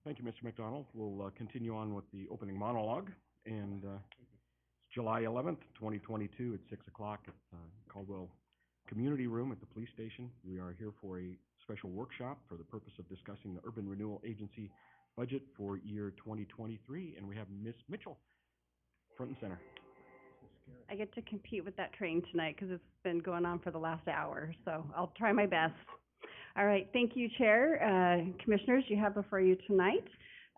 Thank you, Mr. McDonald. We'll continue on with the opening monologue. And it's July 11th, 2022 at 6 o'clock at Caldwell Community Room at the police station. We are here for a special workshop for the purpose of discussing the Urban Renewal Agency budget for year 2023. And we have Ms. Mitchell, front and center. I get to compete with that train tonight because it's been going on for the last hour, so I'll try my best. All right, thank you, Chair. Commissioners, you have before you tonight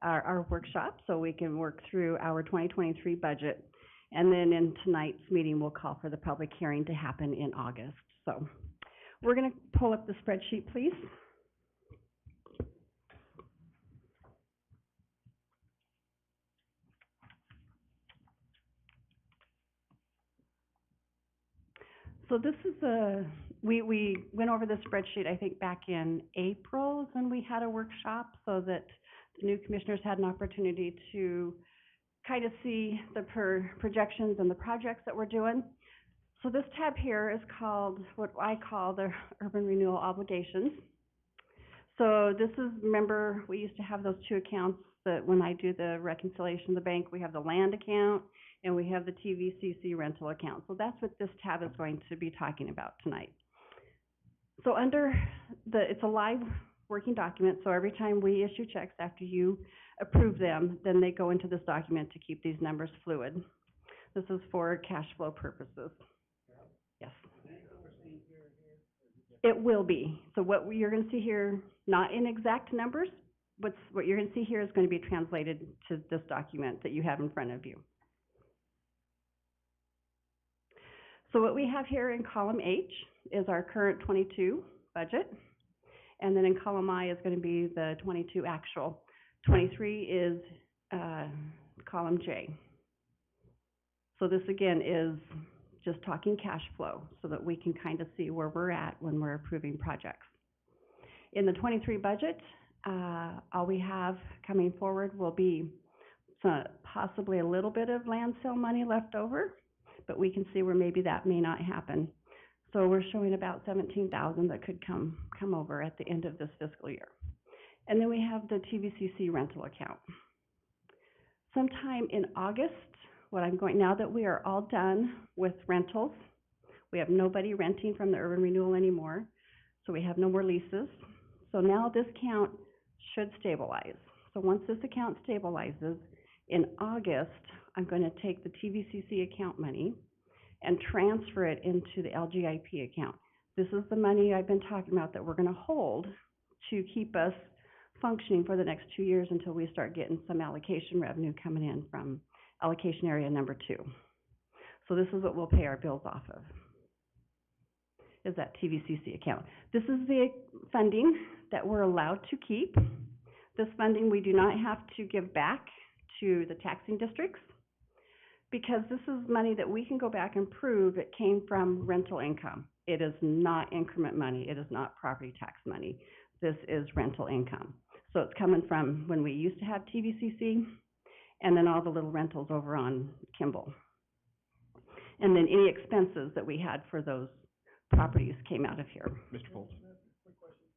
our workshop so we can work through our 2023 budget. And then in tonight's meeting, we'll call for the public hearing to happen in August. So we're going to pull up the spreadsheet, please. So this is we went over the spreadsheet, I think, back in April when we had a workshop so that the new commissioners had an opportunity to kind of see the projections and the projects that we're doing. So this tab here is called what I call the Urban Renewal Obligations. So this is, remember, we used to have those two accounts that when I do the reconciliation of the bank, we have the land account and we have the TVCC rental account. So that's what this tab is going to be talking about tonight. So under it's a live working document, so every time we issue checks after you approve them, then they go into this document to keep these numbers fluid. This is for cash flow purposes. Yes. It will be. So what you're going to see here, not in exact numbers, what you're going to see here is going to be translated to this document that you have in front of you. So what we have here in column H is our current 22 budget, and then in column I is going to be the 22 actual. 23 is column J. So this again is just talking cash flow so that we can kind of see where we're at when we're approving projects. In the 23 budget, all we have coming forward will be possibly a little bit of land sale money left over, but we can see where maybe that may not happen. So we're showing about $17,000 that could come over at the end of this fiscal year. And then we have the TVCC rental account. Sometime in August, now that we are all done with rentals, we have nobody renting from the urban renewal anymore, so we have no more leases. So now this account should stabilize. So once this account stabilizes, in August, I'm going to take the TVCC account money and transfer it into the LGIP account. This is the money I've been talking about that we're going to hold to keep us functioning for the next 2 years until we start getting some allocation revenue coming in from allocation area number 2. So this is what we'll pay our bills off of, is that TVCC account. This is the funding that we're allowed to keep. This funding we do not have to give back to the taxing districts because this is money that we can go back and prove it came from rental income. It is not increment money. It is not property tax money. This is rental income. So it's coming from when we used to have TVCC and then all the little rentals over on Kimball. And then any expenses that we had for those properties came out of here. Mr. Foltz. Quick question.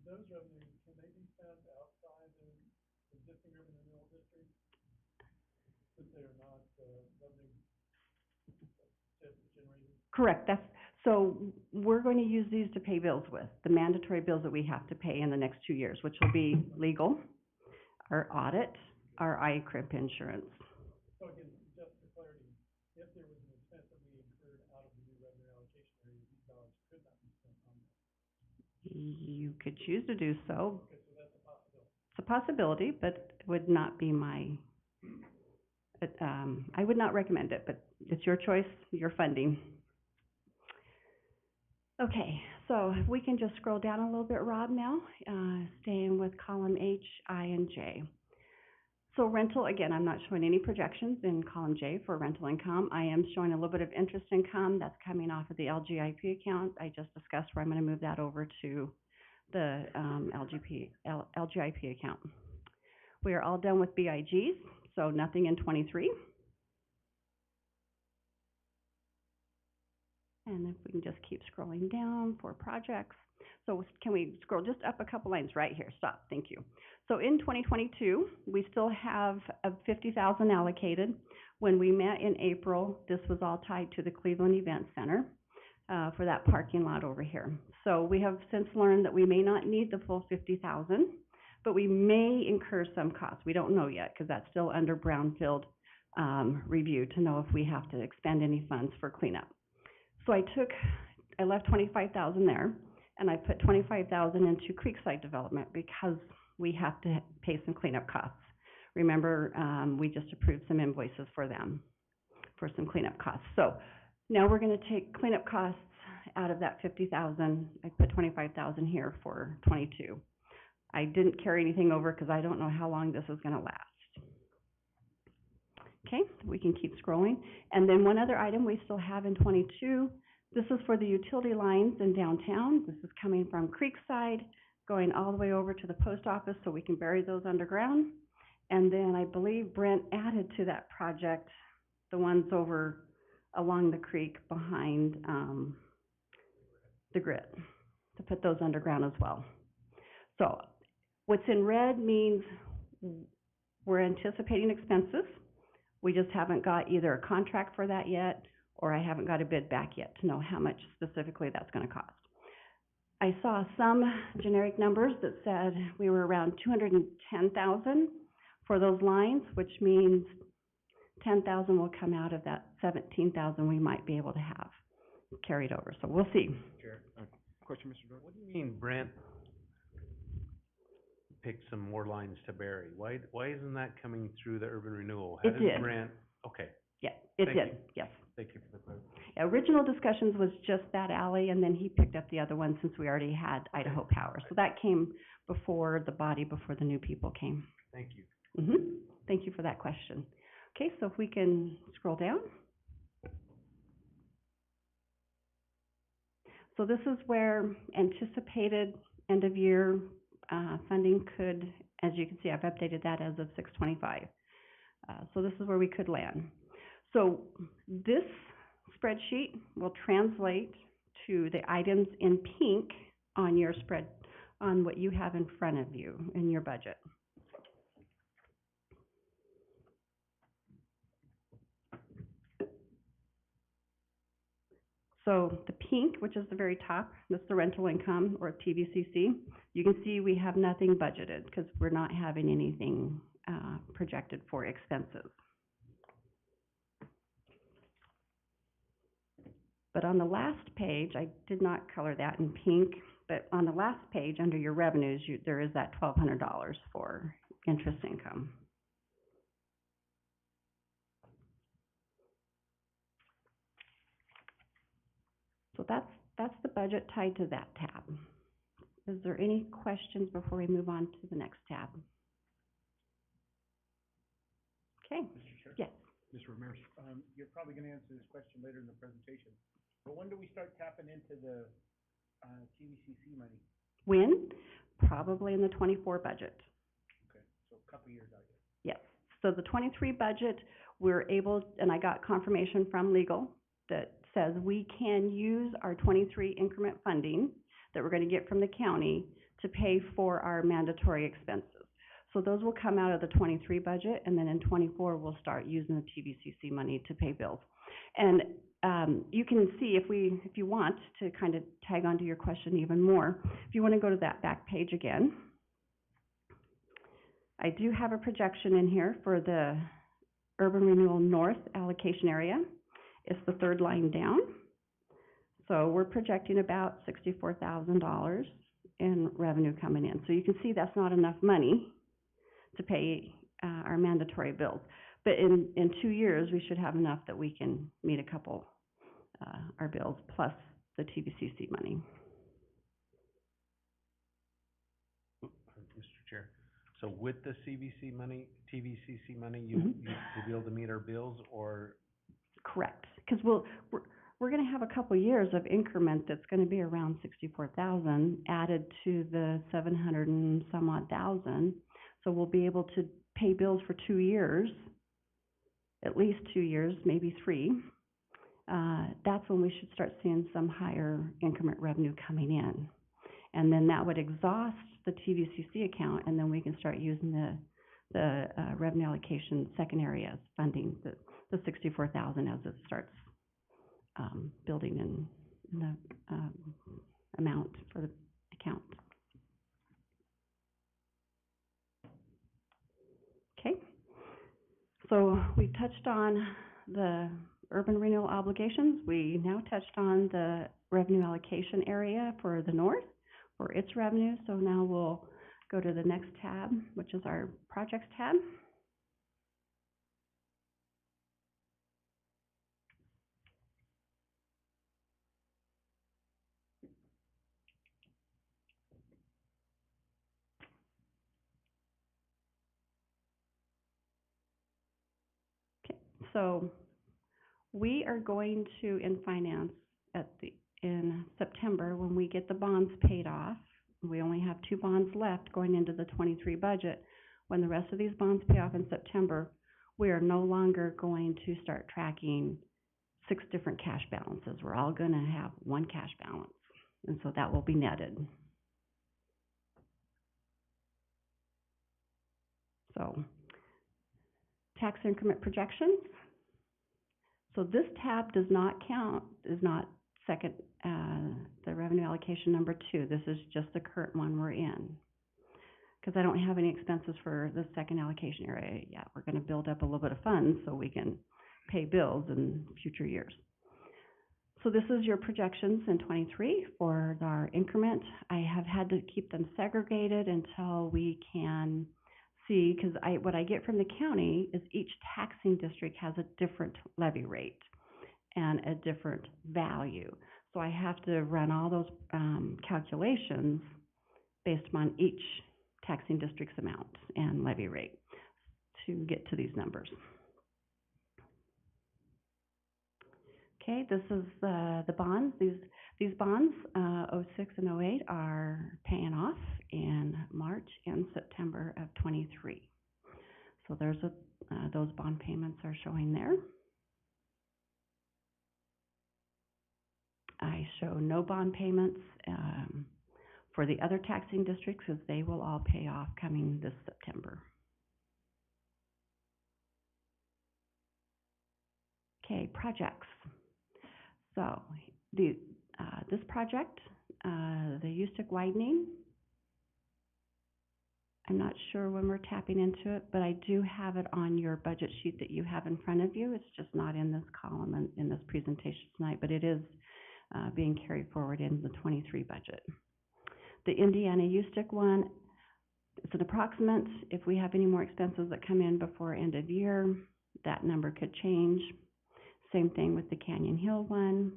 Those revenues, can they be spent outside the existing urban renewal district since they are not revenue generated? Correct. So we're going to use these to pay bills with, the mandatory bills that we have to pay in the next 2 years, which will be legal, our audit, our ICRIP insurance. So again, just for clarity, if there was an expense that we incurred out of the new revenue allocation area, these dollars could not be spent on that. You could choose to do so. Okay, so that's a possibility. It's a possibility, but it would not be my, I would not recommend it, but it's your choice, your funding. Okay, so if we can just scroll down a little bit, Rob, now, staying with column H, I, and J. So rental, again, I'm not showing any projections in column J for rental income. I am showing a little bit of interest income that's coming off of the LGIP account. I just discussed where I'm going to move that over to the LGIP account. We are all done with BIGs, so nothing in 23. And if we can just keep scrolling down for projects. So can we scroll just up a couple lines right here? Stop, thank you. So in 2022, we still have a 50,000 allocated. When we met in April, this was all tied to the Cleveland Event Center for that parking lot over here. So we have since learned that we may not need the full 50,000, but we may incur some costs. We don't know yet because that's still under brownfield review to know if we have to expend any funds for cleanup. So I left 25,000 there, and I put 25,000 into Creekside Development because we have to pay some cleanup costs. Remember, we just approved some invoices for them for some cleanup costs. So now we're going to take cleanup costs out of that 50,000. I put 25,000 here for 22. I didn't carry anything over because I don't know how long this is going to last. Okay, we can keep scrolling. And then one other item we still have in 22, this is for the utility lines in downtown. This is coming from Creekside, going all the way over to the post office so we can bury those underground. And then I believe Brent added to that project the ones over along the creek behind the grit to put those underground as well. So what's in red means we're anticipating expenses. We just haven't got either a contract for that yet, or I haven't got a bid back yet to know how much specifically that's going to cost. I saw some generic numbers that said we were around 210,000 for those lines, which means 10,000 will come out of that 17,000 we might be able to have carried over. So we'll see. Chair, Question, Mr. Jordan? what do you mean Brent picked some more lines to bury? Why isn't that coming through the urban renewal? How It did. Brent, okay, Yeah, it Thank did, you. yes. thank you for the clarification. Original discussions was just that alley, and then he picked up the other one since we already had Idaho Power. So that came before the new people came. Thank you. Thank you for that question. Okay, so if we can scroll down. So this is where anticipated end-of-year funding could, as you can see, I've updated that as of 6/25. So this is where we could land. So this spreadsheet will translate to the items in pink on your spread, on what you have in front of you in your budget. So the pink, which is the very top, that's the rental income or TVCC. You can see we have nothing budgeted because we're not having anything projected for expenses. But on the last page, I did not color that in pink, but on the last page under your revenues, there is that $1,200 for interest income. So that's the budget tied to that tab. Is there any questions before we move on to the next tab? Okay. Mr. Chair? Yes. Mr. Ramirez? You're probably gonna answer this question later in the presentation, but when do we start tapping into the, TVCC money? When? Probably in the 24 budget. Okay, so a couple years out here. Yes. So the 23 budget, we're able, and I got confirmation from legal that says we can use our 23 increment funding that we're going to get from the county to pay for our mandatory expenses. So those will come out of the 23 budget, and then in 24 we'll start using the TVCC money to pay bills. And you can see if you want to kind of tag onto your question even more, if you want to go to that back page again. I do have a projection in here for the Urban Renewal North allocation area. It's the third line down. So we're projecting about $64,000 in revenue coming in. So you can see that's not enough money to pay our mandatory bills. But in 2 years, we should have enough that we can meet a couple our bills plus the TVCC money. Mr. Chair, so with the TVCC money, you'll be able to meet our bills, or? Correct, because we're going to have a couple years of increment that's going to be around 64,000 added to the 700 and some odd thousand. So we'll be able to pay bills for 2 years, at least 2 years, maybe 3. That's when we should start seeing some higher increment revenue coming in. And then that would exhaust the TVCC account, and then we can start using the revenue allocation secondary as funding, the 64,000 as it starts, building in the, amount for the account. Okay, so we touched on the urban renewal obligations. We now touched on the revenue allocation area for the north, for its revenue. So now we'll go to the next tab, which is our projects tab. Okay, so we are going to, in finance, in September, when we get the bonds paid off, we only have 2 bonds left going into the 23 budget. When the rest of these bonds pay off in September, we are no longer going to start tracking 6 different cash balances. We're all gonna have 1 cash balance, and so that will be netted. So, tax increment projections. So this tab does not count, is not second, the revenue allocation number 2. This is just the current one we're in. Because I don't have any expenses for the second allocation area yet. We're gonna build up a little bit of funds so we can pay bills in future years. So this is your projections in 23 for our increment. I have had to keep them segregated until we can see, because what I get from the county is each taxing district has a different levy rate and a different value. So I have to run all those calculations based on each taxing district's amount and levy rate to get to these numbers. Okay, this is the bonds. These bonds, 06 and 08, are paying off in March and September of 23. So there's those bond payments are showing there. I show no bond payments for the other taxing districts, because they will all pay off coming this September. Okay, projects. So this project, the Ustick widening, I'm not sure when we're tapping into it, but I do have it on your budget sheet that you have in front of you. It's just not in this column in this presentation tonight, but it is being carried forward in the 23 budget. The Indiana Ustick one, it's an approximate. If we have any more expenses that come in before end of year, that number could change. Same thing with the Canyon Hill one.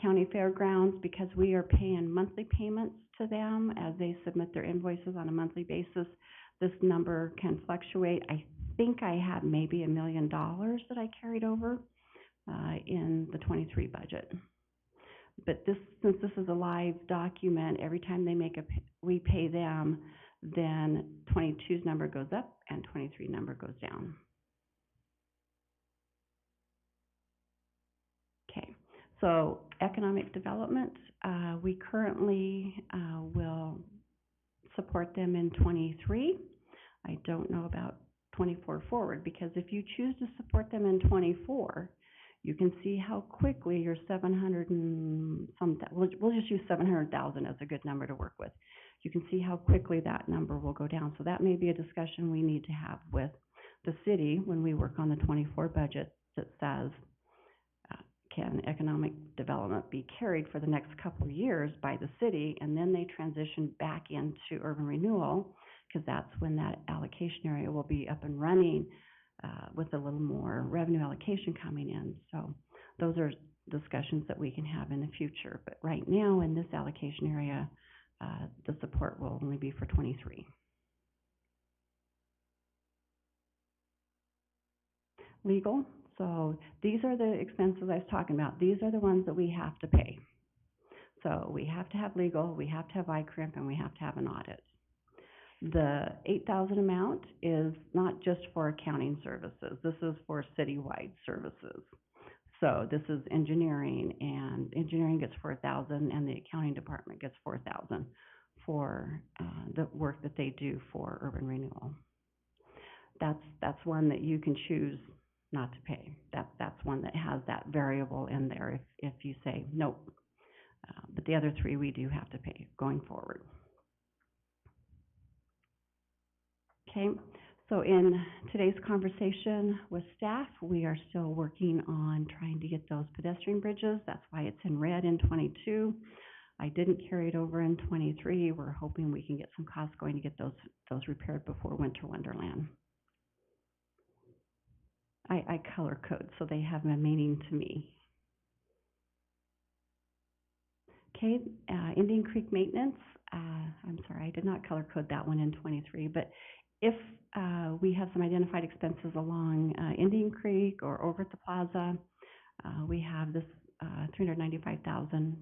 County Fairgrounds, because we are paying monthly payments to them as they submit their invoices on a monthly basis, this number can fluctuate. I think I have maybe $1 million that I carried over in the 23 budget. But since this is a live document, every time they we pay them, then 22's number goes up and 23 number goes down. Okay, so economic development, we currently will support them in 23. I don't know about 24 forward, because if you choose to support them in 24, you can see how quickly your 700 and some, we'll just use 700,000 as a good number to work with. You can see how quickly that number will go down. So that may be a discussion we need to have with the city when we work on the 24 budget that says, can economic development be carried for the next couple of years by the city, and then they transition back into urban renewal, because that's when that allocation area will be up and running with a little more revenue allocation coming in. So those are discussions that we can have in the future. But right now, in this allocation area, the support will only be for 23. Legal. So these are the expenses I was talking about. These are the ones that we have to pay. So we have to have legal, we have to have ICRIMP, and we have to have an audit. The 8,000 amount is not just for accounting services. This is for citywide services. So this is engineering, and engineering gets 4,000, and the accounting department gets 4,000. for, the work that they do for urban renewal. That's one that you can choose not to pay. That's one that has that variable in there if you say, nope. But the other three, we do have to pay going forward. Okay, so in today's conversation with staff, we are still working on trying to get those pedestrian bridges. That's why it's in red in 22. I didn't carry it over in 23. We're hoping we can get some costs going to get those repaired before Winter Wonderland. I color code, so they have a meaning to me. Okay, Indian Creek maintenance. I'm sorry, I did not color code that one in 23, but if we have some identified expenses along Indian Creek or over at the plaza, we have this $395,000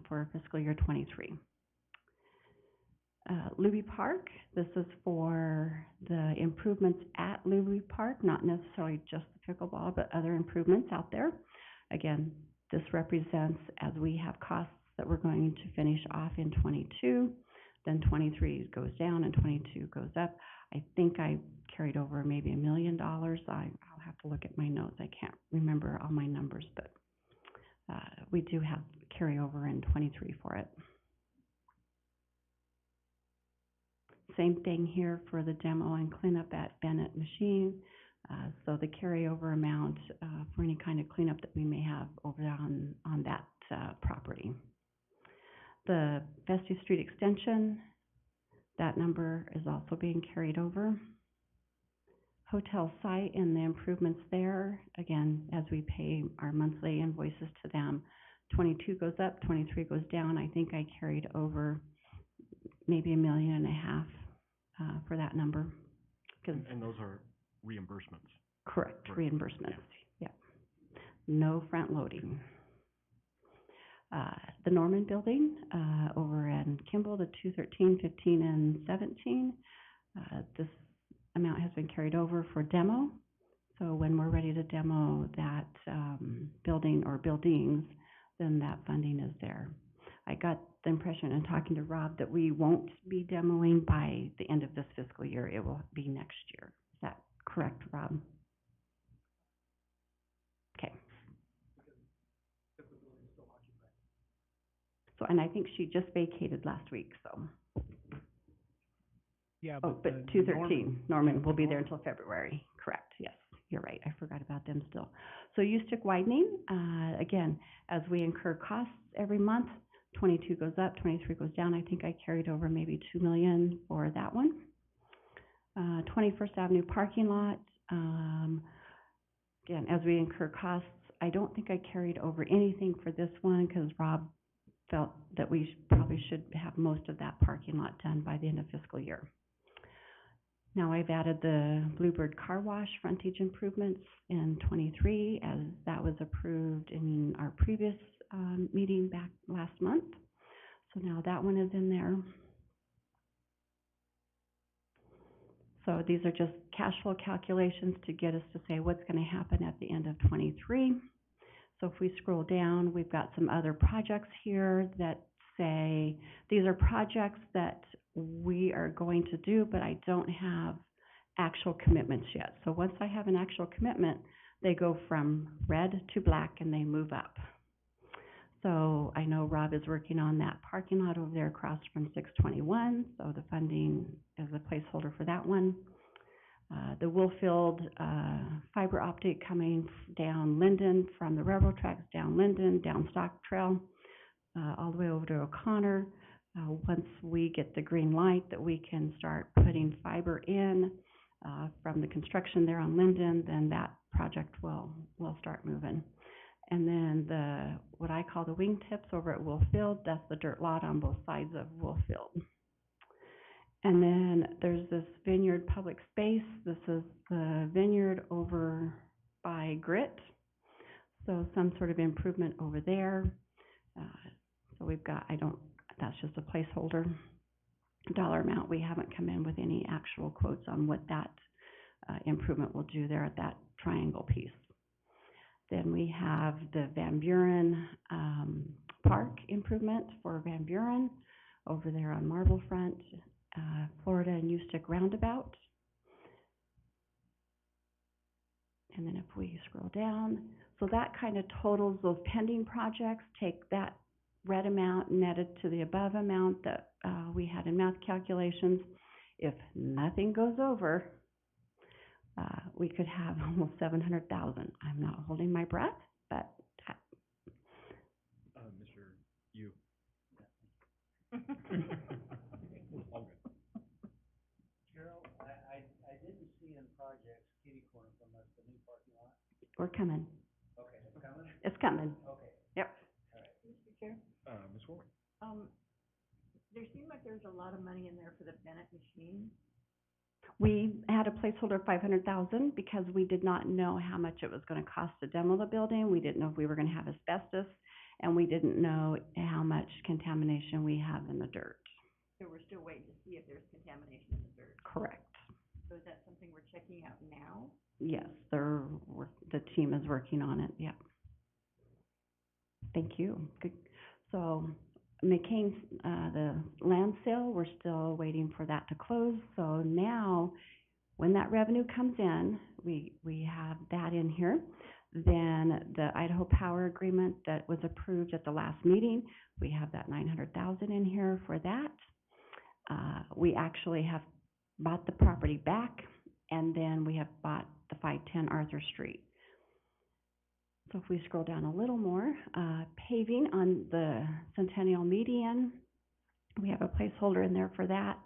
for fiscal year 23. Luby Park, this is for the improvements at Luby Park, not necessarily just the pickleball, but other improvements out there. Again, this represents as we have costs that we're going to finish off in 22, then 23 goes down and 22 goes up. I think I carried over maybe $1 million. I'll have to look at my notes. I can't remember all my numbers, but we do have carryover in 23 for it. Same thing here for the demo and cleanup at Bennett Machine. So the carryover amount for any kind of cleanup that we may have over on that property. The Vesty Street extension, that number is also being carried over. Hotel site and the improvements there, again, as we pay our monthly invoices to them, 22 goes up, 23 goes down. I think I carried over maybe $1.5 million for that number. And those are reimbursements? Correct, reimbursements, yeah. No front loading. The Norman building over in Kimball, the 213, 15, and 17, this amount has been carried over for demo. So when we're ready to demo that building or buildings, then that funding is there. I got the impression in talking to Rob that we won't be demoing by the end of this fiscal year. It will be next year. Is that correct, Rob? Okay. So, and I think she just vacated last week, so. Yeah, Oh, but 213, Norman will be there until February, correct, yes, you're right, I forgot about them still. So U-stick widening, again, as we incur costs every month, 22 goes up, 23 goes down. I think I carried over maybe $2 million for that one. 21st Avenue parking lot, again, as we incur costs, I don't think I carried over anything for this one because Rob felt that we probably should have most of that parking lot done by the end of fiscal year. Now I've added the Bluebird Car Wash frontage improvements in 23 as that was approved in our previous meeting back last month. So now that one is in there. So these are just cash flow calculations to get us to say what's going to happen at the end of 23. So if we scroll down, we've got some other projects here that say these are projects that we are going to do, but I don't have actual commitments yet. So once I have an actual commitment, they go from red to black and they move up. So I know Rob is working on that parking lot over there across from 621, so the funding is a placeholder for that one. The Woolfield fiber optic coming down Linden from the railroad tracks down Linden, down Stock Trail, all the way over to O'Connor. Once we get the green light that we can start putting fiber in from the construction there on Linden, then that project will start moving. And then what I call the wingtips over at Woolfield, that's the dirt lot on both sides of Woolfield. And then there's this vineyard public space. This is the vineyard over by Grit. So some sort of improvement over there. So we've got, that's just a placeholder dollar amount. We haven't come in with any actual quotes on what that improvement will do there at that triangle piece. Then we have the Van Buren Park improvement for Van Buren over there on Marble Front, Florida and Ustick Roundabout. And then if we scroll down, so that kind of totals those pending projects, take that red amount netted to the above amount that we had in math calculations. If nothing goes over, we could have almost 700,000. I'm not holding my breath, but Mr. Yu. All good. Cheryl, I didn't see in projects kitty corner from us, the new parking lot. we're coming. Okay, it's coming? It's coming. Okay, Yep. all right. Mr. Chair, Ms. Warwick. there seemed like there was a lot of money in there for the Bennett machine. We had a placeholder of 500,000 because we did not know how much it was going to cost to demo the building. We didn't know if we were going to have asbestos, and we didn't know how much contamination we have in the dirt. So we're still waiting to see if there's contamination in the dirt. Correct. So is that something we're checking out now? Yes, the team is working on it, yeah. Thank you. Good. So McCain's, the land sale, we're still waiting for that to close. So now, when that revenue comes in, we have that in here. Then the Idaho Power Agreement that was approved at the last meeting, we have that 900,000 in here for that. We actually have bought the property back, and then we have bought the 510 Arthur Street. So if we scroll down a little more, paving on the Centennial Median, we have a placeholder in there for that.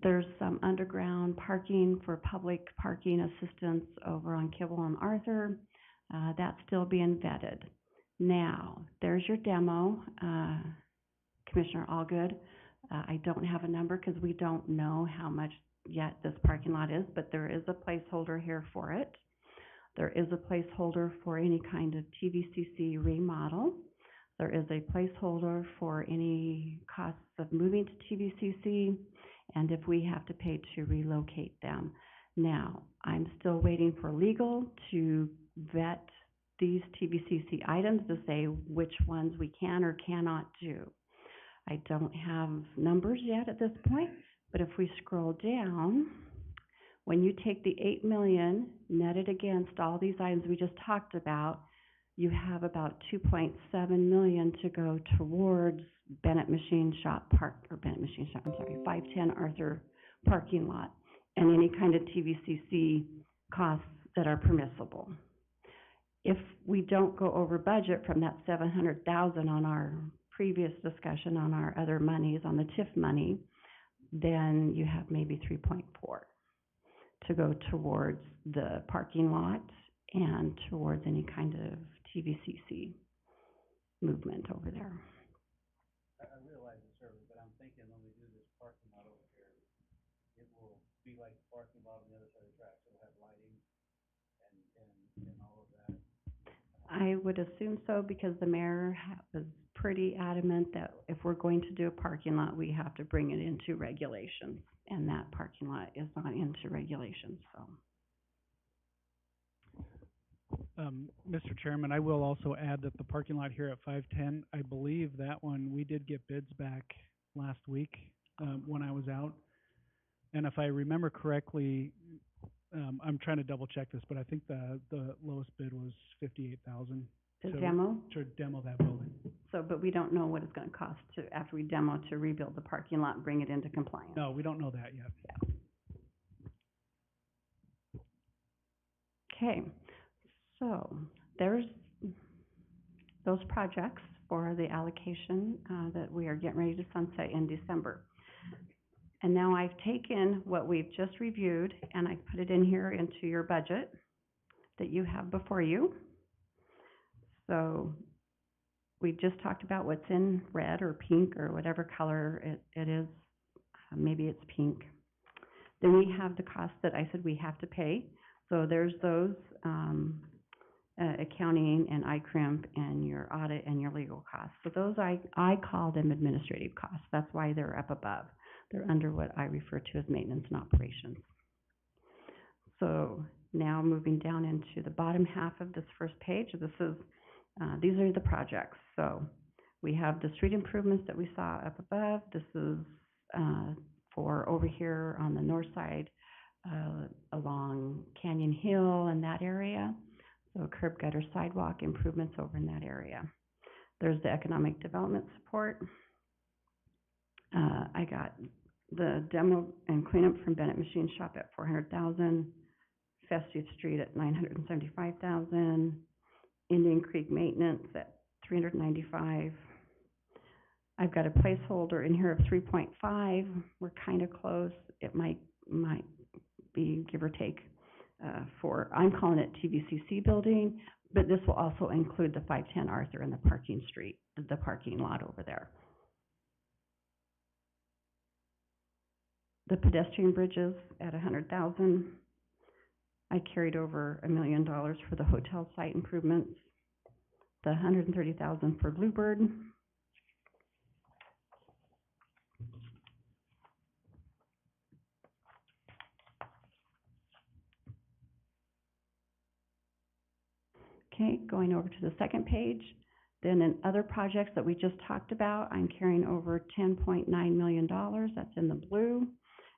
There's some underground parking for public parking assistance over on Caldwell and Arthur. That's still being vetted. Now, there's your demo, Commissioner Allgood. I don't have a number because we don't know how much yet this parking lot is, but there is a placeholder here for it. There is a placeholder for any kind of TVCC remodel. There is a placeholder for any costs of moving to TVCC, and if we have to pay to relocate them. Now, I'm still waiting for legal to vet these TVCC items to say which ones we can or cannot do. I don't have numbers yet at this point, but if we scroll down, when you take the 8 million netted against all these items we just talked about, you have about 2.7 million to go towards Bennett Machine Shop 510 Arthur parking lot, and any kind of TVCC costs that are permissible. If we don't go over budget from that 700,000 on our previous discussion on our other monies, on the TIF money, then you have maybe 3.4 to go towards the parking lot and towards any kind of TVCC movement over there. I realize the service, but I'm thinking when we do this parking lot over here, it will be like the parking lot on the other side of the tracks. It'll have lighting and all of that. I would assume so because the mayor was pretty adamant that if we're going to do a parking lot, we have to bring it into regulations, and that parking lot is not into regulations, so. Mr. Chairman, I will also add that the parking lot here at 510, I believe that one, we did get bids back last week when I was out. And if I remember correctly, I'm trying to double check this, but I think the lowest bid was 58,000. To demo? To demo that building. So, but we don't know what it's gonna cost to, after we demo, to rebuild the parking lot and bring it into compliance. No, we don't know that yet. Okay, so there's those projects for the allocation that we are getting ready to sunset in December. And now I've taken what we've just reviewed and I put it in here into your budget that you have before you. So we just talked about what's in red or pink or whatever color it is. Maybe it's pink. Then we have the costs that I said we have to pay. So there's those accounting and ICRIMP and your audit and your legal costs. So those I call them administrative costs. That's why they're up above. They're under what I refer to as maintenance and operations. So now moving down into the bottom half of this first page, this is these are the projects. So We have the street improvements that we saw up above. This is, for over here on the north side, along Canyon Hill and that area. So curb gutter sidewalk improvements over in that area. There's the economic development support. I got the demo and cleanup from Bennett Machine Shop at $400,000, Festive Street at $975,000, Indian Creek Maintenance at $395,000. I've got a placeholder in here of 3.5. We're kind of close. It might be give or take for, I'm calling it TVCC building, but this will also include the 510 Arthur and the parking lot over there. The pedestrian bridges at $100,000. I carried over $1 million for the hotel site improvements. The $130,000 for Bluebird. Okay, going over to the second page. Then in other projects that we just talked about, I'm carrying over $10.9 million. That's in the blue.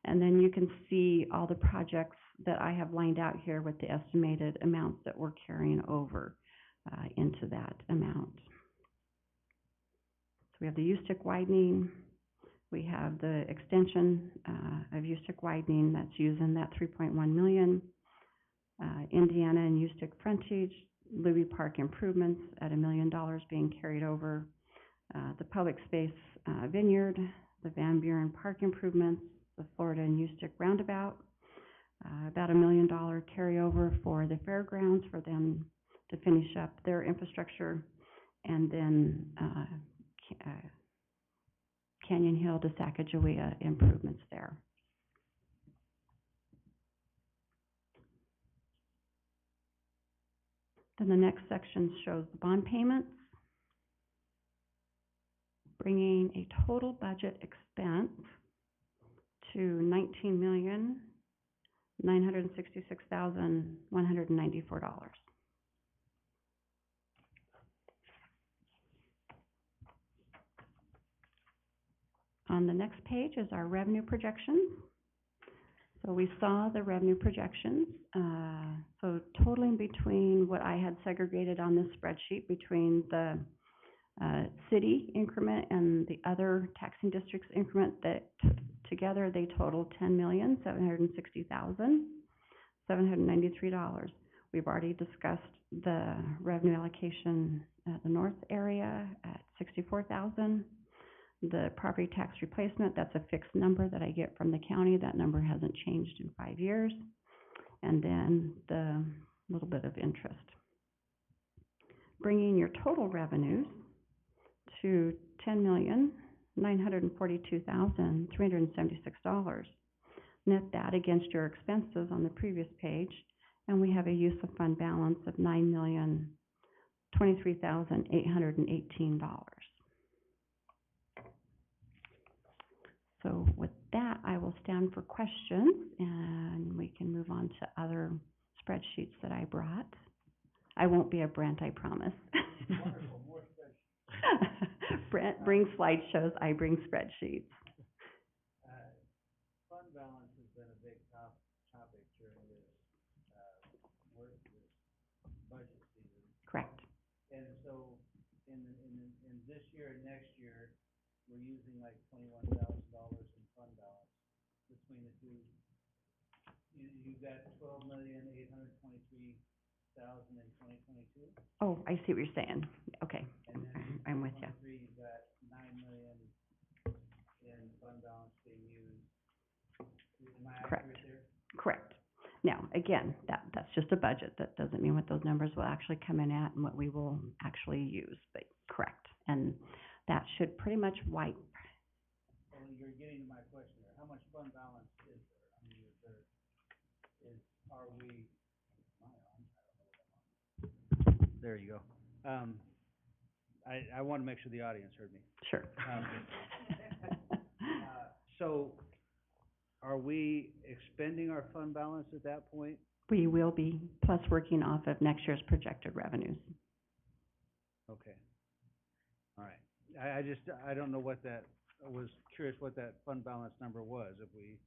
And then you can see all the projects that I have lined out here with the estimated amounts that we're carrying over into that amount. So we have the U-stick widening. We have the extension of U-stick widening that's using that $3.1 million. Indiana and U-stick frontage. Louis Park improvements at $1 million being carried over. The public space vineyard, the Van Buren Park improvements, the Florida and U-stick roundabout, about $1 million carryover for the fairgrounds for them to finish up their infrastructure, and then Canyon Hill to Sacagawea improvements there. Then the next section shows the bond payments, bringing a total budget expense to $19,966,194. On the next page is our revenue projections. So we saw the revenue projections, so totaling between what I had segregated on this spreadsheet between the city increment and the other taxing districts increment, that together they total $10,760,793. We've already discussed the revenue allocation at the north area at $64,000. The property tax replacement, that's a fixed number that I get from the county. That number hasn't changed in 5 years. And then the little bit of interest. Bringing your total revenues to $10,942,376. Net that against your expenses on the previous page, and we have a use of fund balance of $9,023,818. So with that, I will stand for questions, and we can move on to other spreadsheets that I brought. I won't be a Brent, I promise. Wonderful, more spreadsheets. Brent brings slideshows, I bring spreadsheets. Fund balance has been a big topic during this, this budget season. Correct. And so in this year and next year, we're using like $21,000 in fund balance between the two. You got $12,823,000 in 2022. Oh, I see what you're saying. Okay, And then I'm with you. You've got $9 million in fund balance being used. Am I Correct. accurate there? Correct. Now, again, that's just a budget. That doesn't mean what those numbers will actually come in at and what we will actually use, but correct. And that should pretty much wipe. Well, you're getting to my question there. How much fund balance is there? I mean, are we, there you go. I want to make sure the audience heard me. Sure. So, are we expending our fund balance at that point? We will be, plus working off of next year's projected revenues. Okay. All right. I just, I don't know what that, I was curious what that fund balance number was, if we,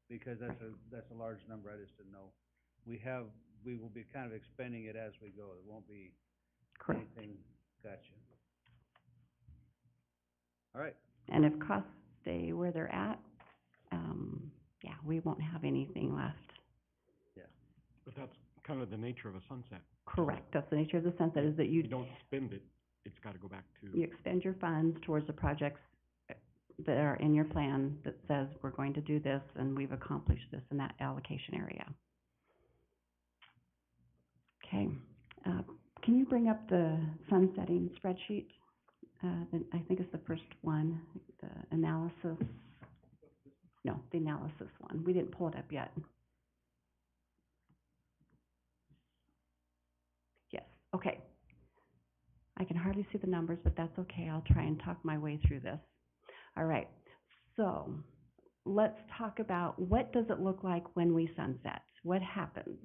because that's a large number, I just didn't know. We will be kind of expending it as we go, it won't be Correct. anything, gotcha. All right, And if costs stay where they're at, yeah, we won't have anything left. But that's kind of the nature of a sunset. Correct. That's the nature of the sunset, is that You don't spend it, it's gotta go back to. you expend your funds towards the projects that are in your plan that says we're going to do this and we've accomplished this in that allocation area. Okay, can you bring up the sunsetting spreadsheet? I think it's the first one, the analysis. No, the analysis one. We didn't pull it up yet. Yes, okay. I can hardly see the numbers, but that's okay. I'll try and talk my way through this. All right, so let's talk about what does it look like when we sunset? What happens?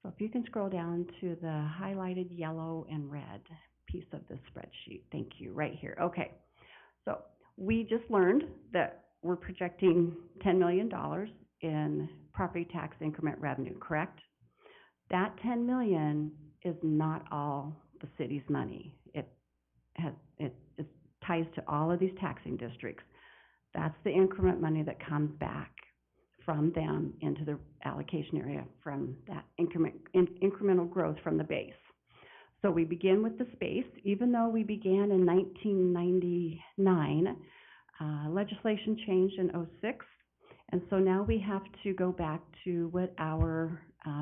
So if you can scroll down to the highlighted yellow and red piece of the spreadsheet. Thank you, right here. Okay, so we just learned that we're projecting $10 million in property tax increment revenue, correct? That $10 million is not all the city's money. It ties to all of these taxing districts. That's the increment money that comes back from them into the allocation area from that incremental growth from the base. So we begin with the space. Even though we began in 1999, legislation changed in '06, and so now we have to go back to what our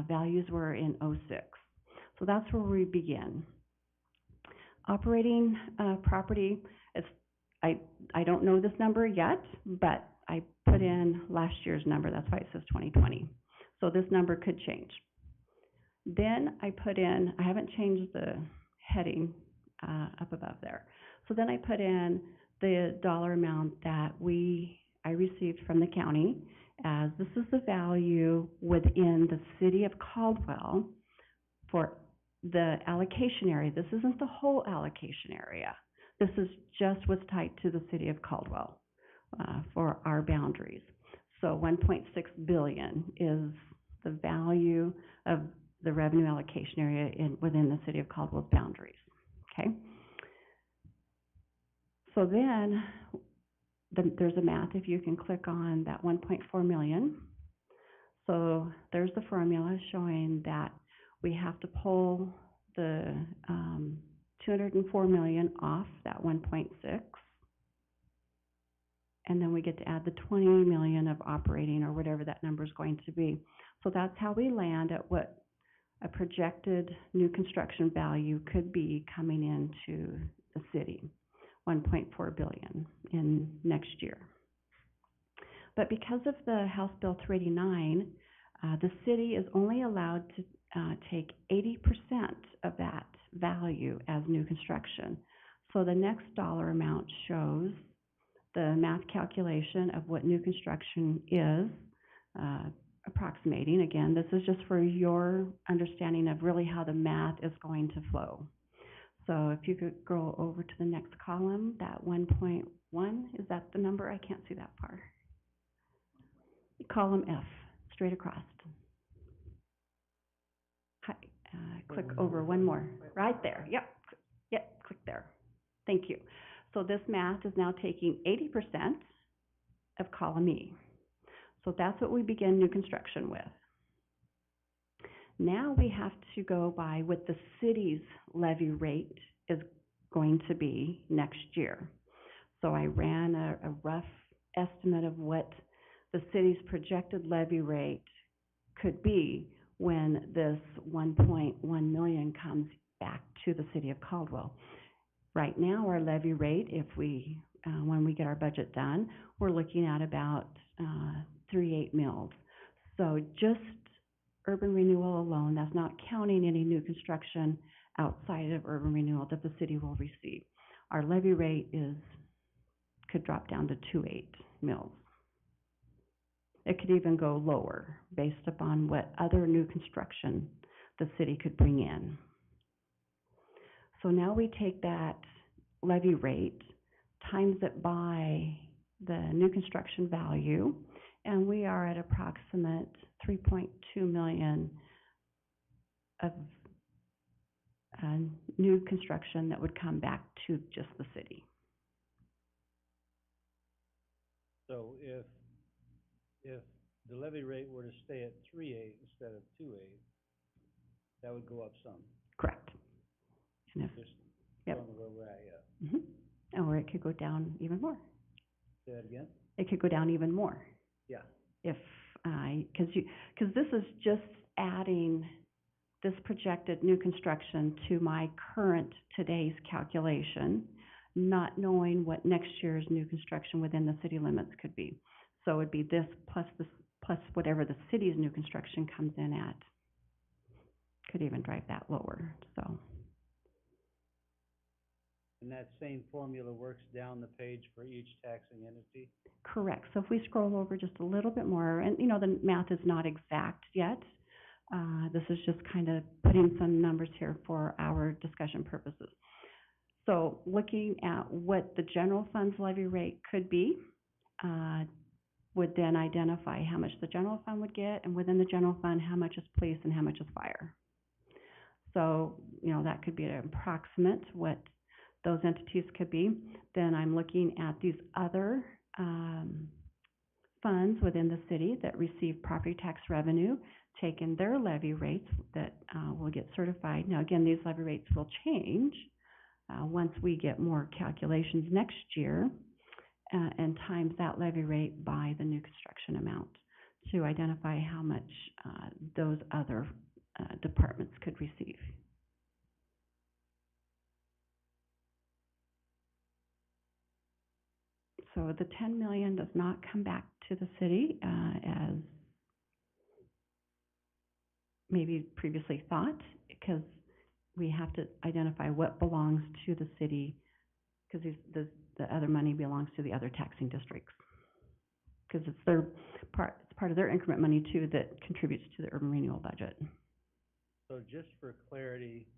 values were in '06. So that's where we begin. Operating property, I don't know this number yet, but I put in last year's number. That's why it says 2020. So this number could change. Then I put in, I haven't changed the heading up above there. So then I put in the dollar amount that I received from the county, as this is the value within the city of Caldwell for the allocation area. This isn't the whole allocation area. This is just what's tied to the city of Caldwell for our boundaries. So 1.6 billion is the value of the revenue allocation area within the city of Caldwell's boundaries, okay? So then there's a math, if you can click on that 1.4 million. So there's the formula showing that we have to pull the 204 million off that 1.6, and then we get to add the 20 million of operating or whatever that number is going to be. So that's how we land at what a projected new construction value could be coming into the city, 1.4 billion in next year. But because of the House Bill 389, the city is only allowed to take 80% of that value as new construction. So the next dollar amount shows the math calculation of what new construction is, approximating. Again, this is just for your understanding of really how the math is going to flow. So if you could go over to the next column, that 1.1, is that the number? I can't see that far. Column F, straight across. Hi, click over one more. Right there, yep, click there. Thank you. So this math is now taking 80% of column E. So that's what we begin new construction with. Now we have to go by what the city's levy rate is going to be next year. So I ran a rough estimate of what the city's projected levy rate could be when this 1.1 million comes back to the city of Caldwell. Right now, our levy rate, if we, when we get our budget done, we're looking at about 3.8 mils. So just urban renewal alone, that's not counting any new construction outside of urban renewal that the city will receive. Our levy rate could drop down to 2.8 mils. It could even go lower based upon what other new construction the city could bring in. So now we take that levy rate, times it by the new construction value, and we are at approximate 3.2 million of new construction that would come back to just the city. So if the levy rate were to stay at 3.8 instead of 2.8, that would go up some, Correct. And if, just Yep. from where we're at, yeah. or it could go down even more. Say that again? It could go down even more. Yeah. If because this is just adding this projected new construction to my current today's calculation, not knowing what next year's new construction within the city limits could be. So it'd be this plus whatever the city's new construction comes in at. Could even drive that lower, so. And that same formula works down the page for each taxing entity? Correct. So if we scroll over just a little bit more, and you know, the math is not exact yet. This is just kind of putting some numbers here for our discussion purposes. So looking at what the general fund's levy rate could be, would then identify how much the general fund would get, and within the general fund, how much is police and how much is fire. So, you know, that could be an approximate what those entities could be. Then I'm looking at these other funds within the city that receive property tax revenue, taking their levy rates that will get certified. Now, again, these levy rates will change once we get more calculations next year, and times that levy rate by the new construction amount to identify how much those other departments could receive. So the 10 million does not come back to the city as maybe previously thought, because we have to identify what belongs to the city, because the other money belongs to the other taxing districts. Because it's part of their increment money too that contributes to the urban renewal budget. So just for clarity,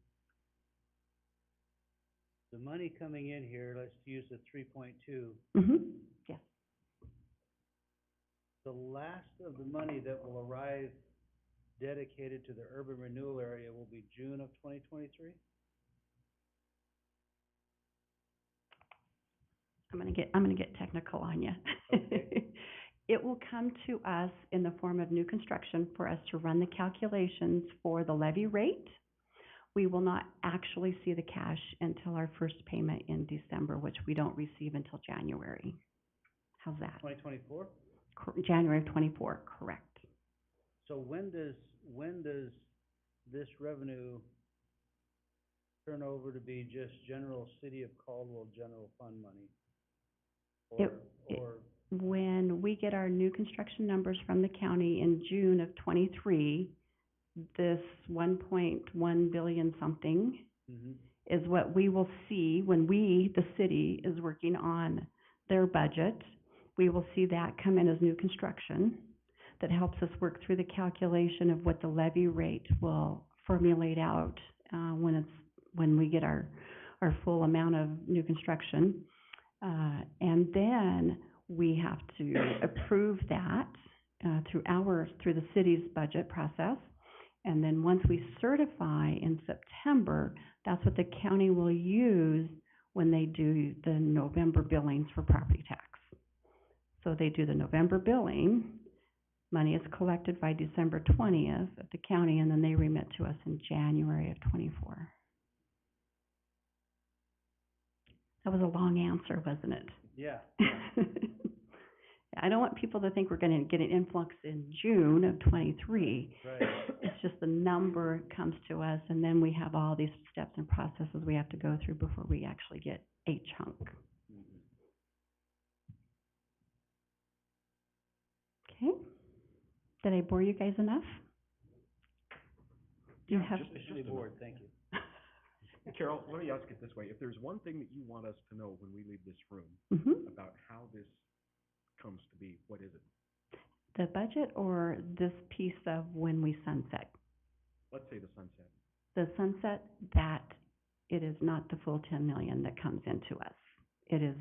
the money coming in here, let's use the 3.2. Yes. The last of the money that will arrive dedicated to the urban renewal area will be June of 2023? I'm gonna get technical on you. Okay. It will come to us in the form of new construction for us to run the calculations for the levy rate. We will not actually see the cash until our first payment in December, which we don't receive until January. How's that? 2024? January of '24, correct. So when does this revenue turn over to be just general City of Caldwell general fund money? Or When we get our new construction numbers from the county in June of '23, this 1.1 billion something is what we will see when we, the city, is working on their budget. We will see that come in as new construction. That helps us work through the calculation of what the levy rate will formulate out when we get our full amount of new construction. And then we have to approve that through the city's budget process. And then once we certify in September, that's what the county will use when they do the November billings for property tax. So they do the November billing, money is collected by December 20th at the county, and then they remit to us in January of '24. That was a long answer, wasn't it? yeah. I don't want people to think we're gonna get an influx in June of '23. Right. It's just the number comes to us, and then we have all these steps and processes we have to go through before we actually get a chunk. Okay? Did I bore you guys enough? Do you have? Officially bored, thank you. Carol, let me ask it this way. If there's one thing that you want us to know when we leave this room about how this comes to be, what is it? The budget or this piece of when we sunset? Let's say the sunset. The sunset, that it is not the full 10 million that comes into us. It is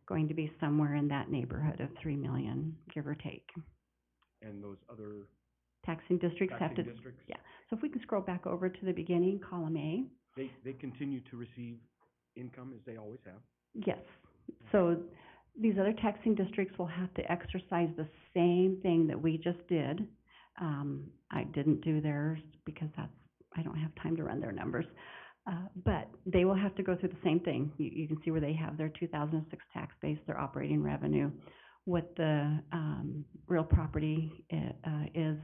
going to be somewhere in that neighborhood of 3 million, give or take. And those other Taxing districts have to, taxing districts? yeah. So if we can scroll back over to the beginning, column A. They continue to receive income as they always have? Yes. So these other taxing districts will have to exercise the same thing that we just did. I didn't do theirs because I don't have time to run their numbers. But they will have to go through the same thing. You can see where they have their 2006 tax base, their operating revenue, what the real property is,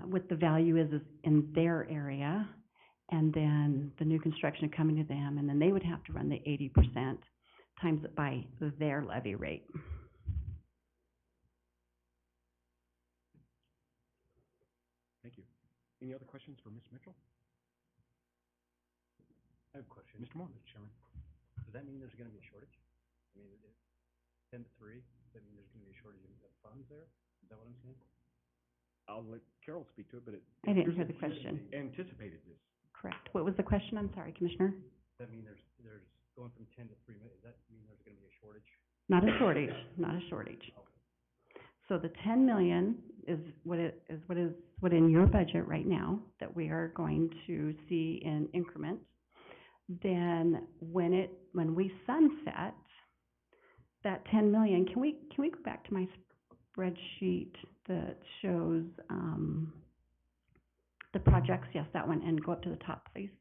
what the value is in their area, and then the new construction coming to them, and then they would have to run the 80% times it by their levy rate. Thank you. Any other questions for Ms. Mitchell? I have a question. Mr. Moore? Mr. Chairman, does that mean there's gonna be a shortage? I mean, 10 to 3, does that mean there's gonna be a shortage of funds there? Is that what I'm saying? I'll let Carol speak to it, but it. I didn't appears hear the that you question. Anticipated this. Correct. What was the question? I'm sorry, Commissioner. Does that mean there's going from 10 to 3 million, does that mean there's gonna be a shortage? Not a shortage, not a shortage. So the 10 million is what in your budget right now that we are going to see in increments. Then when we sunset that 10 million, can we go back to my spreadsheet that shows the projects? Yes, that one, and go up to the top, please.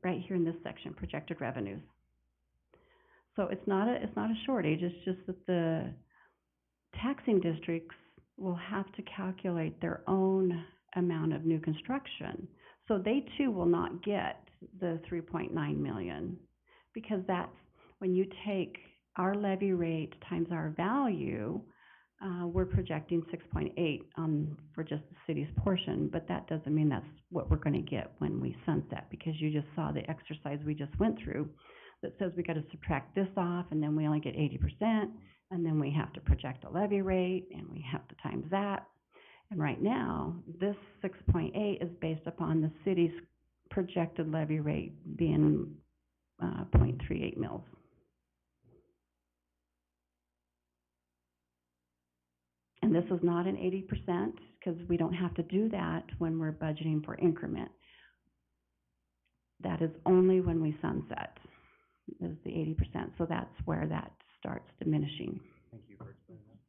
Right here in this section, projected revenues. So it's not a shortage, it's just that the taxing districts will have to calculate their own amount of new construction. So they too will not get the 3.9 million, because that's when you take our levy rate times our value, we're projecting 6.8 for just the city's portion, but that doesn't mean that's what we're gonna get when we sunset, because you just saw the exercise we just went through that says we gotta subtract this off, and then we only get 80%, and then we have to project a levy rate, and we have to times that. And right now, this 6.8 is based upon the city's projected levy rate being 0.38 mils. And this is not an 80%, because we don't have to do that when we're budgeting for increment. That is only when we sunset, is the 80%. So that's where that starts diminishing. Thank you for explaining that.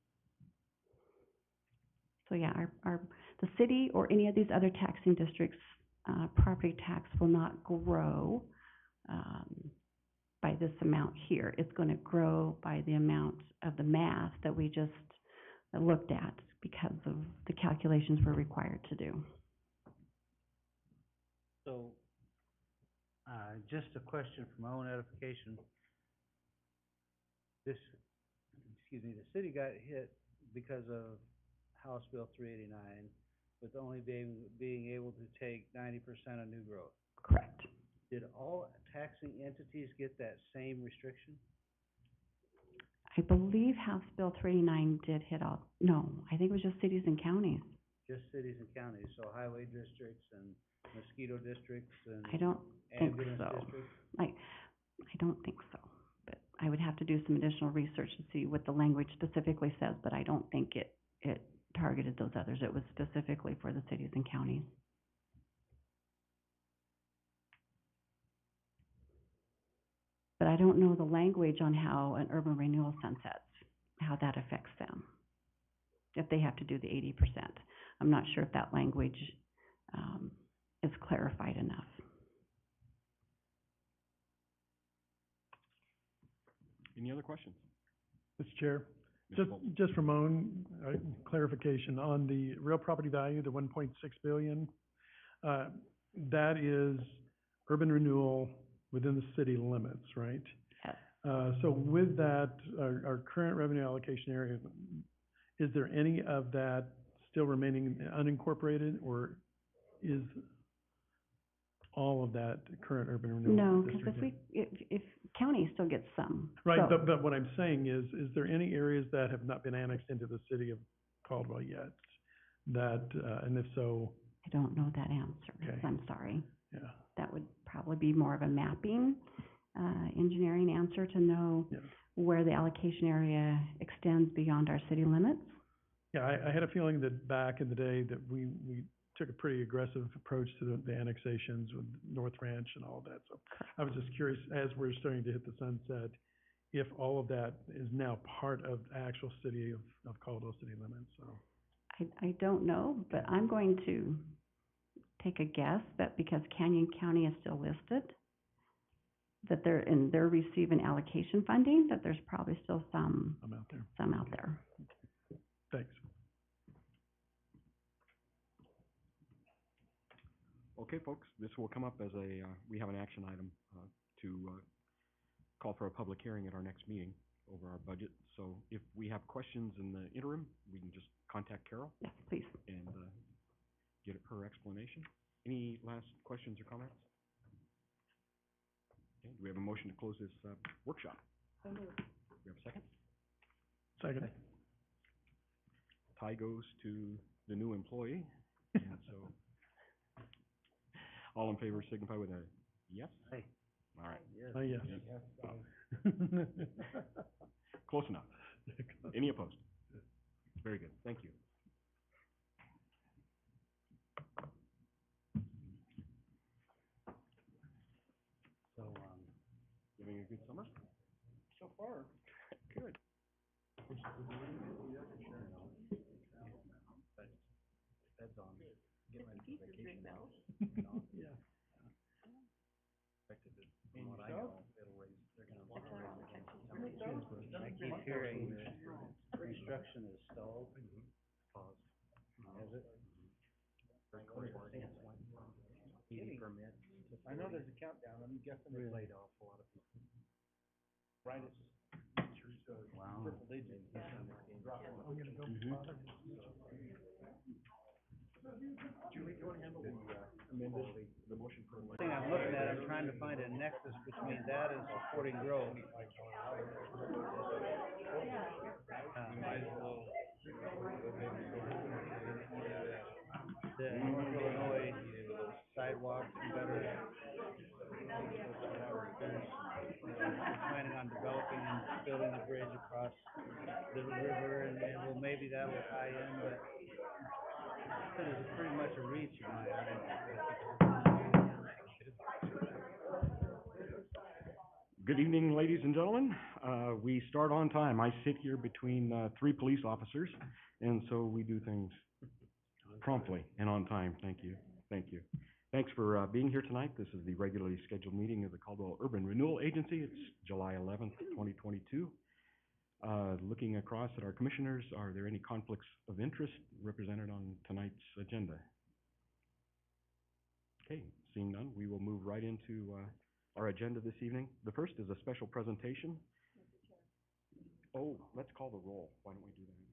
So yeah, the city or any of these other taxing districts, property tax will not grow by this amount here. It's going to grow by the amount of the math that we just looked at because of the calculations we're required to do. So, just a question for my own edification. The city got hit because of House Bill 389, with only being able to take 90% of new growth. Correct. Did all taxing entities get that same restriction? I believe House Bill 389 did hit all, no, I think it was just cities and counties. Just cities and counties, so highway districts and mosquito districts and I don't think ambulance so. districts? I don't think so, but I would have to do some additional research to see what the language specifically says, but I don't think it targeted those others. It was specifically for the cities and counties. But I don't know the language on how an urban renewal sunsets, how that affects them, if they have to do the 80%. I'm not sure if that language is clarified enough. Any other questions? Mr. Chair, Mr. Bolton? just for my own clarification, on the real property value, the 1.6 billion, that is urban renewal within the city limits, right? Yes. So with that, our current revenue allocation area, is there any of that still remaining unincorporated, or is all of that current urban renewal? No, because if county still gets some. Right, So, but what I'm saying is there any areas that have not been annexed into the city of Caldwell yet? That, and if so, I don't know that answer. Okay. I'm sorry. yeah, That would probably be more of a mapping, engineering answer to know yeah. where the allocation area extends beyond our city limits. Yeah, I had a feeling that back in the day that we took a pretty aggressive approach to the annexations with North Ranch and all of that. So I was just curious, as we're starting to hit the sunset, if all of that is now part of the actual city of Caldwell city limits, so. I don't know, but I'm going to take a guess that because Canyon County is still listed, that they're receiving allocation funding, that there's probably still some I'm out there. out there. Thanks. Okay, folks, this will come up as we have an action item, to, call for a public hearing at our next meeting over our budget. So if we have questions in the interim, we can just contact Carol Yes, please. and, get her explanation. Any last questions or comments? Okay, do we have a motion to close this, workshop? Do we have a second? Second. Tie goes to the new employee, and so, all in favor signify with a yes? Aye. All right, Yes. close enough. Any opposed? Very good, thank you. So, You having a good summer? so far. Good. But Fed's on, getting ready for vacation now. Yeah. Expected to, from what I know, it'll raise, they're gonna raise again. I keep hearing that construction is stalled. Paused. Has it? Heating permits. I know there's a countdown, I'm guessing they laid off a lot of people. Right at wow. Triple digits. Julie, do you want to handle the, amended, the motion for? The thing I'm looking at, I'm trying to find a nexus between that and supporting growth. Yeah. You might as well. The North Illinois sidewalks and gutters. We're planning on developing and building a bridge across the river, and well, maybe that will tie in, but it is pretty much a reach in my eyes. Good evening, ladies and gentlemen. We start on time. I sit here between, three police officers, and so we do things promptly and on time. Thank you. Thank you. Thanks for, being here tonight. This is the regularly scheduled meeting of the Caldwell Urban Renewal Agency. It's July 11th, 2022. Looking across at our commissioners, are there any conflicts of interest represented on tonight's agenda? Okay, seeing none, we will move right into, our agenda this evening. The first is a special presentation. Oh, let's call the roll. Why don't we do that?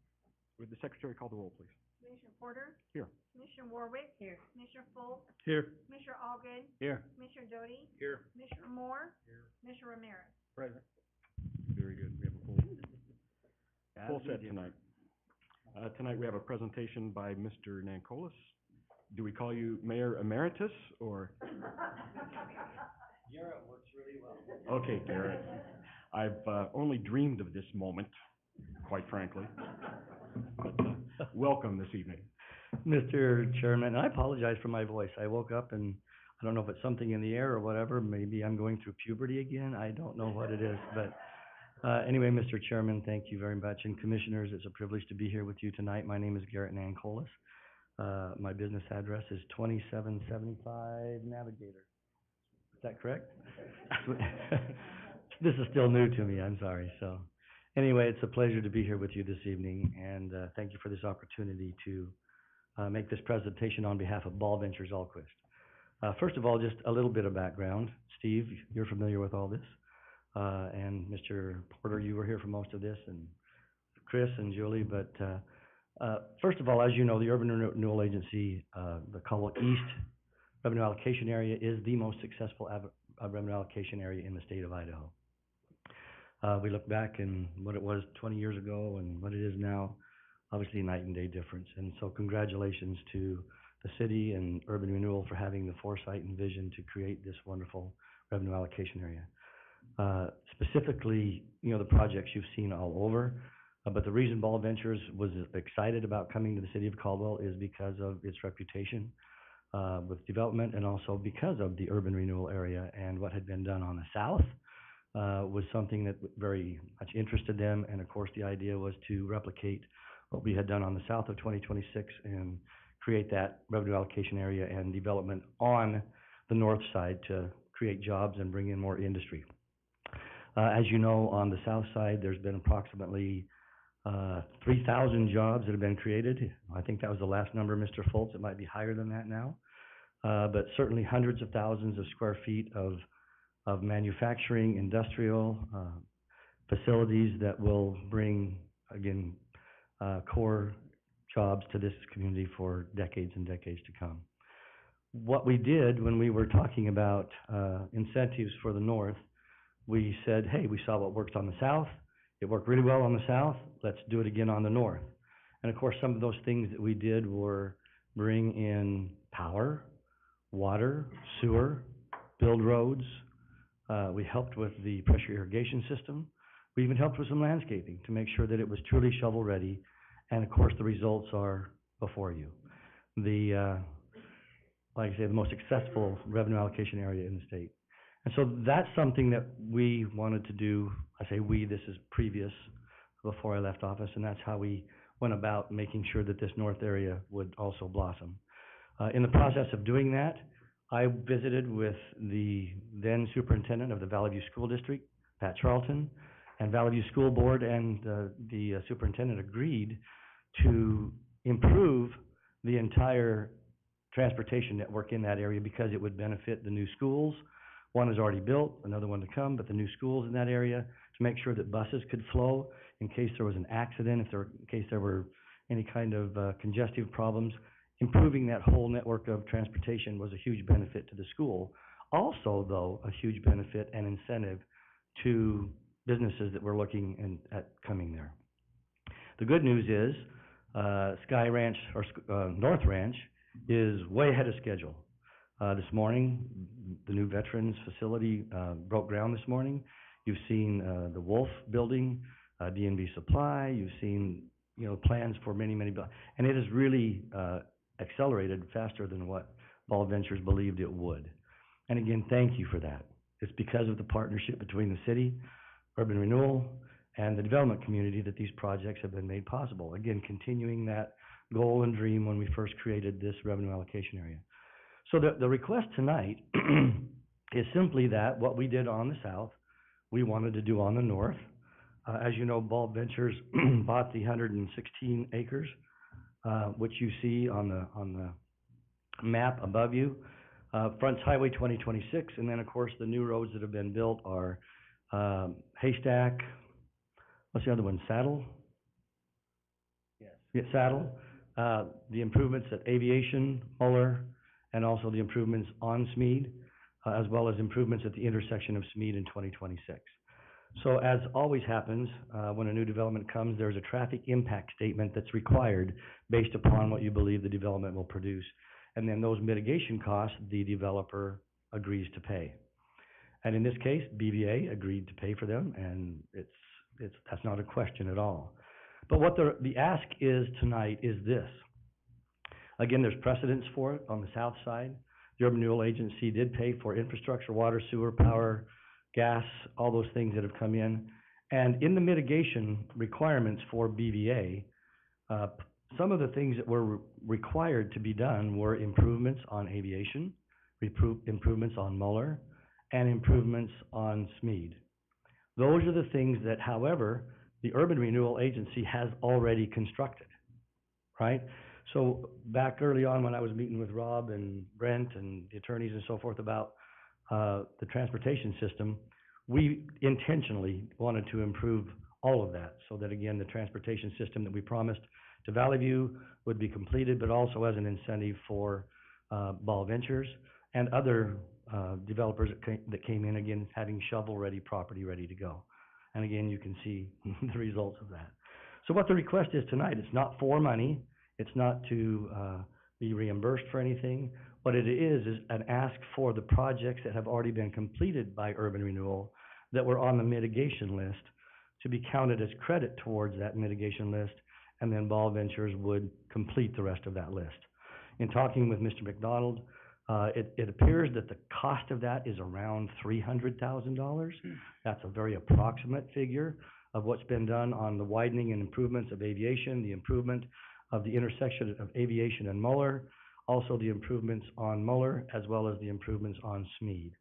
Would the secretary call the roll, please? Commissioner Porter? Here. Commissioner Warwick? Here. Commissioner Foltz? Here. Commissioner Allgood? Here. Commissioner Doty? Here. Commissioner Moore? Here. Commissioner Ramirez? Present. Very good. We have a full set tonight. Tonight we have a presentation by Mr. Nancolis. Do we call you Mayor Emeritus or? Garrett works really well. Okay, Garrett. I've only dreamed of this moment, quite frankly. But welcome this evening. Mr. Chairman, I apologize for my voice. I woke up and I don't know if it's something in the air or whatever. Maybe I'm going through puberty again. I don't know what it is. But anyway, Mr. Chairman, thank you very much. And commissioners, it's a privilege to be here with you tonight. My name is Garrett Nancolis. My business address is 2775 Navigator. Is that correct? This is still new to me. I'm sorry. So anyway, it's a pleasure to be here with you this evening. And thank you for this opportunity to make this presentation on behalf of Ball Ventures Allquist. First of all, just a little bit of background. Steve, you're familiar with all this. And Mr. Porter, you were here for most of this, and Chris and Julie. But first of all, as you know, the Urban Renewal Agency, the Caldwell East Revenue Allocation Area is the most successful revenue allocation area in the state of Idaho. We look back and what it was 20 years ago and what it is now. obviously night and day difference. And so congratulations to the city and Urban Renewal for having the foresight and vision to create this wonderful revenue allocation area. Specifically, the projects you've seen all over, but the reason Ball Ventures was excited about coming to the city of Caldwell is because of its reputation with development, and also because of the urban renewal area, and what had been done on the south was something that very much interested them. And of course, the idea was to replicate what we had done on the south of 2026 and create that revenue allocation area and development on the north side to create jobs and bring in more industry. As you know, on the south side, there's been approximately 3,000 jobs that have been created. I think that was the last number, Mr. Foltz. It might be higher than that now. But certainly hundreds of thousands of square feet of manufacturing, industrial facilities that will bring, again, core jobs to this community for decades and decades to come. What we did when we were talking about incentives for the north, we said, hey, we saw what worked on the south. It worked really well on the south. Let's do it again on the north. And of course, some of those things that we did were bring in power, water, sewer, build roads. We helped with the pressure irrigation system. We even helped with some landscaping to make sure that it was truly shovel-ready. And of course, the results are before you. Like I say, the most successful revenue allocation area in the state. And so that's something that we wanted to do. I say we, this is previous, before I left office, and that's how we went about making sure that this north area would also blossom. In the process of doing that, I visited with the then superintendent of the Valley View School District, Pat Charlton, and Valley View School Board, and the superintendent agreed to improve the entire transportation network in that area because it would benefit the new schools. One is already built, another one to come, but the new schools in that area, to make sure that buses could flow in case there was an accident, in case there were any kind of congestive problems. Improving that whole network of transportation was a huge benefit to the school. Also, though, a huge benefit and incentive to businesses that were looking at coming there. The good news is Sky Ranch, or North Ranch, is way ahead of schedule. This morning, the new veterans facility broke ground this morning. You've seen the Wolf building, DNB Supply. You've seen plans for many, and it has really accelerated faster than what Ball Ventures believed it would. And again, thank you for that. It's because of the partnership between the city, Urban Renewal, and the development community that these projects have been made possible. Again, continuing that goal and dream when we first created this revenue allocation area. So the request tonight is simply that what we did on the south, we wanted to do on the north. As you know, Ball Ventures bought the 116 acres, which you see on the map above you. Fronts Highway 2026, and then of course the new roads that have been built are Haystack, what's the other one, Saddle? Yes. Yeah, Saddle. The improvements at Aviation, Muller, and also the improvements on Smead, as well as improvements at the intersection of Smead in 2026. So as always happens, when a new development comes, there's a traffic impact statement that's required based upon what you believe the development will produce. And then those mitigation costs, the developer agrees to pay. And in this case, BVA agreed to pay for them, and that's not a question at all. But what the ask is tonight is this. Again, there's precedence for it on the south side. The Urban Renewal Agency did pay for infrastructure, water, sewer, power, gas, all those things that have come in. And in the mitigation requirements for BVA, some of the things that were required to be done were improvements on Aviation, improvements on Muller, and improvements on Smead. Those are the things that, however, the Urban Renewal Agency has already constructed, right? So back early on when I was meeting with Rob and Brent and the attorneys and so forth about the transportation system, we intentionally wanted to improve all of that so that, again, the transportation system that we promised to Valley View would be completed, but also as an incentive for Ball Ventures and other developers that came in, again, having shovel-ready property ready to go. And again, you can see the results of that. So what the request is tonight, it's not for money, it's not to, be reimbursed for anything. What it is an ask for the projects that have already been completed by Urban Renewal that were on the mitigation list to be counted as credit towards that mitigation list, and then Ball Ventures would complete the rest of that list. In talking with Mr. McDonald, it appears that the cost of that is around $300,000. That's a very approximate figure of what's been done on the widening and improvements of aviation, the improvement of the intersection of aviation and Muller, also the improvements on Muller, as well as the improvements on Smead.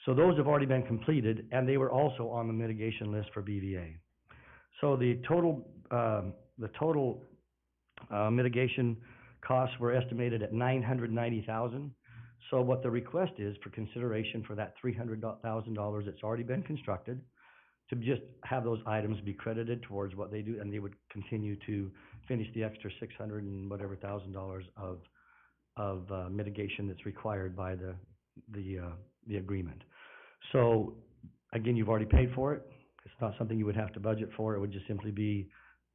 So those have already been completed, and they were also on the mitigation list for BVA. So the total mitigation costs were estimated at $990,000. So what the request is for consideration for that $300,000 that's already been constructed, to just have those items be credited towards what they do, and they would continue to finish the extra $600 and whatever thousand dollars of mitigation that's required by the agreement. So again, you've already paid for it. It's not something you would have to budget for. It would just simply be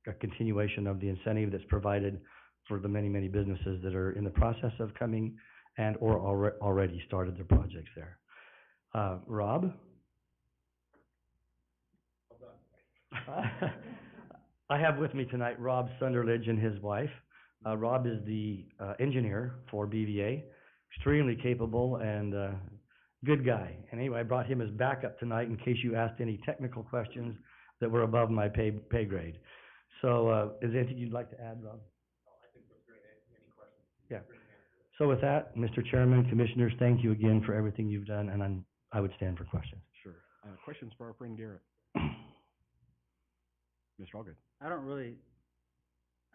a continuation of the incentive that's provided for the many, many businesses that are in the process of coming and or already started their projects there. Rob? I have with me tonight Rob Sunderledge and his wife. Rob is the engineer for BVA, extremely capable and good guy. And anyway, I brought him as backup tonight in case you asked any technical questions that were above my pay grade. So is there anything you'd like to add, Rob? No, I think that's great. Any questions? Yeah. So with that, Mr. Chairman, Commissioners, thank you again for everything you've done, and I would stand for questions. Sure. Questions for our friend Garrett? Mr. Allgood.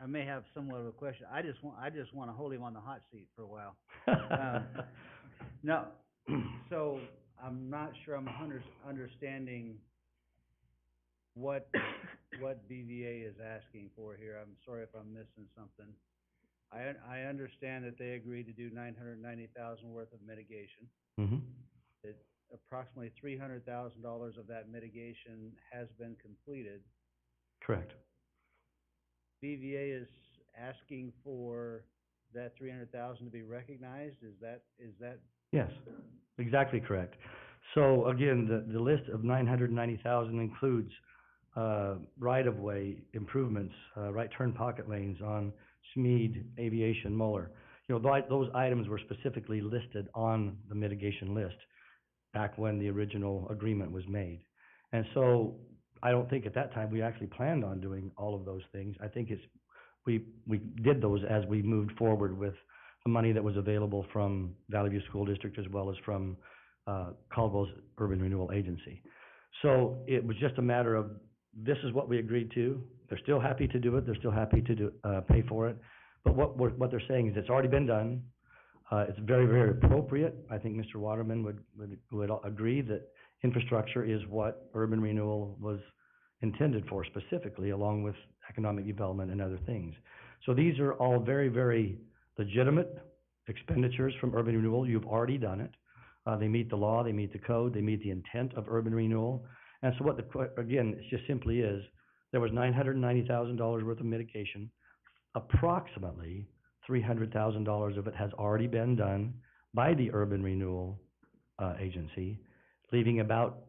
I may have somewhat of a question. I just want to hold him on the hot seat for a while. No, so I'm not sure I'm understanding what BVA is asking for here. I'm sorry if I'm missing something. I understand that they agreed to do $990,000 worth of mitigation. Mm-hmm. That approximately $300,000 of that mitigation has been completed. Correct. BVA is asking for that $300,000 to be recognized. Is that? Yes, exactly correct. So again, the list of $990,000 includes right-of-way improvements, right turn pocket lanes on Smead, Aviation, Muller. You know, those items were specifically listed on the mitigation list back when the original agreement was made. And so I don't think at that time we actually planned on doing all of those things. I think we did those as we moved forward with the money that was available from Valley View School District as well as from Caldwell's Urban Renewal Agency. So it was just a matter of, this is what we agreed to. They're still happy to do it. They're still happy to pay for it. But what they're saying is it's already been done. It's very, very appropriate. I think Mr. Waterman would agree that infrastructure is what urban renewal was intended for specifically, along with economic development and other things. So these are all very, very legitimate expenditures from urban renewal. You've already done it. They meet the law, they meet the code, they meet the intent of urban renewal. And so again, it just simply is, there was $990,000 worth of mitigation. Approximately $300,000 of it has already been done by the urban renewal agency, leaving about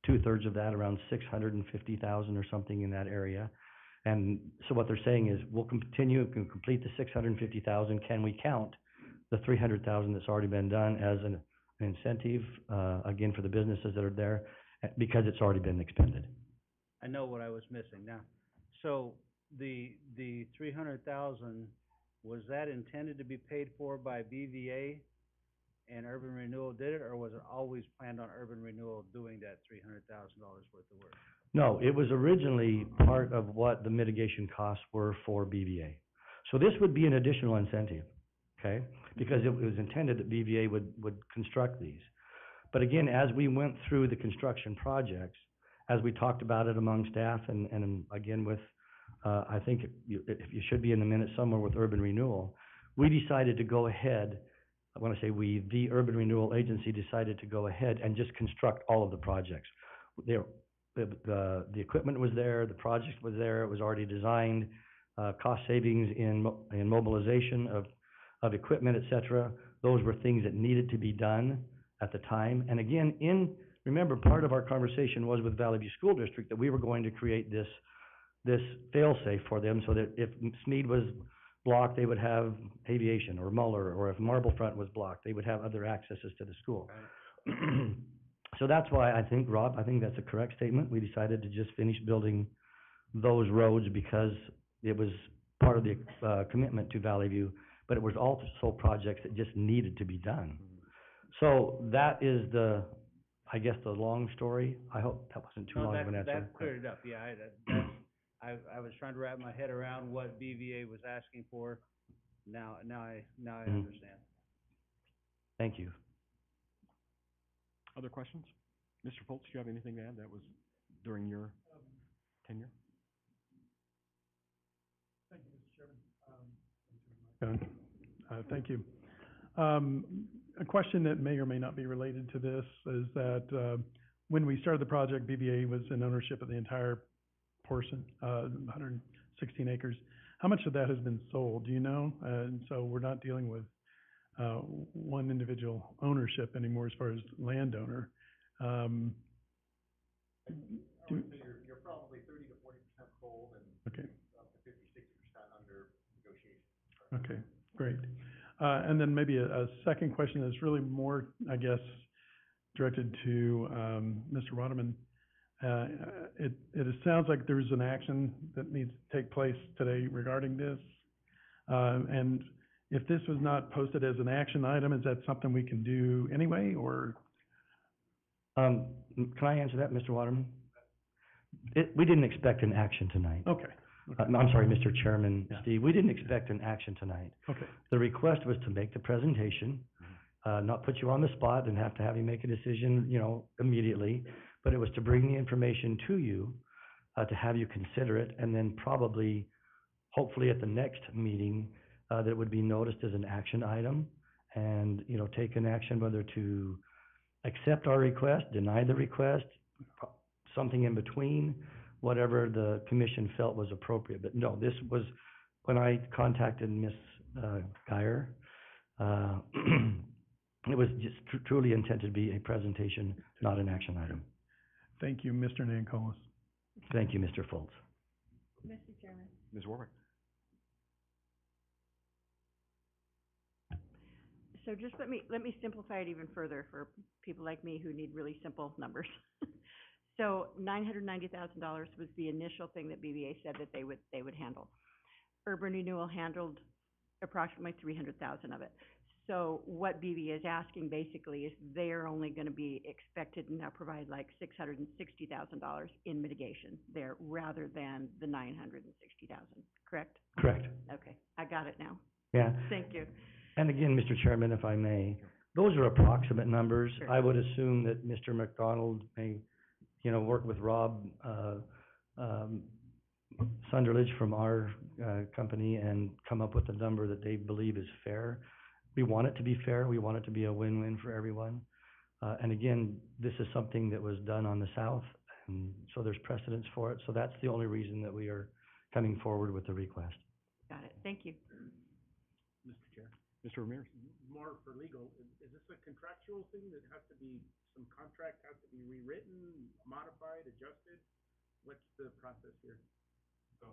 2/3 of that, around $650,000 or something in that area. And so what they're saying is, we'll continue to complete the $650,000. Can we count the $300,000 that's already been done as an incentive, again, for the businesses that are there, because it's already been expended? I know what I was missing now. So the $300,000, was that intended to be paid for by BVA and Urban Renewal did it, or was it always planned on Urban Renewal doing that $300,000 worth of work? No, it was originally part of what the mitigation costs were for BVA. So this would be an additional incentive, okay? Because it was intended that BVA would construct these. But again, as we went through the construction projects, as we talked about it among staff and again with, I think you should be in the minutes somewhere with Urban Renewal, we decided to go ahead. I want to say the Urban Renewal Agency decided to go ahead and just construct all of the projects. the equipment was there, the project was there, it was already designed, cost savings in mobilization of equipment, et cetera. Those were things that needed to be done at the time. And again, remember, part of our conversation was with Valley View School District that we were going to create this fail-safe for them so that if Smead was blocked, they would have aviation or Muller, or if Marblefront was blocked, they would have other accesses to the school. So that's why I think, Rob, I think that's a correct statement. We decided to just finish building those roads because it was part of the commitment to Valley View, but it was also projects that just needed to be done. So that is I guess, the long story. I hope that wasn't too long of an answer. That cleared it up, yeah, I was trying to wrap my head around what BVA was asking for. Now I understand. Thank you. Other questions? Mr. Foltz, do you have anything to add? That was during your tenure? Thank you, Mr. Chairman. Thank you. A question that may or may not be related to this is that when we started the project, BVA was in ownership of the entire portion, 116 acres. How much of that has been sold, do you know? And so we're not dealing with one individual ownership anymore as far as landowner. You're probably 30 to 40% sold and Okay. up to 50, 60% under negotiation. Okay, great. And then maybe a second question that's really more, I guess, directed to Mr. Waterman. It sounds like there's an action that needs to take place today regarding this. And if this was not posted as an action item, is that something we can do anyway, or? Can I answer that, Mr. Waterman? We didn't expect an action tonight. Okay. I'm sorry, Mr. Chairman, Steve, we didn't expect an action tonight. Okay. The request was to make the presentation, not put you on the spot and have you make a decision, immediately, but it was to bring the information to you, to have you consider it, and then probably, hopefully at the next meeting, that it would be noticed as an action item, and, take an action whether to accept our request, deny the request, something in between, whatever the commission felt was appropriate. But no, this was, when I contacted Ms. Geyer, it was just truly intended to be a presentation, not an action item. Thank you, Mr. Nancolis. Thank you, Mr. Foltz. Mr. Chairman. Ms. Warwick? So just let me simplify it even further for people like me who need really simple numbers. So $990,000 was the initial thing that BVA said that they would handle. Urban Renewal handled approximately $300,000 of it. So what BVA is asking basically is they're only going to be expected to now provide like $660,000 in mitigation there rather than the $960,000, correct? Correct. Okay, I got it now. Yeah. Thank you. And again, Mr. Chairman, if I may, those are approximate numbers. Sure. I would assume that Mr. McDonald may, work with Rob Sunderledge from our company and come up with a number that they believe is fair. We want it to be fair. We want it to be a win-win for everyone. And again, this is something that was done on the south, and so there's precedence for it. So that's the only reason that we are coming forward with the request. Got it. Thank you. Mr. Chair. Mr. Ramirez? More for legal, is this a contractual thing that has to be, some contract has to be rewritten, modified, adjusted? What's the process here? So,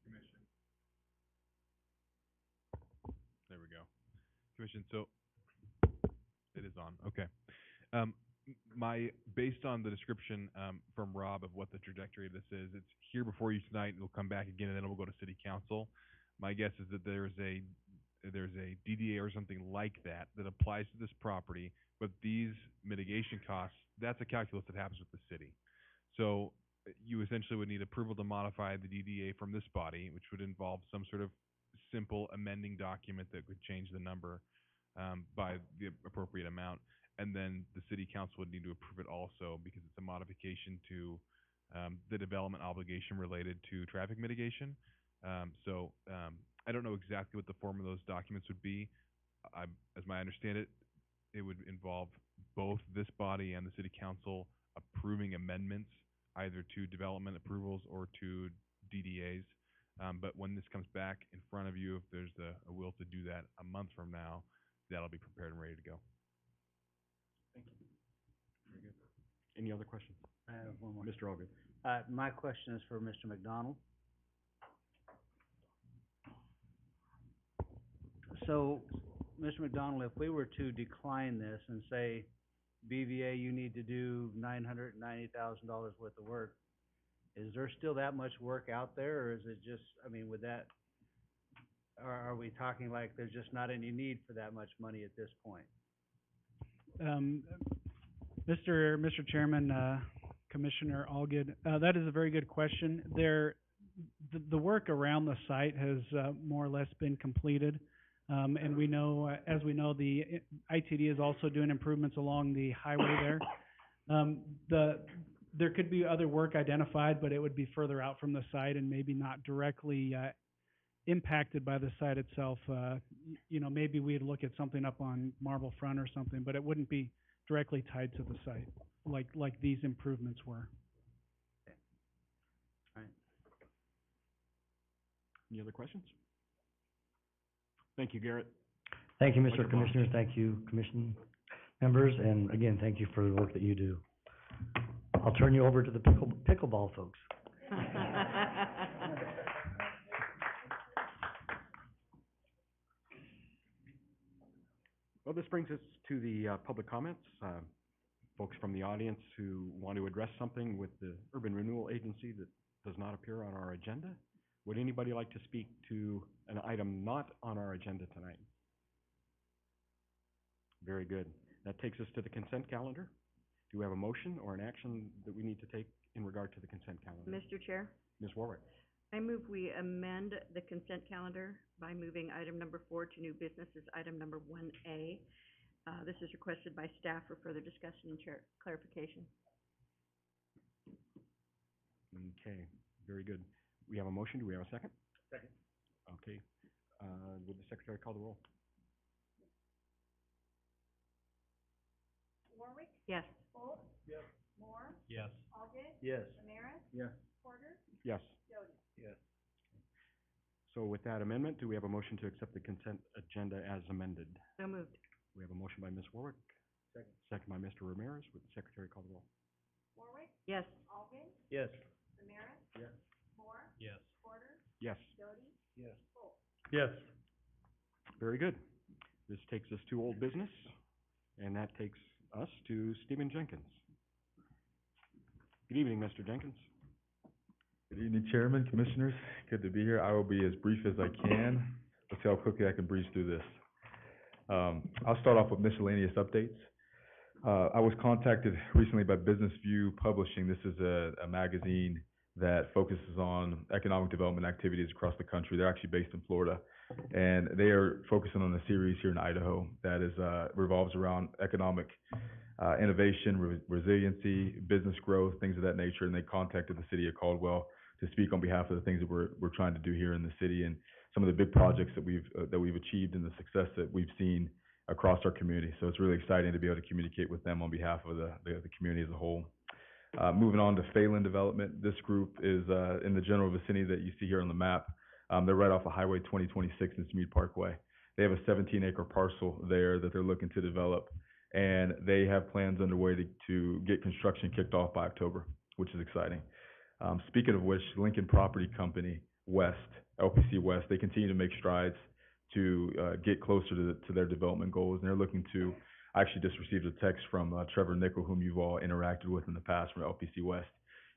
Commission. There we go. Commission, so it is on, okay. Based on the description from Rob of what the trajectory of this is, it's here before you tonight, it'll come back again, and then it will go to City Council. My guess is that there's a DDA or something like that applies to this property, but these mitigation costs, that's a calculus that happens with the city. So you essentially would need approval to modify the DDA from this body, which would involve some sort of simple amending document that would change the number by the appropriate amount. And then the city council would need to approve it also because it's a modification to the development obligation related to traffic mitigation. I don't know exactly what the form of those documents would be. As I understand it, it would involve both this body and the city council approving amendments either to development approvals or to DDAs. But when this comes back in front of you, if there's a will to do that a month from now, that'll be prepared and ready to go. Thank you. Very good. Any other questions? I have one more. Mr. Allgood. My question is for Mr. McDonald. So, Mr. McDonald, if we were to decline this and say, BVA, you need to do $990,000 worth of work, is there still that much work out there, or is it just, I mean, would that, or are we talking like there's just not any need for that much money at this point? Mr. Chairman, Commissioner Allgood, that is a very good question. The work around the site has more or less been completed. And we know, as we know, the ITD is also doing improvements along the highway there. There could be other work identified, but it would be further out from the site and maybe not directly impacted by the site itself. Maybe we'd look at something up on Marble Front or something, but it wouldn't be directly tied to the site like these improvements were. All right. Any other questions? Thank you, Garrett. Thank you, Mr. Commissioner. Thank you, Commission members, and again, thank you for the work that you do. I'll turn you over to the pickleball folks. Well, this brings us to the public comments. Folks from the audience who want to address something with the Urban Renewal Agency that does not appear on our agenda. Would anybody like to speak to an item not on our agenda tonight? Very good. That takes us to the consent calendar. Do we have a motion or an action that we need to take in regard to the consent calendar? Mr. Chair, Ms. Warwick. I move we amend the consent calendar by moving item number 4 to new business as item number 1A. This is requested by staff for further discussion and clarification. Okay, very good. We have a motion. Do we have a second? Second. Okay. Would the secretary call the roll? Warwick, Yes. Holt, Yes. Moore, Yes. Allgood, Yes. Ramirez, Yes. Porter, Yes. Jody. Yes. So with that amendment, do we have a motion to accept the consent agenda as amended? So moved. We have a motion by Ms. Warwick. Second. Second by Mr. Ramirez. Would the secretary call the roll? Warwick, Yes. Allgood, Yes. Ramirez, Yes. Moore, Yes. Porter, Yes. Jody, Yes. Holt. Yes. Very good. This takes us to old business, and that takes us to Stephen Jenkins. Good evening, Mr. Jenkins. Good evening, Chairman, Commissioners. Good to be here. I will be as brief as I can. Let's see how quickly I can breeze through this. I'll start off with miscellaneous updates. I was contacted recently by Business View Publishing. This is a magazine that focuses on economic development activities across the country. They're actually based in Florida, and they are focusing on a series here in Idaho that is revolves around economic innovation, resiliency, business growth, things of that nature. And they contacted the city of Caldwell to speak on behalf of the things that we're trying to do here in the city and some of the big projects that we've achieved and the success that we've seen across our community. So it's really exciting to be able to communicate with them on behalf of the community as a whole. Moving on to Phelan Development, this group is in the general vicinity that you see here on the map. They're right off of Highway 2026 and Smead Parkway. They have a 17-acre parcel there that they're looking to develop, and they have plans underway to get construction kicked off by October, which is exciting. Speaking of which, Lincoln Property Company West, LPC West, they continue to make strides to get closer to their development goals, and they're looking to. I actually just received a text from Trevor Nickel, whom you've all interacted with in the past from LPC West.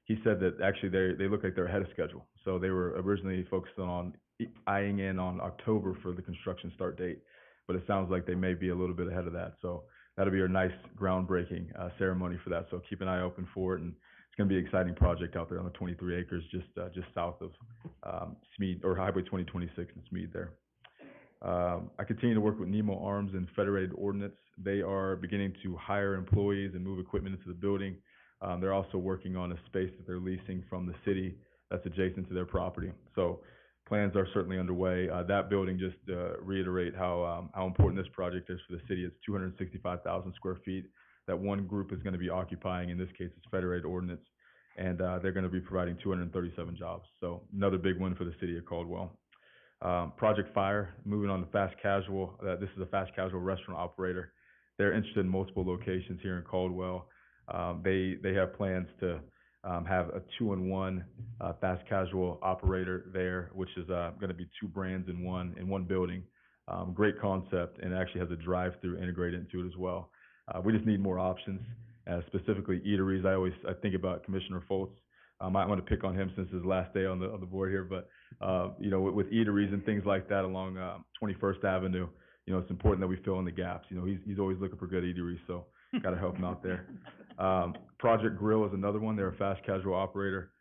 He said that actually they look like they're ahead of schedule. So they were originally focused on eyeing in on October for the construction start date, but it sounds like they may be a little bit ahead of that. So that'll be a nice groundbreaking ceremony for that. So keep an eye open for it, and it's going to be an exciting project out there on the 23 acres just south of Smead, or Highway 2026 in Smead there. I continue to work with Nemo Arms and Federated Ordnance. They are beginning to hire employees and move equipment into the building. They're also working on a space that they're leasing from the city that's adjacent to their property. So plans are certainly underway. That building, just reiterate how important this project is for the city. It's 265,000 square feet that one group is going to be occupying. In this case, it's Federated Ordnance. and, they're gonna be providing 237 jobs. So another big win for the city of Caldwell. Project Fire, moving on to fast casual, this is a fast casual restaurant operator. They're interested in multiple locations here in Caldwell. They have plans to have a 2-in-1 fast casual operator there, which is gonna be two brands in one building. Great concept, and actually has a drive-through integrated into it as well. We just need more options, specifically eateries. I think about Commissioner Foltz. I'm gonna pick on him since his last day on the board here, but you know, with eateries and things like that along 21st Avenue, you know, it's important that we fill in the gaps. You know, he's always looking for good eateries, so gotta help him out there. Project Grill is another one. They're a fast casual operator.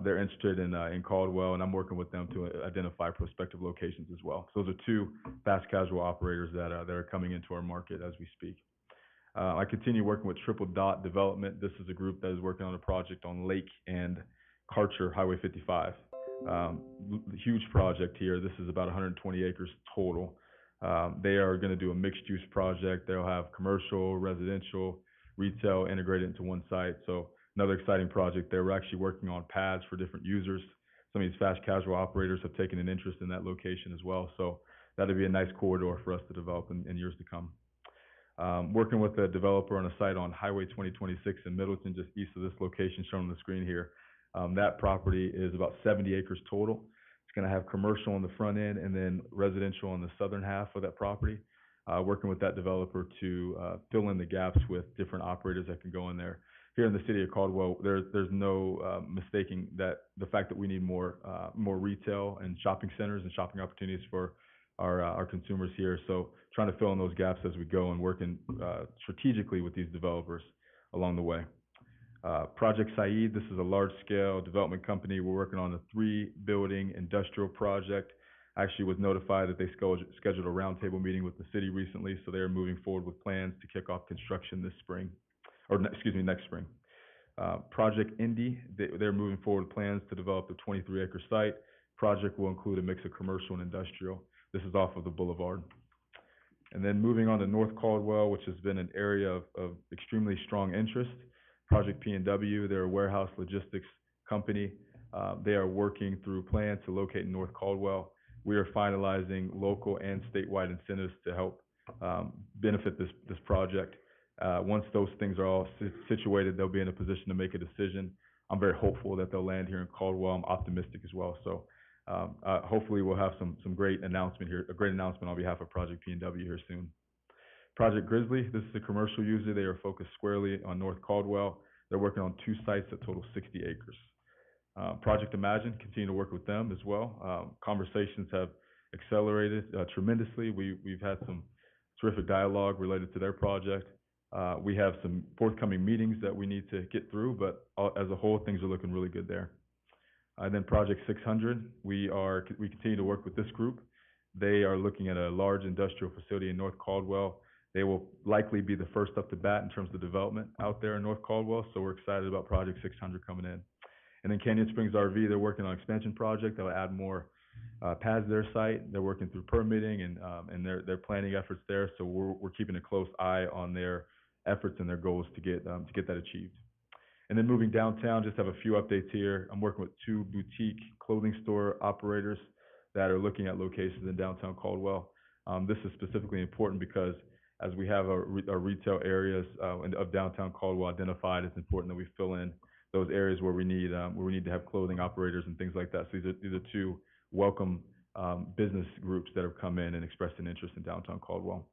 They're interested in Caldwell, and I'm working with them to identify prospective locations as well. So those are two fast casual operators that are coming into our market as we speak. I continue working with Triple Dot Development. This is a group that is working on a project on Lake and Karcher Highway 55. Huge project here. This is about 120 acres total. They are gonna do a mixed-use project. They'll have commercial, residential, retail integrated into one site. So another exciting project there. We're actually working on pads for different users. Some of these fast casual operators have taken an interest in that location as well. So that'll be a nice corridor for us to develop in years to come. Working with a developer on a site on Highway 2026 in Middleton, just east of this location shown on the screen here. That property is about 70 acres total. It's gonna have commercial on the front end and then residential on the southern half of that property. Working with that developer to fill in the gaps with different operators that can go in there. Here in the city of Caldwell, there's no mistaking that the fact that we need more retail and shopping centers and shopping opportunities for our consumers here. So trying to fill in those gaps as we go and working strategically with these developers along the way. Project Saeed, this is a large-scale development company. We're working on a 3-building industrial project. I actually was notified that they scheduled a roundtable meeting with the city recently, so they're moving forward with plans to kick off construction this spring, next spring. Project Indy, they're moving forward with plans to develop a 23-acre site. Project will include a mix of commercial and industrial. This is off of the boulevard. And then moving on to North Caldwell, which has been an area of extremely strong interest. Project P&W, they're a warehouse logistics company. They are working through plans to locate in North Caldwell. We are finalizing local and statewide incentives to help benefit this project. Once those things are all situated, they'll be in a position to make a decision. I'm very hopeful that they'll land here in Caldwell. I'm optimistic as well. So hopefully we'll have some great announcement here, a great announcement on behalf of Project P&W here soon. Project Grizzly, this is a commercial user. They are focused squarely on North Caldwell. They're working on 2 sites that total 60 acres. Project Imagine, continue to work with them as well. Conversations have accelerated tremendously. We've had some terrific dialogue related to their project. We have some forthcoming meetings that we need to get through, but as a whole, things are looking really good there. And then Project 600, we continue to work with this group. They are looking at a large industrial facility in North Caldwell. They will likely be the first up to bat in terms of development out there in North Caldwell, so we're excited about Project 600 coming in. And then Canyon Springs RV, they're working on an expansion project that will add more pads to their site. They're working through permitting and their planning efforts there, so we're keeping a close eye on their efforts and their goals to get that achieved. And then moving downtown, just have a few updates here. I'm working with 2 boutique clothing store operators that are looking at locations in downtown Caldwell. This is specifically important because as we have our retail areas of downtown Caldwell identified, it's important that we fill in those areas where we need to have clothing operators and things like that. So these are 2 welcome business groups that have come in and expressed an interest in downtown Caldwell.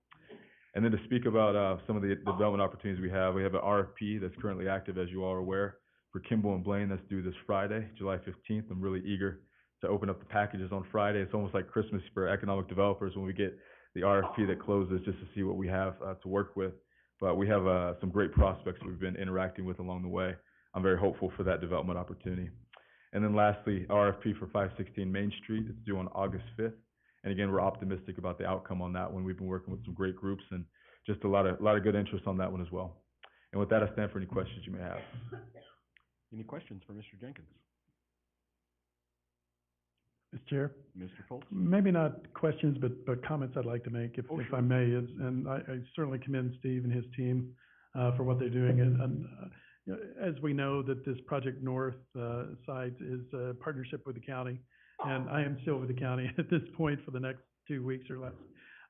And then to speak about some of the development opportunities we have an RFP that's currently active, as you all are aware, for Kimball and Blaine that's due this Friday, July 15th. I'm really eager to open up the packages on Friday. It's almost like Christmas for economic developers when we get the RFP that closes just to see what we have to work with. But we have some great prospects we've been interacting with along the way. I'm very hopeful for that development opportunity. And then lastly, RFP for 516 Main Street. It's due on August 5th. And again, we're optimistic about the outcome on that one. We've been working with some great groups and just a lot of good interest on that one as well. And with that, I stand for any questions you may have. Any questions for Mr. Jenkins? Mr. Chair? Mr. Foltz? Maybe not questions, but comments I'd like to make, if I may. And I certainly commend Steve and his team for what they're doing. And as we know, that this Project North, site is a partnership with the county, and I am still with the county at this point for the next 2 weeks or less.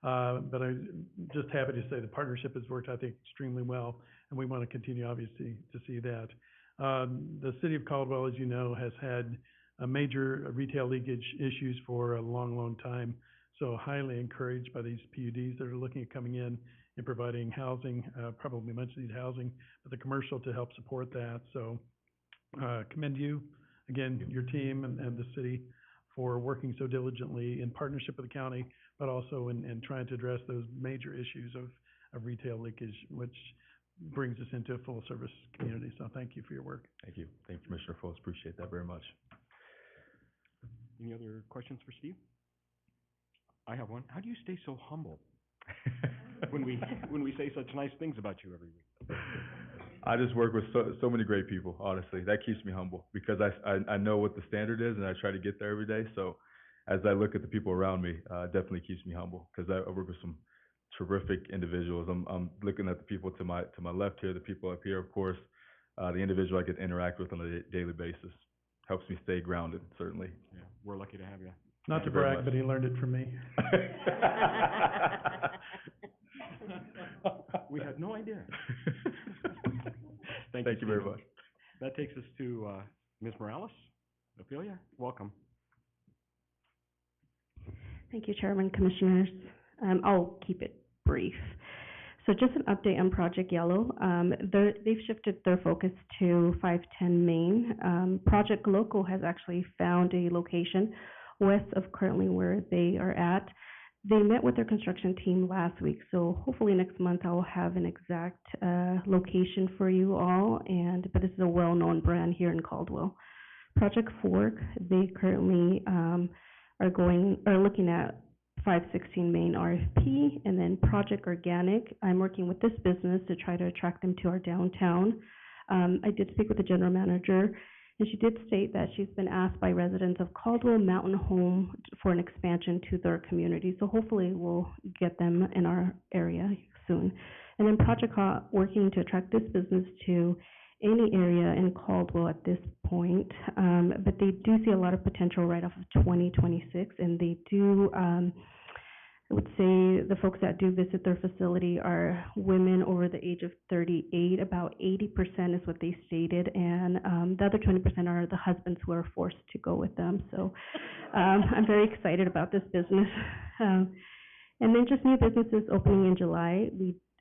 But I'm just happy to say the partnership has worked, I think, extremely well, and we want to continue, obviously, to see that. The city of Caldwell, as you know, has had a major retail leakage issues for a long, long time. So highly encouraged by these PUDs that are looking at coming in and providing housing, probably much needed housing, but the commercial to help support that. So, commend you, again, your team and the city for working so diligently in partnership with the county, but also in trying to address those major issues of retail leakage, which brings us into a full-service community. So thank you for your work. Thank you. Thank you, Commissioner Fultz. Appreciate that very much. Any other questions for Steve? I have one. How do you stay so humble when we say such nice things about you every week? I just work with so many great people, honestly. That keeps me humble because I know what the standard is and I try to get there every day. So as I look at the people around me, it definitely keeps me humble because I work with some terrific individuals. I'm looking at the people to my left here, the people up here, of course, the individual I get to interact with on a daily basis. Helps me stay grounded, certainly. Yeah, we're lucky to have you. Not to brag, but he learned it from me. We had no idea. Thank you very much. That takes us to Ms. Morales. Ophelia, welcome. Thank you, Chairman, Commissioners. I'll keep it brief. So just an update on Project Yellow. They've shifted their focus to 510 Main. Project Local has actually found a location west of currently where they are at. They met with their construction team last week, so hopefully next month I will have an exact location for you all. But this is a well-known brand here in Caldwell. Project Fork, they currently are looking at 516 Main RFP, and then Project Organic. I'm working with this business to try to attract them to our downtown. I did speak with the general manager, and she did state that she's been asked by residents of Caldwell Mountain Home for an expansion to their community. So hopefully we'll get them in our area soon. And then Project Hot, working to attract this business to any area in Caldwell at this point, but they do see a lot of potential right off of 2026, and they do, I would say the folks that do visit their facility are women over the age of 38. About 80% is what they stated, and the other 20% are the husbands who are forced to go with them. So I'm very excited about this business. And then just new businesses opening in July.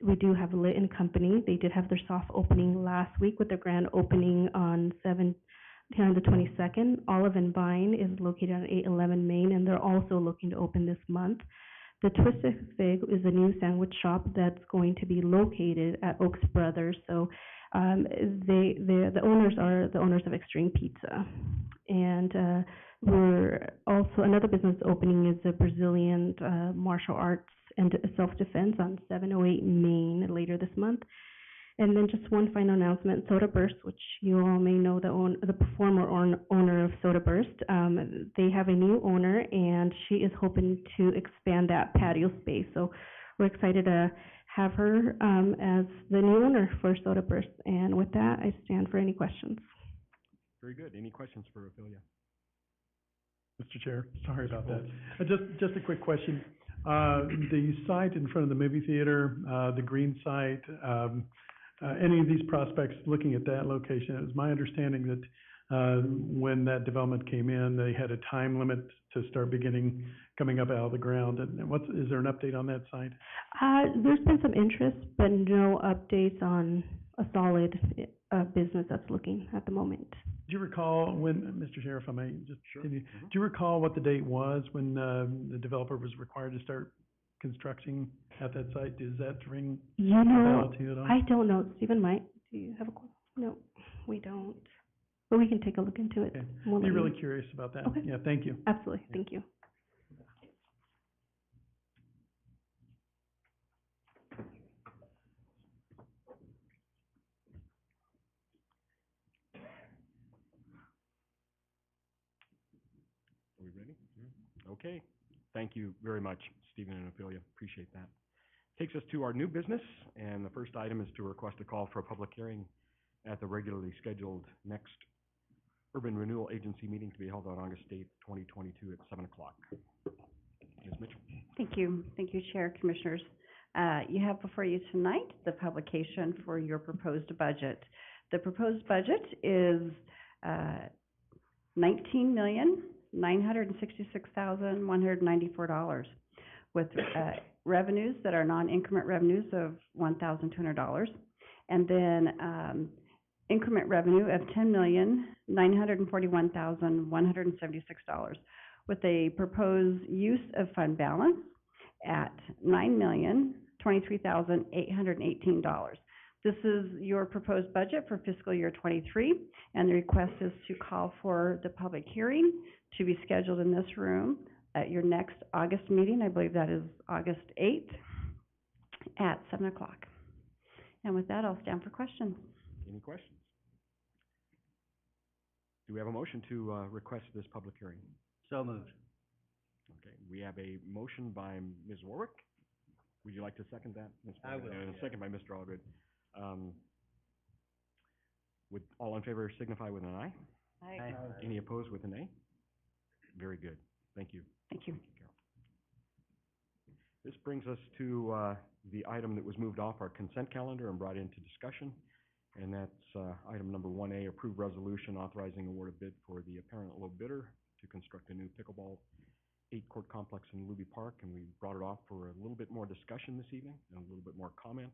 We do have Lit and Company. They did have their soft opening last week with their grand opening on the 22nd. Olive and Vine is located on 811 Main, and they're also looking to open this month. The Twisted Fig is a new sandwich shop that's going to be located at Oaks Brothers. So the owners are the owners of Extreme Pizza. And we're also, another business opening is the Brazilian martial arts and self-defense on 708 Main later this month. And then just one final announcement, Soda Burst, which you all may know the former owner of Soda Burst. They have a new owner, and she is hoping to expand that patio space. So we're excited to have her as the new owner for Soda Burst. And with that, I stand for any questions. Very good. Any questions for Ophelia? Mr. Chair, sorry about that. Just a quick question. The site in front of the movie theater, the green site, any of these prospects looking at that location, it was my understanding that when that development came in, they had a time limit to start coming up out of the ground. And is there an update on that site? There's been some interest, but no updates on a solid business that's looking at the moment. Do you recall when, Mr. Chair, if I may just continue, Mm-hmm. do you recall what the date was when the developer was required to start constructing at that site? Does that ring a bell to you at all? I don't know. Stephen might. Do you have a question? No, we don't. But we can take a look into it. Okay. We'll Be let you really know. curious about that. Okay. Yeah, thank you. Absolutely. Thank you. Are we ready? Okay. Thank you very much, Stephen and Ophelia. Appreciate that. Takes us to our new business, and the first item is to request a call for a public hearing at the regularly scheduled next Urban Renewal Agency meeting to be held on August 8th, 2022 at 7 o'clock. Ms. Mitchell? Thank you. Thank you, Chair, Commissioners. You have before you tonight the publication for your proposed budget. The proposed budget is $19,966,194, with revenues that are non-increment revenues of $1,200, and then increment revenue of $10,941,176, with a proposed use of fund balance at $9,023,818. This is your proposed budget for fiscal year '23, and the request is to call for the public hearing to be scheduled in this room at your next August meeting. I believe that is August 8th at 7 o'clock. And with that, I'll stand for questions. Any questions? Do we have a motion to request this public hearing? So moved. Okay, we have a motion by Ms. Warwick. Would you like to second that, Ms. I will, And a yes. second by Mr. Allgood. Would all in favor signify with an aye? Aye. Any opposed with a nay? Very good. Thank you. Thank you. Carol. This brings us to the item that was moved off our consent calendar and brought into discussion, and that's item number 1A, approved resolution authorizing award of bid for the apparent low bidder to construct a new pickleball 8-court complex in Luby Park, and we brought it off for a little bit more discussion this evening and a little bit more comment.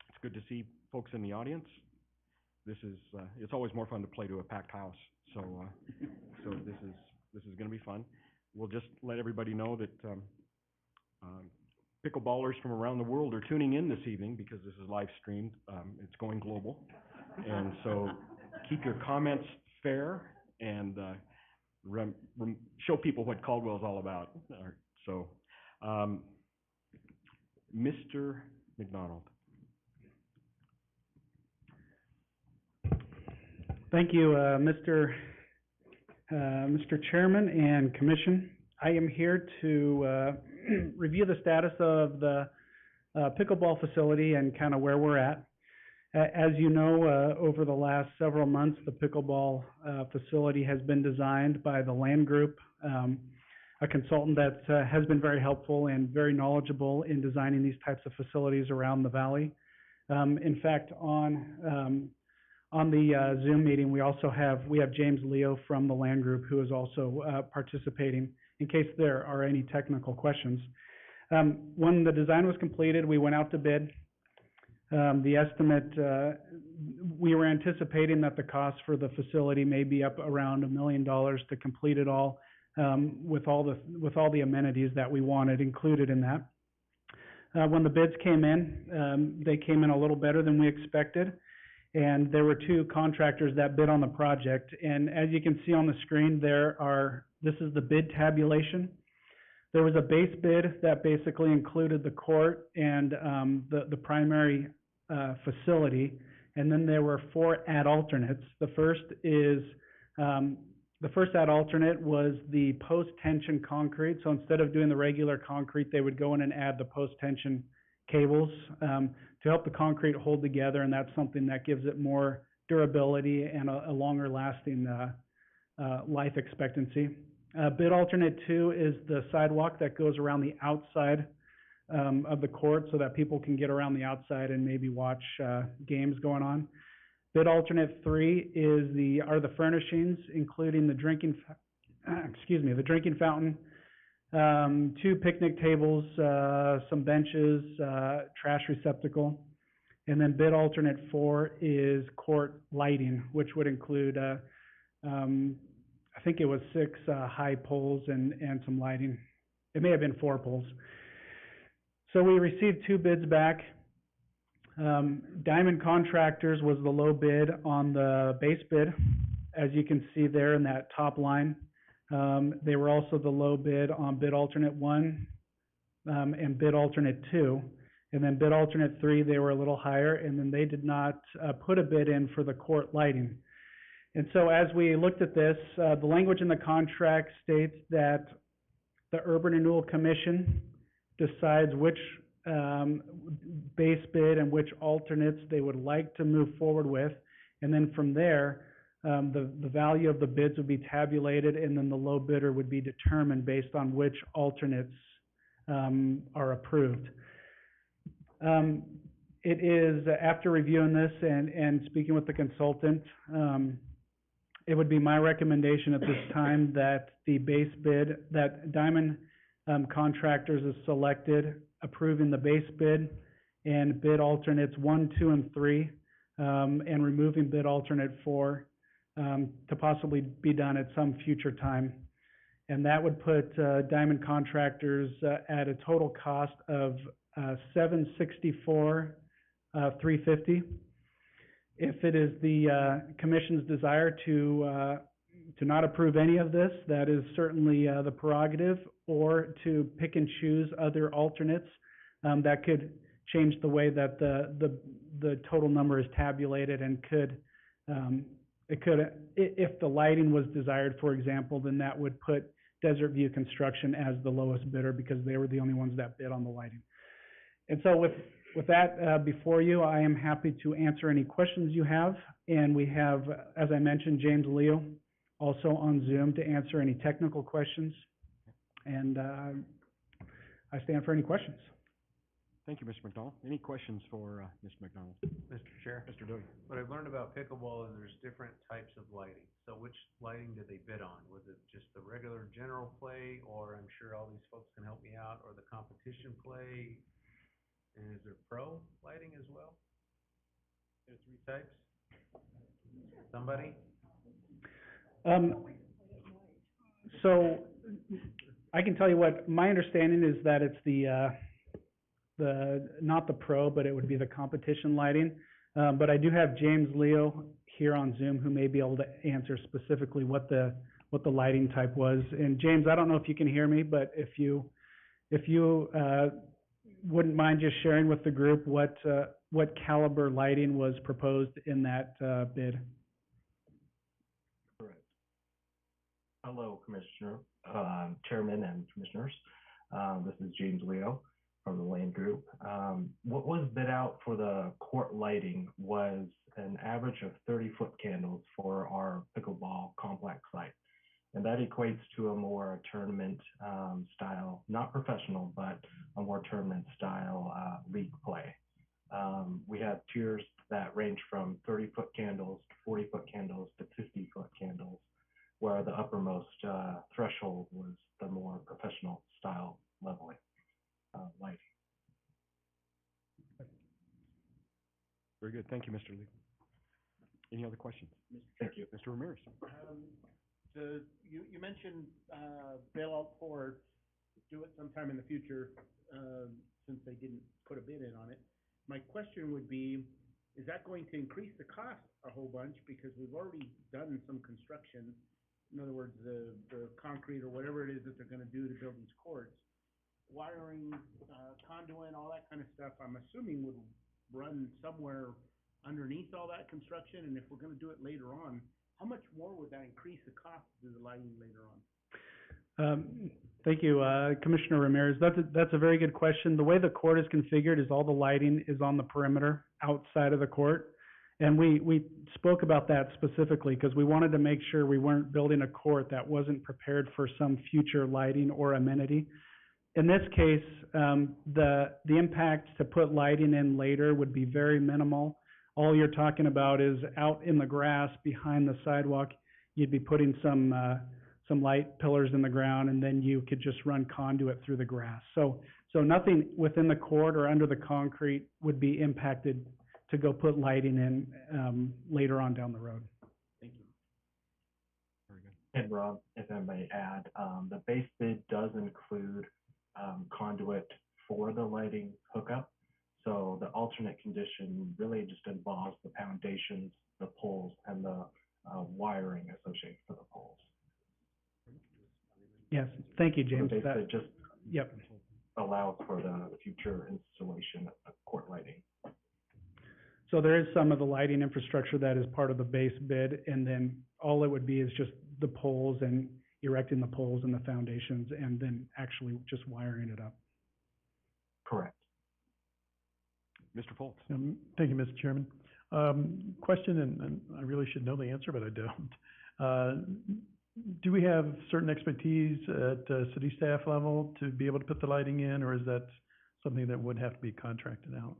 It's good to see folks in the audience. This is it's always more fun to play to a packed house, so this is going to be fun. We'll just let everybody know that pickleballers from around the world are tuning in this evening because this is live streamed. It's going global, and so keep your comments fair and show people what Caldwell is all about. So, Mr. McDonald. Thank you, Mr. Chairman and Commission. I am here to review the status of the pickleball facility and kind of where we're at. As you know, over the last several months, the pickleball facility has been designed by the Land Group, a consultant that has been very helpful and very knowledgeable in designing these types of facilities around the valley. In fact, on the Zoom meeting, we have James Leo from the Land Group who is also participating in case there are any technical questions. When the design was completed, we went out to bid. The estimate, we were anticipating that the cost for the facility may be up around $1 million to complete it all, with all the amenities that we wanted included in that. When the bids came in, they came in a little better than we expected, and there were two contractors that bid on the project. And as you can see on the screen, this is the bid tabulation. There was a base bid that basically included the court and the primary facility, and then there were 4 add alternates. The first add alternate was the post-tension concrete. So instead of doing the regular concrete, they would go in and add the post-tension cables to help the concrete hold together, and that's something that gives it more durability and a longer lasting life expectancy. Bid alternate 2 is the sidewalk that goes around the outside of the court so that people can get around the outside and maybe watch games going on. Bid alternate 3 are the furnishings, including the drinking fountain, 2 picnic tables, some benches, trash receptacle. And then bid alternate 4 is court lighting, which would include I think it was 6 high poles and some lighting. It may have been 4 poles. So we received 2 bids back. Diamond Contractors was the low bid on the base bid, as you can see there in that top line. They were also the low bid on bid alternate 1 and bid alternate 2. And then bid alternate 3, they were a little higher, and then they did not put a bid in for the court lighting. And so as we looked at this, the language in the contract states that the Urban Renewal Commission decides which base bid and which alternates they would like to move forward with. And then from there, the value of the bids would be tabulated, and then the low bidder would be determined based on which alternates are approved. It is, after reviewing this and speaking with the consultant, it would be my recommendation at this time that the base bid, that Diamond Contractors is selected, approving the base bid and bid alternates 1, 2, and 3, and removing bid alternate 4, to possibly be done at some future time. And that would put Diamond Contractors at a total cost of $764,350. If it is the commission's desire to not approve any of this, that is certainly the prerogative, or to pick and choose other alternates, that could change the way that the total number is tabulated, and if the lighting was desired, for example, then that would put Desert View Construction as the lowest bidder, because they were the only ones that bid on the lighting. And so with that before you, I am happy to answer any questions you have. And we have, as I mentioned, James Leo also on Zoom to answer any technical questions. And I stand for any questions. Thank you, Mr. McDonald. Any questions for Mr. McDonald? Mr. Chair, Mr. Doty? what I've learned about pickleball is there's different types of lighting. So which lighting did they bid on? Was it just the regular general play, or I'm sure all these folks can help me out, or the competition play? And is there pro lighting as well? There's 3 types? Somebody? So I can tell you what my understanding is, that it's the not the pro, but it would be the competition lighting. But I do have James Leo here on Zoom who may be able to answer specifically what the lighting type was. And James, I don't know if you can hear me, but if you wouldn't mind just sharing with the group what caliber lighting was proposed in that bid. Correct. Hello, Commissioner, Chairman and Commissioners. This is James Leo from the Lane Group. What was bid out for the court lighting was an average of 30-foot candles for our pickleball complex site. And that equates to a more tournament style, not professional, but a more tournament style league play. We have tiers that range from 30-foot candles to 40-foot candles to 50-foot candles, where the uppermost threshold was the more professional style leveling lighting. Very good. Thank you, Mr. Lee. Any other questions? Thank you. Mr. Ramirez? You mentioned, bailout for, do it sometime in the future, since they didn't put a bid in on it. My question would be, is that going to increase the cost a whole bunch? Because we've already done some construction. In other words, the concrete or whatever it is that they're gonna do to build these courts. Wiring, conduit, all that kind of stuff, I'm assuming would run somewhere underneath all that construction. And if we're gonna do it later on, how much more would that increase the cost of the lighting later on? Thank you, Commissioner Ramirez. That's a very good question. The way the court is configured is all the lighting is on the perimeter outside of the court. And we spoke about that specifically because we wanted to make sure we weren't building a court that wasn't prepared for some future lighting or amenity. In this case, the impact to put lighting in later would be very minimal. All you're talking about is out in the grass behind the sidewalk, you'd be putting some light pillars in the ground, and then you could just run conduit through the grass. So nothing within the court or under the concrete would be impacted to go put lighting in later on down the road. Thank you. Very good. And Rob, if I may add, the base bid does include conduit for the lighting hookup. So the alternate condition really just involves the foundations, the poles, and the wiring associated for the poles. Yes, thank you, James. So basically just yep. allows for the future installation of court lighting. So there is some of the lighting infrastructure that is part of the base bid, and then all it would be is just the poles and erecting the poles and the foundations, and then actually just wiring it up. Correct. Mr. Foltz? Thank you, Mr. Chairman. Question, and I really should know the answer, but I don't. Do we have certain expertise at city staff level to be able to put the lighting in, or is that something that would have to be contracted out?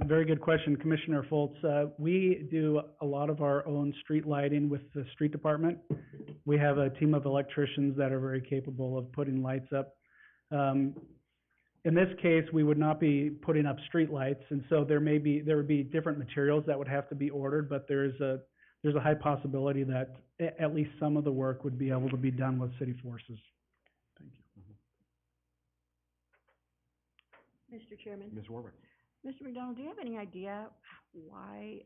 Very good question, Commissioner Foltz. We do a lot of our own street lighting with the street department. We have a team of electricians that are very capable of putting lights up. In this case, we would not be putting up street lights, and so there would be different materials that would have to be ordered, but there's a high possibility that at least some of the work would be able to be done with city forces. Thank you. Mr. Chairman? Ms. Warwick? Mr. McDonald, do you have any idea why,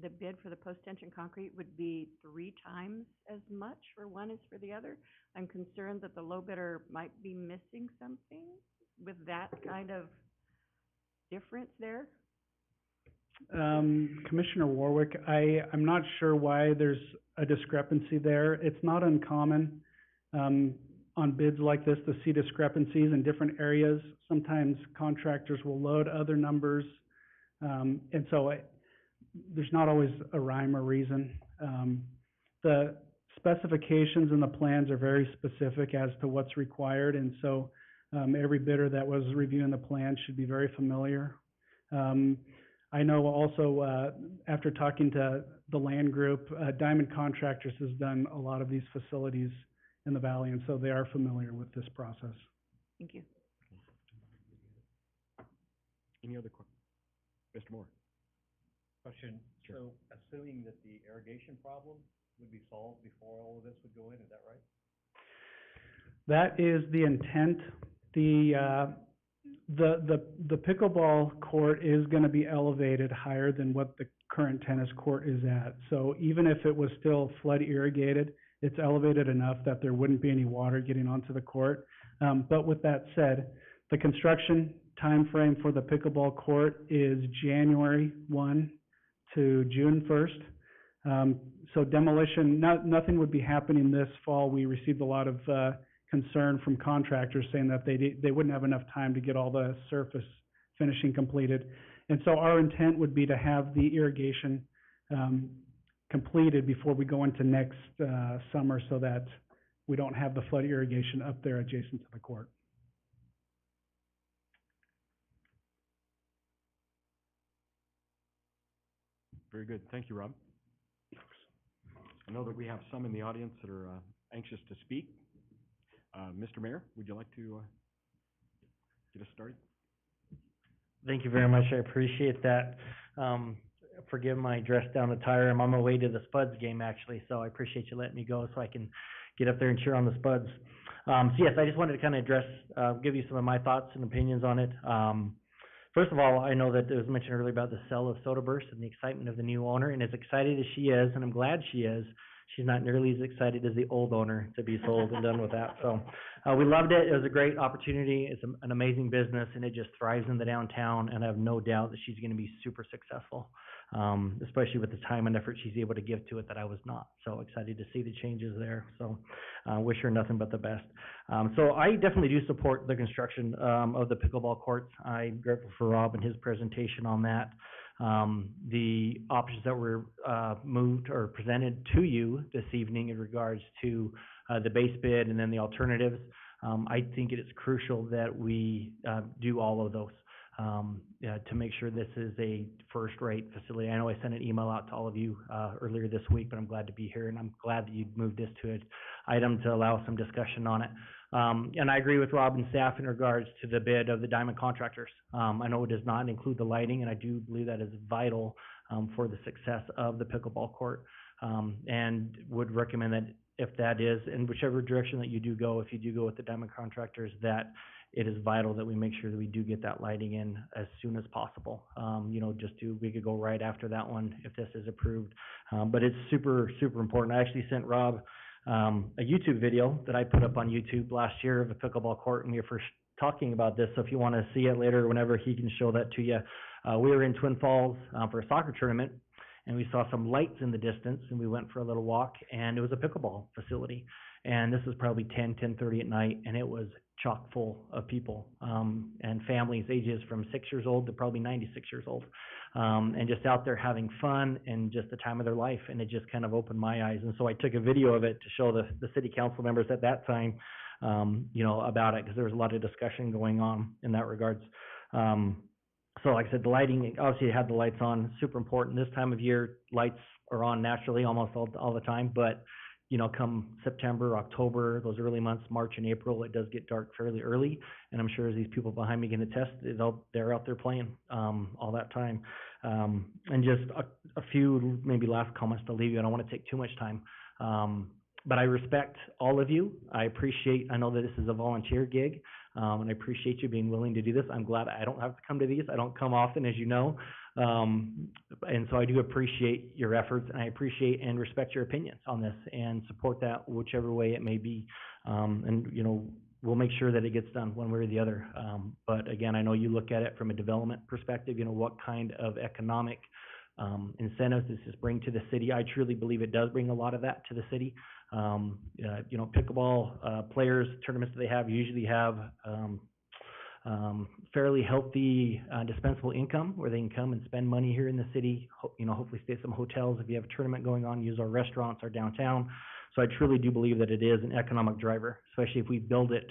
the bid for the post-tension concrete would be 3 times as much for one as for the other? I'm concerned that the low bidder might be missing something with that kind of difference there. Commissioner Warwick, I'm not sure why there's a discrepancy there. It's not uncommon, on bids like this to see discrepancies in different areas. Sometimes contractors will load other numbers, and so there's not always a rhyme or reason. The specifications and the plans are very specific as to what's required, and so every bidder that was reviewing the plan should be very familiar. I know also, after talking to the land group, Diamond Contractors has done a lot of these facilities in the valley, and so they are familiar with this process. Thank you. Any other questions? Mr. Moore? Question, Sure. so assuming that the irrigation problem would be solved before all of this would go in, is that right? That is the intent. The pickleball court is gonna be elevated higher than what the current tennis court is at. So even if it was still flood irrigated, it's elevated enough that there wouldn't be any water getting onto the court. But with that said, the construction timeframe for the pickleball court is January 1 to June 1st. So demolition, nothing would be happening this fall. We received a lot of concern from contractors saying that they wouldn't have enough time to get all the surface finishing completed. And so our intent would be to have the irrigation completed before we go into next summer, so that we don't have the flood irrigation up there adjacent to the court. Very good. Thank you, Rob. I know that we have some in the audience that are anxious to speak. Mr. Mayor, would you like to get us started? Thank you very much. I appreciate that. Forgive my dress down attire. I'm on my way to the Spuds game, actually, so I appreciate you letting me go so I can get up there and cheer on the Spuds. So yes, I just wanted to kind of address, give you some of my thoughts and opinions on it. First of all, I know that it was mentioned earlier about the sale of Soda Burst and the excitement of the new owner, and as excited as she is, and I'm glad she is, she's not nearly as excited as the old owner to be sold and done with that. So we loved it. It was a great opportunity. It's an amazing business, and it just thrives in the downtown, and I have no doubt that she's going to be super successful, especially with the time and effort she's able to give to it that I was not. So excited to see the changes there. So wish her nothing but the best. So I definitely do support the construction of the pickleball courts. I'm grateful for Rob and his presentation on that. The options that were moved or presented to you this evening in regards to the base bid and then the alternatives, I think it is crucial that we do all of those to make sure this is a first-rate facility. I know I sent an email out to all of you earlier this week, but I'm glad to be here, and I'm glad that you moved this to an item to allow some discussion on it. And I agree with Rob and staff in regards to the bid of the Diamond Contractors. I know it does not include the lighting, and I do believe that is vital for the success of the pickleball court, and would recommend that if that is, in whichever direction that you do go, if you do go with the Diamond Contractors, that it is vital that we make sure that we do get that lighting in as soon as possible. We could go right after that one if this is approved. But it's super, super important. I actually sent Rob a YouTube video that I put up on YouTube last year of a pickleball court, and we were first talking about this. So if you want to see it later, whenever he can show that to you. We were in Twin Falls for a soccer tournament, and we saw some lights in the distance, and we went for a little walk, and it was a pickleball facility. And this was probably 10:30 at night, and it was chock full of people, and families ages from 6 years old to probably 96 years old. And just out there having fun and just the time of their life, and it just kind of opened my eyes. And so I took a video of it to show the city council members at that time, you know, about it, because there was a lot of discussion going on in that regards. So like I said, the lighting, obviously it had the lights on, super important. This time of year, lights are on naturally almost all the time, but you know, come September, October, those early months, March and April, it does get dark fairly early. And I'm sure as these people behind me can attest, they're out there playing all that time. And just a few maybe last comments to leave you. I don't want to take too much time. But I respect all of you. I know that this is a volunteer gig, and I appreciate you being willing to do this. I'm glad I don't have to come to these. I don't come often, as you know. And so I do appreciate your efforts, and I appreciate and respect your opinions on this and support that whichever way it may be. And, you know, we'll make sure that it gets done one way or the other. But again, I know you look at it from a development perspective, you know, what kind of economic incentives does this bring to the city? I truly believe it does bring a lot of that to the city. You know, pickleball players, tournaments that they have usually have fairly healthy dispensable income where they can come and spend money here in the city, you know, hopefully stay at some hotels if you have a tournament going on, use our restaurants, our downtown. So I truly do believe that it is an economic driver, especially if we build it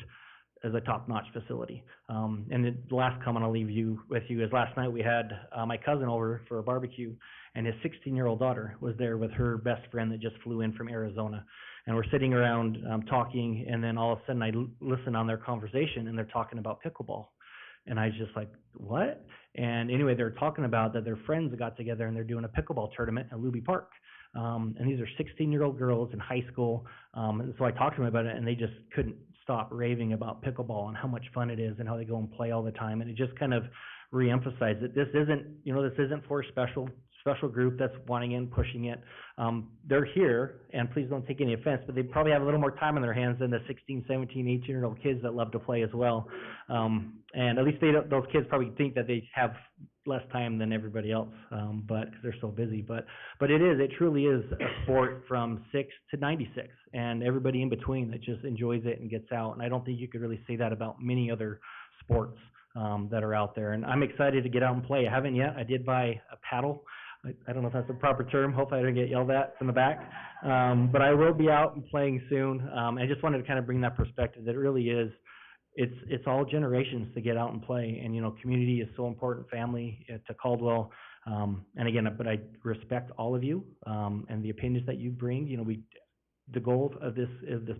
as a top-notch facility. And the last comment I'll leave with you is last night we had my cousin over for a barbecue, and his 16-year-old daughter was there with her best friend that just flew in from Arizona. And we're sitting around talking, and then all of a sudden I listen on their conversation, and they're talking about pickleball. And I was just like, what? And anyway, they're talking about that their friends got together and they're doing a pickleball tournament at Luby Park. And these are 16-year-old girls in high school. And so I talked to them about it, and they just couldn't stop raving about pickleball and how much fun it is and how they go and play all the time. And it just kind of reemphasized that this isn't for a special group that's wanting in, pushing it. They're here, and please don't take any offense, but they probably have a little more time on their hands than the 16, 17, 18-year-old kids that love to play as well. And at least those kids probably think that they have less time than everybody else, but because they're so busy. But it truly is a sport from 6 to 96, and everybody in between that just enjoys it and gets out. And I don't think you could really say that about many other sports that are out there. And I'm excited to get out and play. I haven't yet. I did buy a paddle. I don't know if that's the proper term. Hopefully I don't get yelled at from the back. But I will be out and playing soon. I just wanted to kind of bring that perspective that it really is, it's all generations to get out and play. And, you know, community is so important, family to Caldwell. And again, but I respect all of you and the opinions that you bring. You know, the goal of this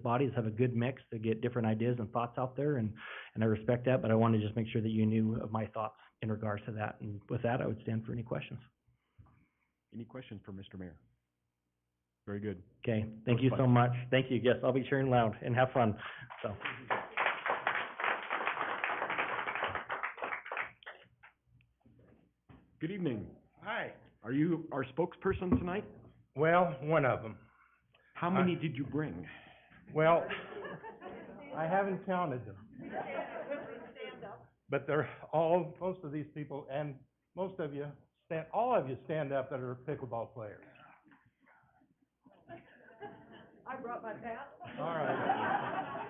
body is have a good mix to get different ideas and thoughts out there. And I respect that, but I wanted to just make sure that you knew of my thoughts in regards to that. And with that, I would stand for any questions. Any questions for Mr. Mayor? Very good. Okay, thank you so much. Thank you. Yes, I'll be cheering loud and have fun, so. Good evening. Hi. Are you our spokesperson tonight? Well, one of them. How many did you bring? Well, I haven't counted them. But they're most of these people, and most of you, all of you stand up that are pickleball players. I brought my bat. All right.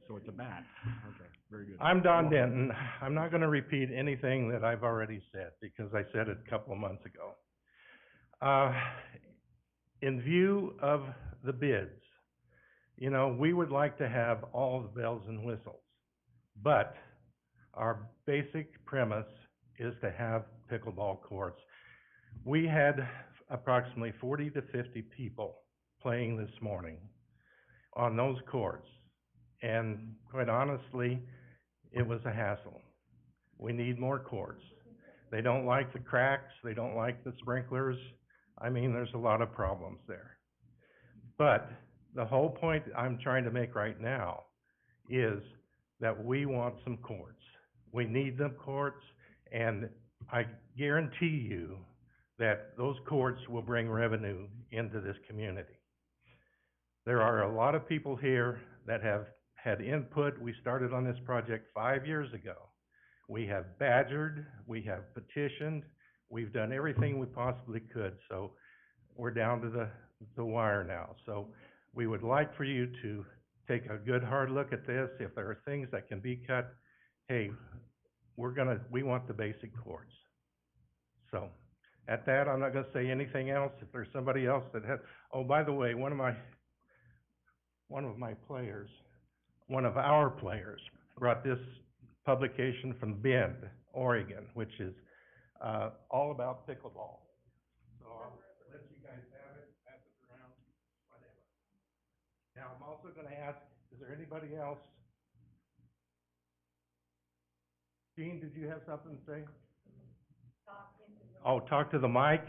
So it's a bat. Okay, very good. I'm Don Denton. I'm not going to repeat anything that I've already said because I said it a couple of months ago. In view of the bids, you know, we would like to have all the bells and whistles, but our basic premise is to have pickleball courts. We had approximately 40 to 50 people playing this morning on those courts, and quite honestly, it was a hassle. We need more courts. They don't like the cracks, they don't like the sprinklers. I mean, there's a lot of problems there. But the whole point I'm trying to make right now is that we want some courts. We need them courts, and I guarantee you that those courts will bring revenue into this community. There are a lot of people here that have had input. We started on this project 5 years ago. We have badgered, we have petitioned, we've done everything we possibly could, so we're down to the wire now. So we would like for you to take a good hard look at this. If there are things that can be cut, hey, we want the basic courts. So, at that, I'm not gonna say anything else. If there's somebody else that has, oh, by the way, one of our players brought this publication from Bend, Oregon, which is, all about pickleball. So I'll let you guys have it, pass it around, whatever. Now, I'm also gonna ask, is there anybody else? Gene, did you have something to say? Oh, talk to the mic?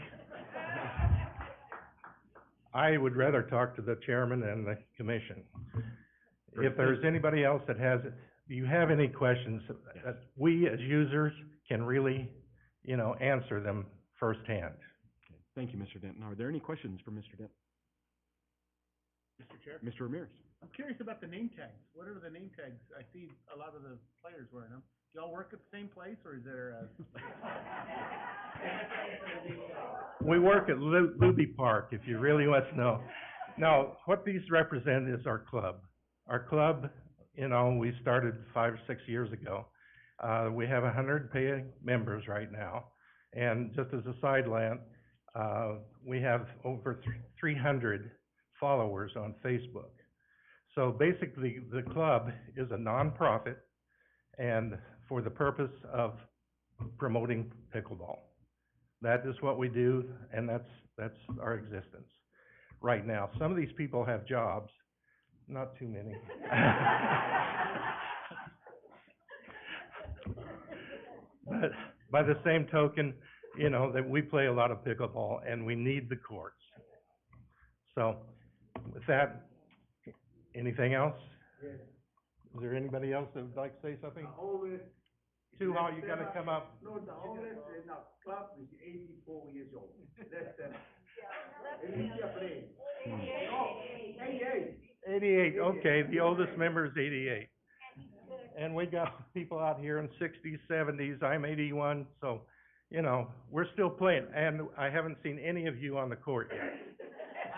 I would rather talk to the chairman and the commission. If there's anybody else that has, do you have any questions that we as users can really, answer them firsthand? Okay. Thank you, Mr. Denton. Are there any questions for Mr. Denton? Mr. Chair? Mr. Ramirez? I'm curious about the name tags. What are the name tags? I see a lot of the players wearing them. Do y'all work at the same place, or is there a? We work at Luby Park, if you really want to know. Now, what these represent is our club. Our club, we started 5 or 6 years ago. We have 100 paying members right now. And just as a sideline, we have over 300 followers on Facebook. So basically, the club is a nonprofit and for the purpose of promoting pickleball. That is what we do, and that's our existence right now. Some of these people have jobs, not too many. But by the same token, that we play a lot of pickleball and we need the courts. So with that, anything else? Yes. Is there anybody else that would like to say something? You gotta come up. No, the oldest in our club is 84 years old. That's play. 88, okay, the oldest member is 88. And we got people out here in 60s, 70s, I'm 81, so, we're still playing. And I haven't seen any of you on the court yet.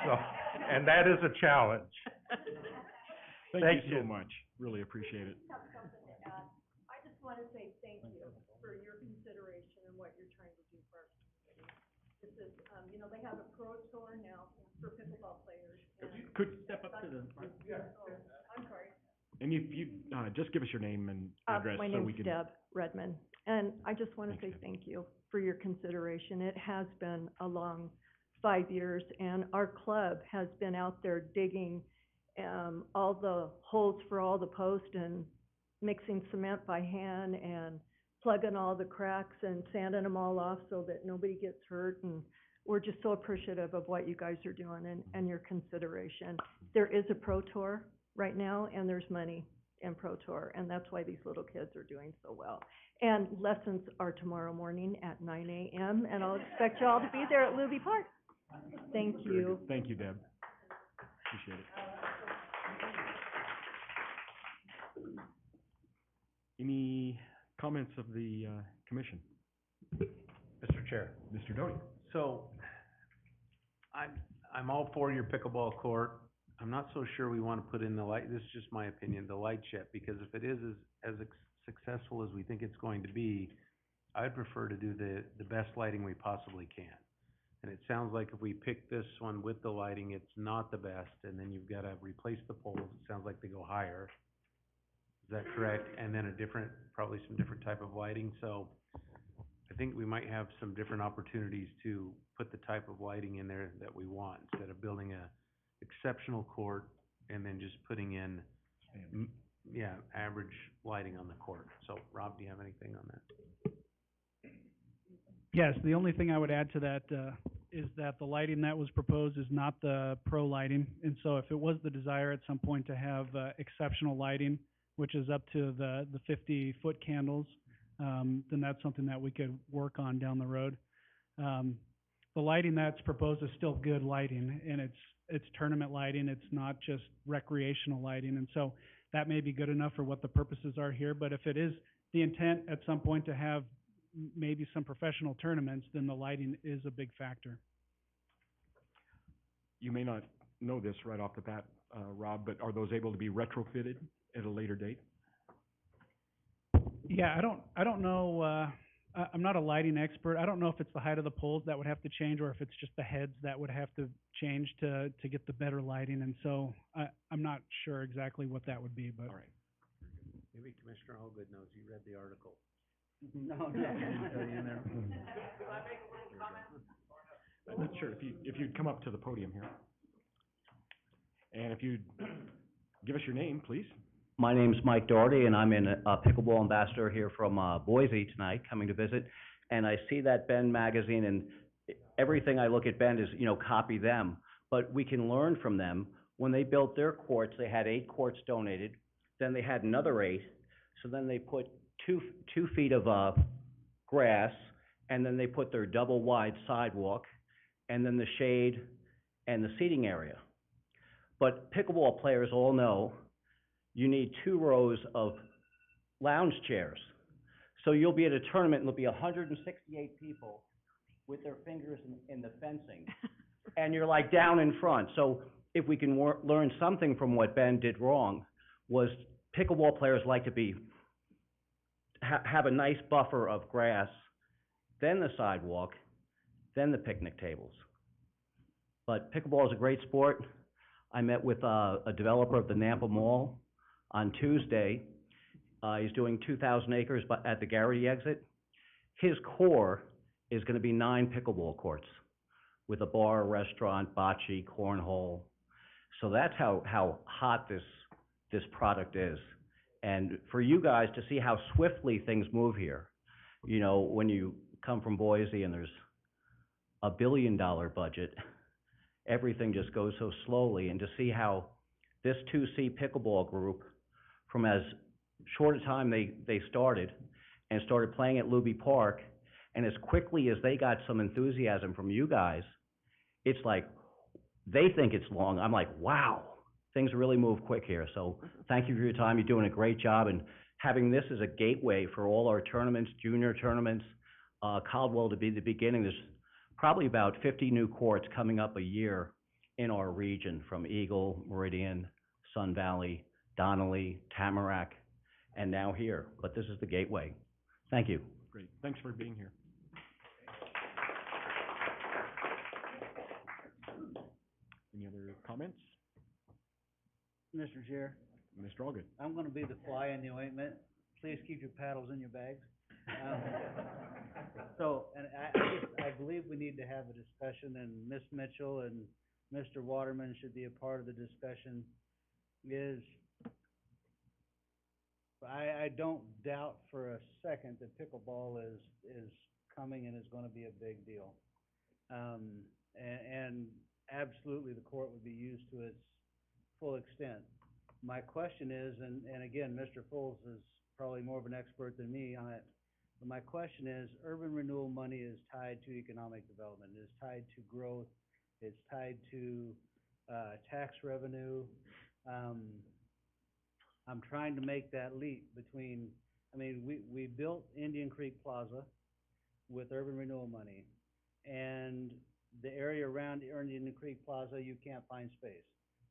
So, and that is a challenge. Thank you so much. Really appreciate it. I just want to say thank you for your consideration and what you're trying to do for our community. This is, they have a pro tour now for pickleball players. Could step up to the mic? I'm sorry. And if you, just give us your name and address My so we name's can. Deb Redmond, and I just want to say Deb. thank you for your consideration. It has been a long 5 years, and our club has been out there digging all the holes for all the posts and mixing cement by hand and plugging all the cracks and sanding them all off so that nobody gets hurt. And we're just so appreciative of what you guys are doing and your consideration. There is a pro tour right now, and there's money in pro tour, and that's why these little kids are doing so well. And lessons are tomorrow morning at 9 a.m., and I'll expect you all to be there at Luby Park. Thank Very you. good. Thank you, Deb. Appreciate it. Any comments of the commission? Mr. Chair. Mr. Doty? So, I'm all for your pickleball court. I'm not so sure we want to put in the light, this is just my opinion, the light shed, because if it is as successful as we think it's going to be, I'd prefer to do the best lighting we possibly can. And it sounds like if we pick this one with the lighting, it's not the best, and then you've got to replace the poles. It sounds like they go higher. Is that correct? And then probably some different type of lighting. So I think we might have some different opportunities to put the type of lighting in there that we want, instead of building a exceptional court and then just putting in, average lighting on the court. So Rob, do you have anything on that? Yes, the only thing I would add to that is that the lighting that was proposed is not the pro lighting. And so if it was the desire at some point to have exceptional lighting, which is up to the 50-foot candles, then that's something that we could work on down the road. The lighting that's proposed is still good lighting, and it's tournament lighting. It's not just recreational lighting. And so that may be good enough for what the purposes are here. But if it is the intent at some point to have maybe some professional tournaments, then the lighting is a big factor. You may not know this right off the bat. Rob, but are those able to be retrofitted at a later date? Yeah, I don't know, I'm not a lighting expert. I don't know if it's the height of the poles that would have to change or if it's just the heads that would have to change to get the better lighting. And so I'm not sure exactly what that would be, but. All right. Maybe Commissioner Allgood knows, he read the article. No. Sure, if you'd come up to the podium here. And if you'd give us your name, please. My name's Mike Doherty, and I'm a pickleball ambassador here from Boise tonight, coming to visit. And I see that Bend magazine, and everything I look at Bend is, copy them. But we can learn from them. When they built their courts, they had 8 courts donated. Then they had another 8. So then they put 2 feet of grass, and then they put their double wide sidewalk, and then the shade and the seating area. But pickleball players all know you need 2 rows of lounge chairs. So you'll be at a tournament and there'll be 168 people with their fingers in the fencing. And you're like down in front. So if we can learn something from what Ben did wrong, was pickleball players like to have a nice buffer of grass, then the sidewalk, then the picnic tables. But pickleball is a great sport. I met with a developer of the Nampa Mall on Tuesday. He's doing 2,000 acres at the Garrity exit. His core is going to be 9 pickleball courts with a bar, restaurant, bocce, cornhole. So that's how hot this product is. And for you guys to see how swiftly things move here, when you come from Boise and there's a $1 billion budget, everything just goes so slowly. And to see how this 2C pickleball group, from as short a time they started playing at Luby Park, and as quickly as they got some enthusiasm from you guys, it's like they think it's long. I'm like, wow, things really move quick here. So thank you for your time. You're doing a great job, and having this as a gateway for all our tournaments, junior tournaments, Caldwell to be the beginning. There's probably about 50 new courts coming up a year in our region, from Eagle, Meridian, Sun Valley, Donnelly, Tamarack, and now here. But this is the gateway. Thank you. Great. Thanks for being here. Any other comments? Mr. Chair, Mr. Allgood. I'm gonna be the fly in the ointment. Please keep your paddles in your bags. And I believe we need to have a discussion, and Ms. Mitchell and Mr. Waterman should be a part of the discussion, I don't doubt for a second that pickleball is coming and is gonna be a big deal. And absolutely the court would be used to its full extent. My question is, and again, Mr. Foles is probably more of an expert than me on it, but my question is, urban renewal money is tied to economic development, it is tied to growth, it's tied to tax revenue. I'm trying to make that leap between, we built Indian Creek Plaza with urban renewal money, and the area around Indian Creek Plaza, you can't find space.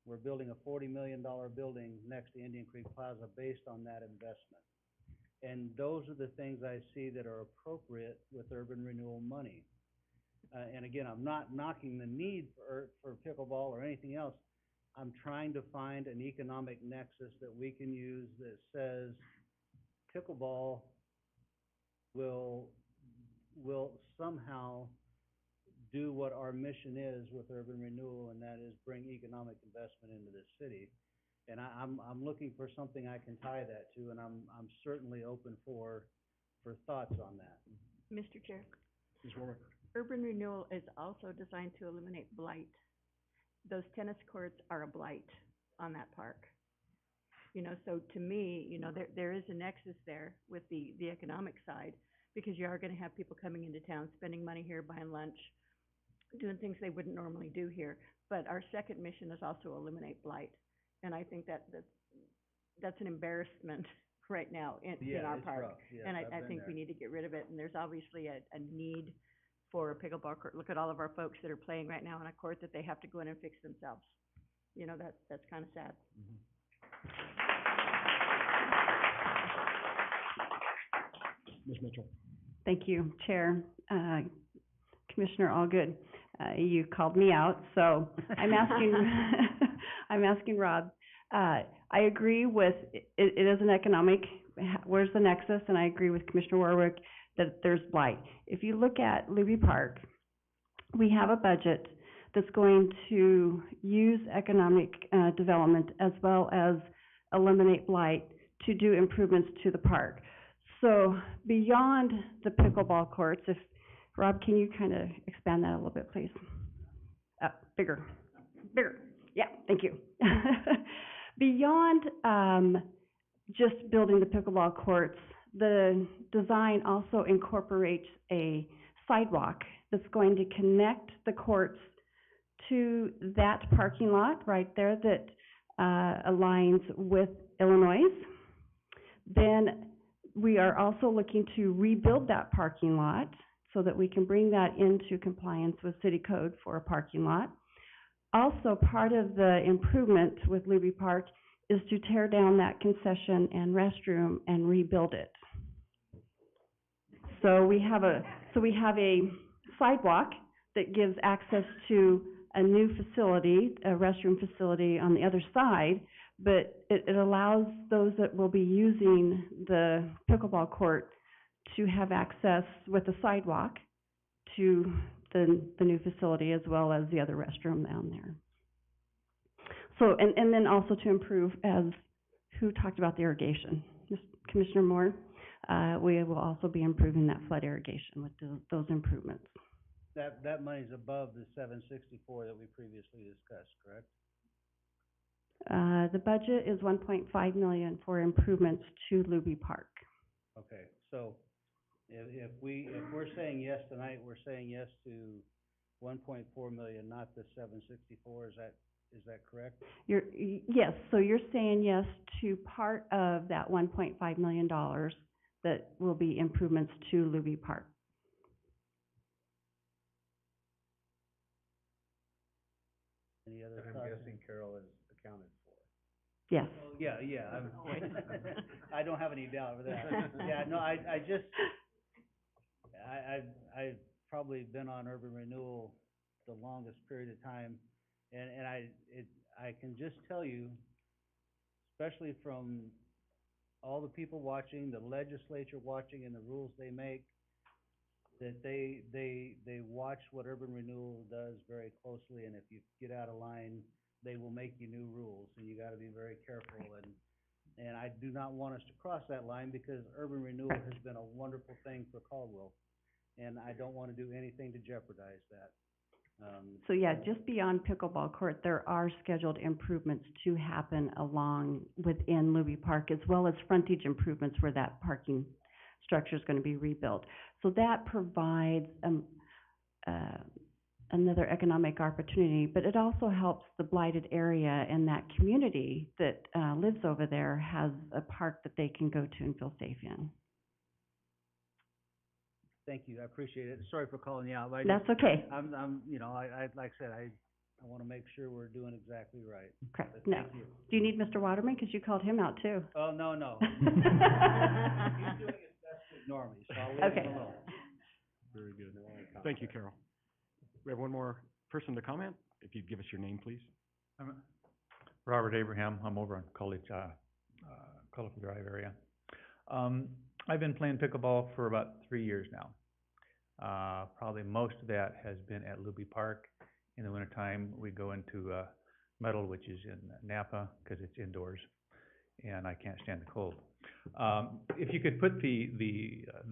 We're building a $40 million building next to Indian Creek Plaza based on that investment. And those are the things I see that are appropriate with urban renewal money. And again, I'm not knocking the need for pickleball or anything else. I'm trying to find an economic nexus that we can use that says pickleball will somehow do what our mission is with urban renewal, and that is bring economic investment into this city. And I'm looking for something I can tie that to, and I'm certainly open for thoughts on that. Mr. Chair, Ms. Warwick. urban renewal is also designed to eliminate blight. Those tennis courts are a blight on that park. So to me, there is a nexus there with the economic side, because you are gonna have people coming into town, spending money here, buying lunch, doing things they wouldn't normally do here. But our second mission is also eliminate blight. And I think that's an embarrassment right now in our park. Rough. Yes, And I I've been think there. we need to get rid of it, and there's obviously a need for a pickleball court. Look at all of our folks that are playing right now on a court that they have to go in and fix themselves. you know, that's kinda sad. Ms. Mitchell? Thank you, Chair. Commissioner Allgood, you called me out, so I'm asking, I'm asking Rob. I agree with, it is an economic, where's the nexus? And I agree with Commissioner Warwick that there's blight. If you look at Luby Park, we have a budget that's going to use economic, development as well as eliminate blight to do improvements to the park. So beyond the pickleball courts, if, Rob, can you kind of expand that a little bit, please? Bigger, yeah, thank you. Beyond, just building the pickleball courts, the design also incorporates a sidewalk that's going to connect the courts to that parking lot right there that, aligns with Illinois. Then we are also looking to rebuild that parking lot so that we can bring that into compliance with city code for a parking lot. Also, part of the improvement with Luby Park is to tear down that concession and restroom and rebuild it. So we have a sidewalk that gives access to a new facility, a restroom facility on the other side, but it allows those that will be using the pickleball court to have access with a sidewalk to the new facility as well as the other restroom down there. So, and then also to improve, as who talked about the irrigation? Commissioner Moore, we will also be improving that flood irrigation with those improvements. That money's above the 764 that we previously discussed, correct? The budget is 1.5 million for improvements to Luby Park. Okay, so if we're saying yes tonight, we're saying yes to 1.4 million, not the 764, is that correct? Yes, so you're saying yes to part of that $1.5 million that will be improvements to Luby Park. Any other I'm thoughts? guessing Carol is accounted for. Yes. Yeah, I don't have any doubt over that. Yeah, no, I've probably been on urban renewal the longest period of time, and I can just tell you, especially from all the people watching, the legislature watching, and the rules they make, that they watch what urban renewal does very closely, and if you get out of line, they will make you new rules, and you gotta be very careful, and I do not want us to cross that line, because urban renewal has been a wonderful thing for Caldwell, and I don't wanna do anything to jeopardize that. So yeah, just beyond pickleball court, there are scheduled improvements to happen along within Luby Park, as well as frontage improvements where that parking structure is going to be rebuilt. So that provides another economic opportunity, but it also helps the blighted area, and that community that lives over there has a park that they can go to and feel safe in. Thank you, I appreciate it. Sorry for calling you out, but That's okay. I'm, you know, I like I said, I wanna make sure we're doing exactly right. Okay, But no. thank you. Do you need Mr. Waterman? Because you called him out too. Oh, no. He's doing his best to ignore me, so I'll leave Okay. him alone. Very good. Thank you, Carol. We have one more person to comment. If you'd give us your name, please. I'm Robert Abraham. I'm over on College, Colorful Drive area. I've been playing pickleball for about 3 years now. Probably most of that has been at Luby Park. In the wintertime, we go into Metal, which is in Napa, because it's indoors, and I can't stand the cold. If you could put the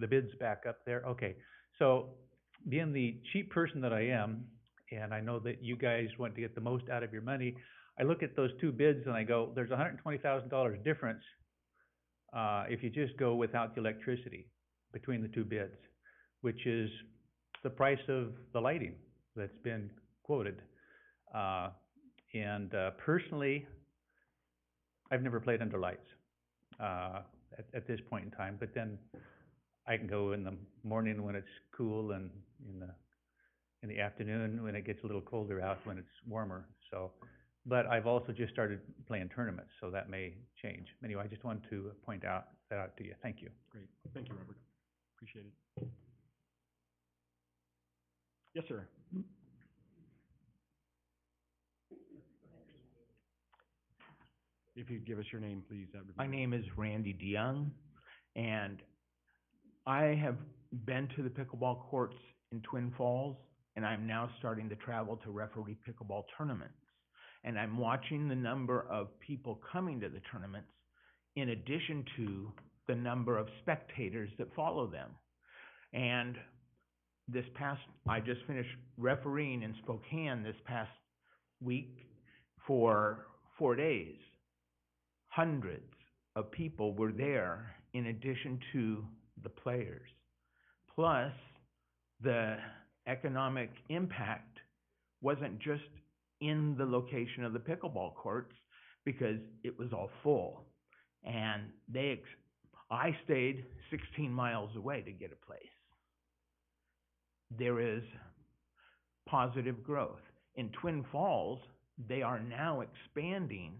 bids back up there. Okay, so being the cheap person that I am, and I know that you guys want to get the most out of your money, I look at those two bids and I go, there's $120,000 difference if you just go without the electricity between the two bids, which is the price of the lighting that's been quoted. Personally, I've never played under lights at this point in time, but then I can go in the morning when it's cool, and in the afternoon when it gets a little colder out, when it's warmer. So but I've also just started playing tournaments, so that may change. Anyway, I just wanted to point that out to you. Thank you. Great. Thank you, Robert. Appreciate it. Yes, sir. If you'd give us your name, please, that would be. My name is Randy DeYoung, and I have been to the pickleball courts in Twin Falls, and I'm now starting to travel to referee pickleball tournaments. And I'm watching the number of people coming to the tournaments in addition to the number of spectators that follow them. And I just finished refereeing in Spokane this past week for 4 days. Hundreds of people were there in addition to the players. Plus, the economic impact wasn't just in the location of the pickleball courts because it was all full. And I stayed 16 miles away to get a place. There is positive growth. In Twin Falls, they are now expanding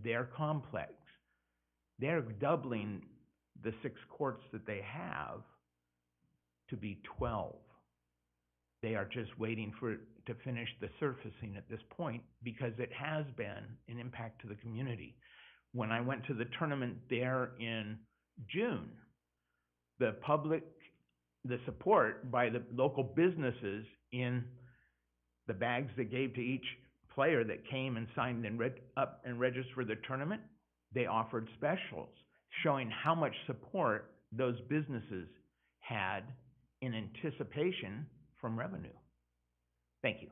their complex. They're doubling the 6 courts that they have to be 12. They are just waiting for it to finish the surfacing at this point because it has been an impact to the community. When I went to the tournament there in June, the support by the local businesses in the bags they gave to each player that came and signed and registered for the tournament, they offered specials showing how much support those businesses had in anticipation from revenue. Thank you.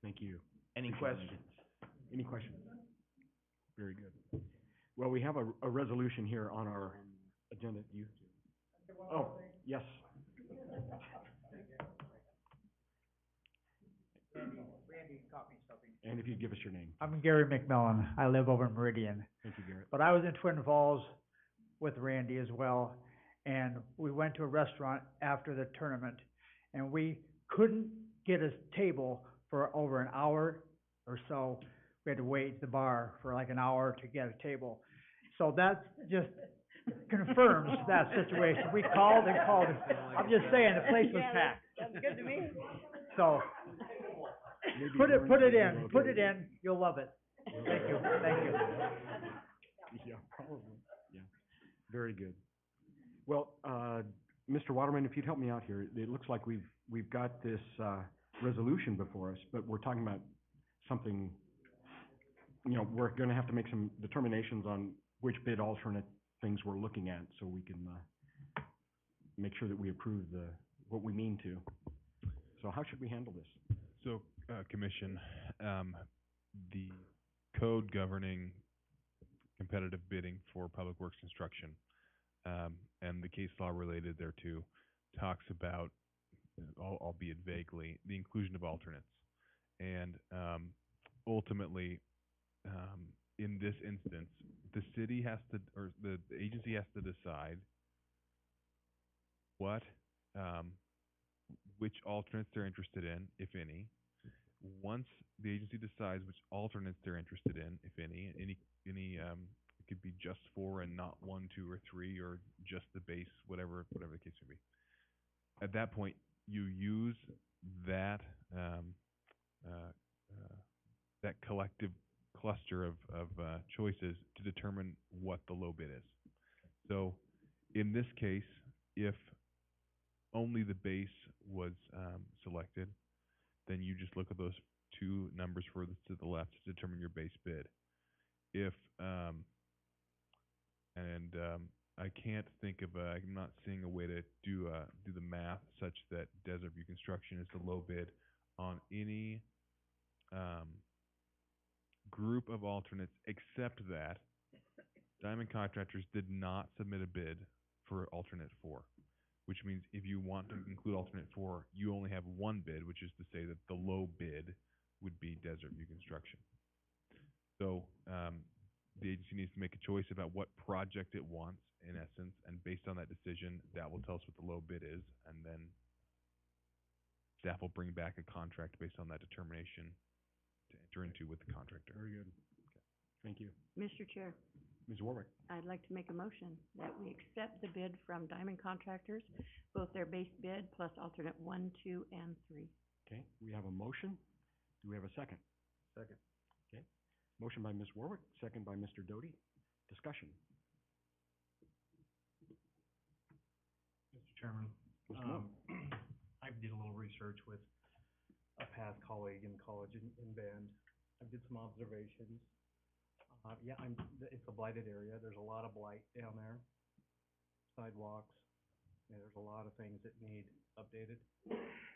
Thank you. Any Appreciate questions? it. Any questions? Very good. Well, we have a resolution here on our agenda. Oh, yes. Randy caught me something. And if you'd give us your name. I'm Gary McMillan. I live over in Meridian. Thank you, Garrett. But I was in Twin Falls with Randy as well, and we went to a restaurant after the tournament, and we couldn't get a table for over an hour or so. We had to wait at the bar for like an hour to get a table. So that just confirms that situation. We called and called. I'm just saying, the place was packed. That's good to me. So, put it in, you'll love it. Thank you. Yeah, probably, yeah. Very good. Well, Mr. Waterman, if you'd help me out here, it looks like we've got this, resolution before us, but we're talking about something, we're gonna have to make some determinations on which bid alternate things we're looking at, so we can, make sure that we approve what we mean to. So how should we handle this? So, Commission, the code governing competitive bidding for public works construction, and the case law related thereto talks about, albeit vaguely, the inclusion of alternates. And ultimately, in this instance, the city has to, or the agency has to decide which alternates they're interested in, if any. Once the agency decides which alternates they're interested in, if any, it could be just 4 and not 1, 2, or 3, or just the base, whatever the case may be. At that point, you use that that collective cluster of choices to determine what the low bid is. So, in this case, if only the base was selected, then you just look at those 2 numbers furthest to the left to determine your base bid. If I can't think of I'm not seeing a way to do the math such that Desert View Construction is the low bid on any group of alternates, except that Diamond Contractors did not submit a bid for alternate 4, which means if you want to include alternate 4, you only have 1 bid, which is to say that the low bid would be Desert View Construction. So the agency needs to make a choice about what project it wants, in essence, and based on that decision, that will tell us what the low bid is, and then staff will bring back a contract based on that determination enter into with the contractor. Very good. Thank you. Mr. Chair, Ms. Warwick? I'd like to make a motion that we accept the bid from Diamond Contractors, both their base bid plus alternate 1, 2, and 3. Okay, we have a motion. Do we have a second? Second. Okay. Motion by Ms. Warwick, second by Mr. Doty. Discussion. Mr. Chairman, Mr. Moore. I did a little research with a past colleague in college in Bend. I did some observations. Yeah, it's a blighted area. There's a lot of blight down there. Sidewalks, there's a lot of things that need updated.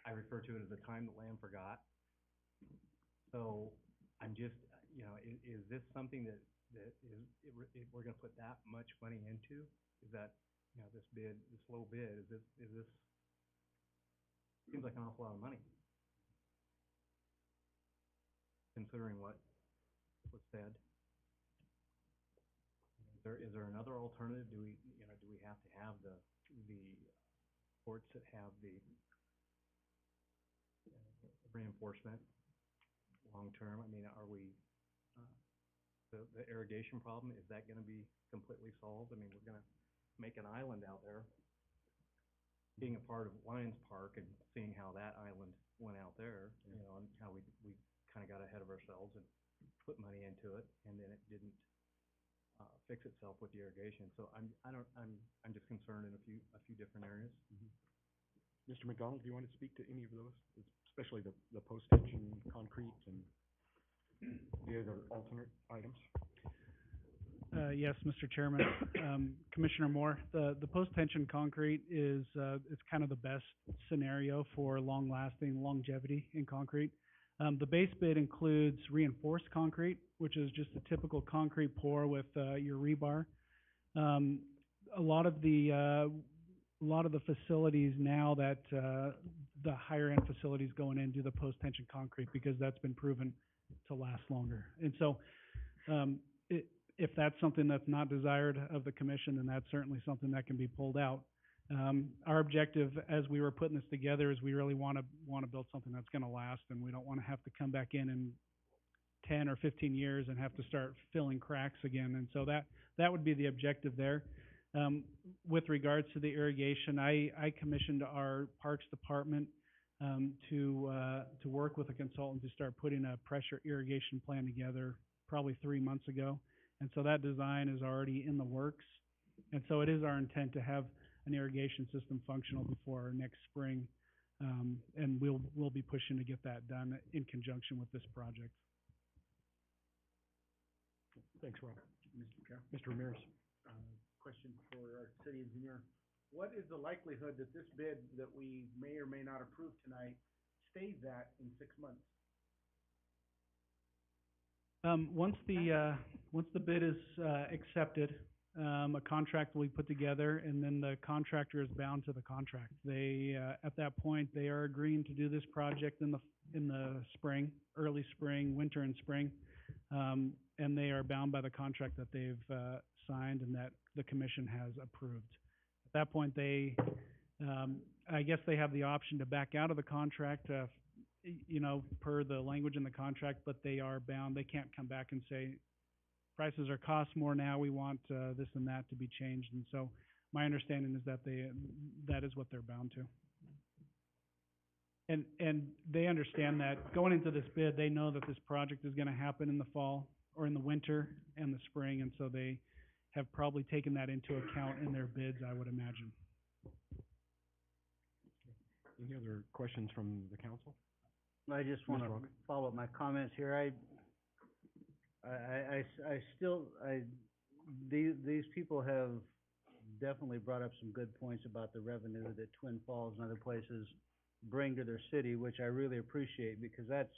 I refer to it as the time that land forgot. So I'm just, is this something that we're gonna put that much money into? Is that, this low bid, is this, seems like an awful lot of money. Considering what was said. Is there another alternative? Do we have to have the courts that have the reinforcement long-term? I mean, are we, the irrigation problem, is that gonna be completely solved? I mean, we're gonna make an island out there. Being a part of Lions Park and seeing how that island went out there, and how we kinda got ahead of ourselves and put money into it, and then it didn't fix itself with the irrigation. So I'm just concerned in a few different areas. Mr. McDonald, do you want to speak to any of those, especially the post-tension concrete and the other alternate items? Yes, Mr. Chairman. Commissioner Moore, the post-tension concrete is, it's kind of the best scenario for long-lasting longevity in concrete. The base bid includes reinforced concrete, which is just a typical concrete pour with your rebar. A lot of the facilities now that the higher end facilities going in do the post-tension concrete because that's been proven to last longer. And so, if that's something that's not desired of the commission, then that's certainly something that can be pulled out. Our objective as we were putting this together is we really want to build something that's going to last, and we don't want to have to come back in 10 or 15 years and have to start filling cracks again. And so that would be the objective there. With regards to the irrigation, I commissioned our Parks Department to work with a consultant to start putting a pressure irrigation plan together probably 3 months ago. And so that design is already in the works. And so it is our intent to have an irrigation system functional before next spring. And we'll be pushing to get that done in conjunction with this project. Thanks, Rob. Mr. Chair. Mr. Ramirez. Question for our city engineer. What is the likelihood that this bid that we may or may not approve tonight stays at in 6 months? Once the bid is accepted, a contract will be put together, and then the contractor is bound to the contract. They at that point they are agreeing to do this project in the spring, early spring, winter and spring, and they are bound by the contract that they've signed and that the commission has approved. At that point, I guess they have the option to back out of the contract, per the language in the contract, but they are bound. They can't come back and say, prices are cost more now, we want this and that to be changed. And so my understanding is that that is what they're bound to. And they understand that going into this bid, they know that this project is going to happen in the fall or in the winter and the spring, and so they have probably taken that into account in their bids, I would imagine. Any other questions from the council? I just want to follow up my comments here. These people have definitely brought up some good points about the revenue that Twin Falls and other places bring to their city, which I really appreciate, because that's,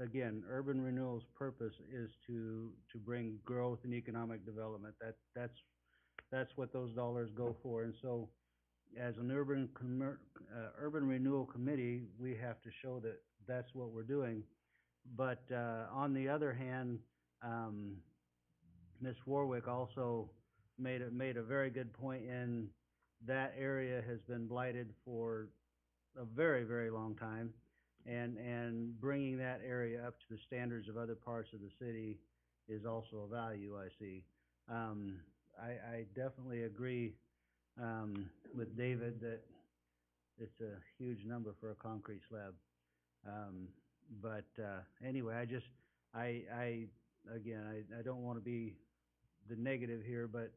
again, urban renewal's purpose is to bring growth and economic development. That's what those dollars go for. And so, as an urban renewal committee, we have to show that that's what we're doing. But on the other hand, Ms. Warwick also made a very good point in that area has been blighted for a very, very long time. And bringing that area up to the standards of other parts of the city is also a value I see. I definitely agree, with David that it's a huge number for a concrete slab. Anyway, I don't wanna be the negative here, but,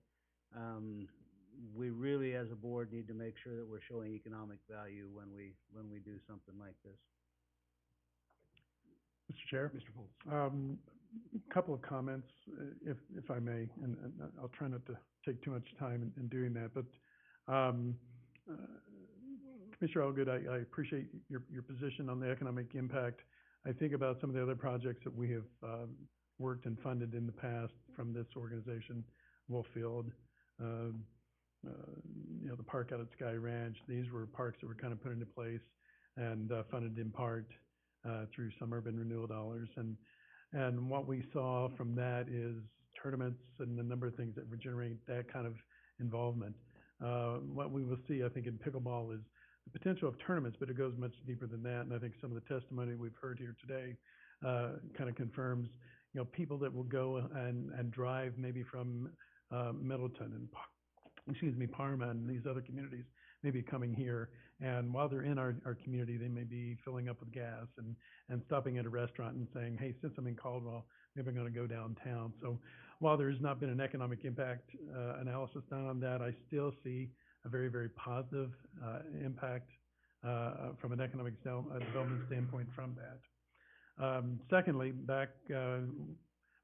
we really, as a board, need to make sure that we're showing economic value when we do something like this. Mr. Chair? Mr. Foltz. Couple of comments, if I may, and I'll try not to take too much time in doing that, but, Commissioner Allgood, I appreciate your position on the economic impact. I think about some of the other projects that we have, worked and funded in the past from this organization, Wolffield, the park out at Sky Ranch. These were parks that were kind of put into place and, funded in part, through some urban renewal dollars. And what we saw from that is tournaments and a number of things that would generate that kind of involvement. What we will see, I think, in pickleball is the potential of tournaments, but it goes much deeper than that. And I think some of the testimony we've heard here today, kind of confirms, people that will go and drive maybe from, Middleton and, Parma and these other communities may be coming here. And while they're in our community, they may be filling up with gas and stopping at a restaurant and saying, hey, since I'm in Caldwell, maybe I'm gonna go downtown. So while there's not been an economic impact, analysis done on that, I still see a very, very positive, impact, from an economic development standpoint from that. Secondly, back when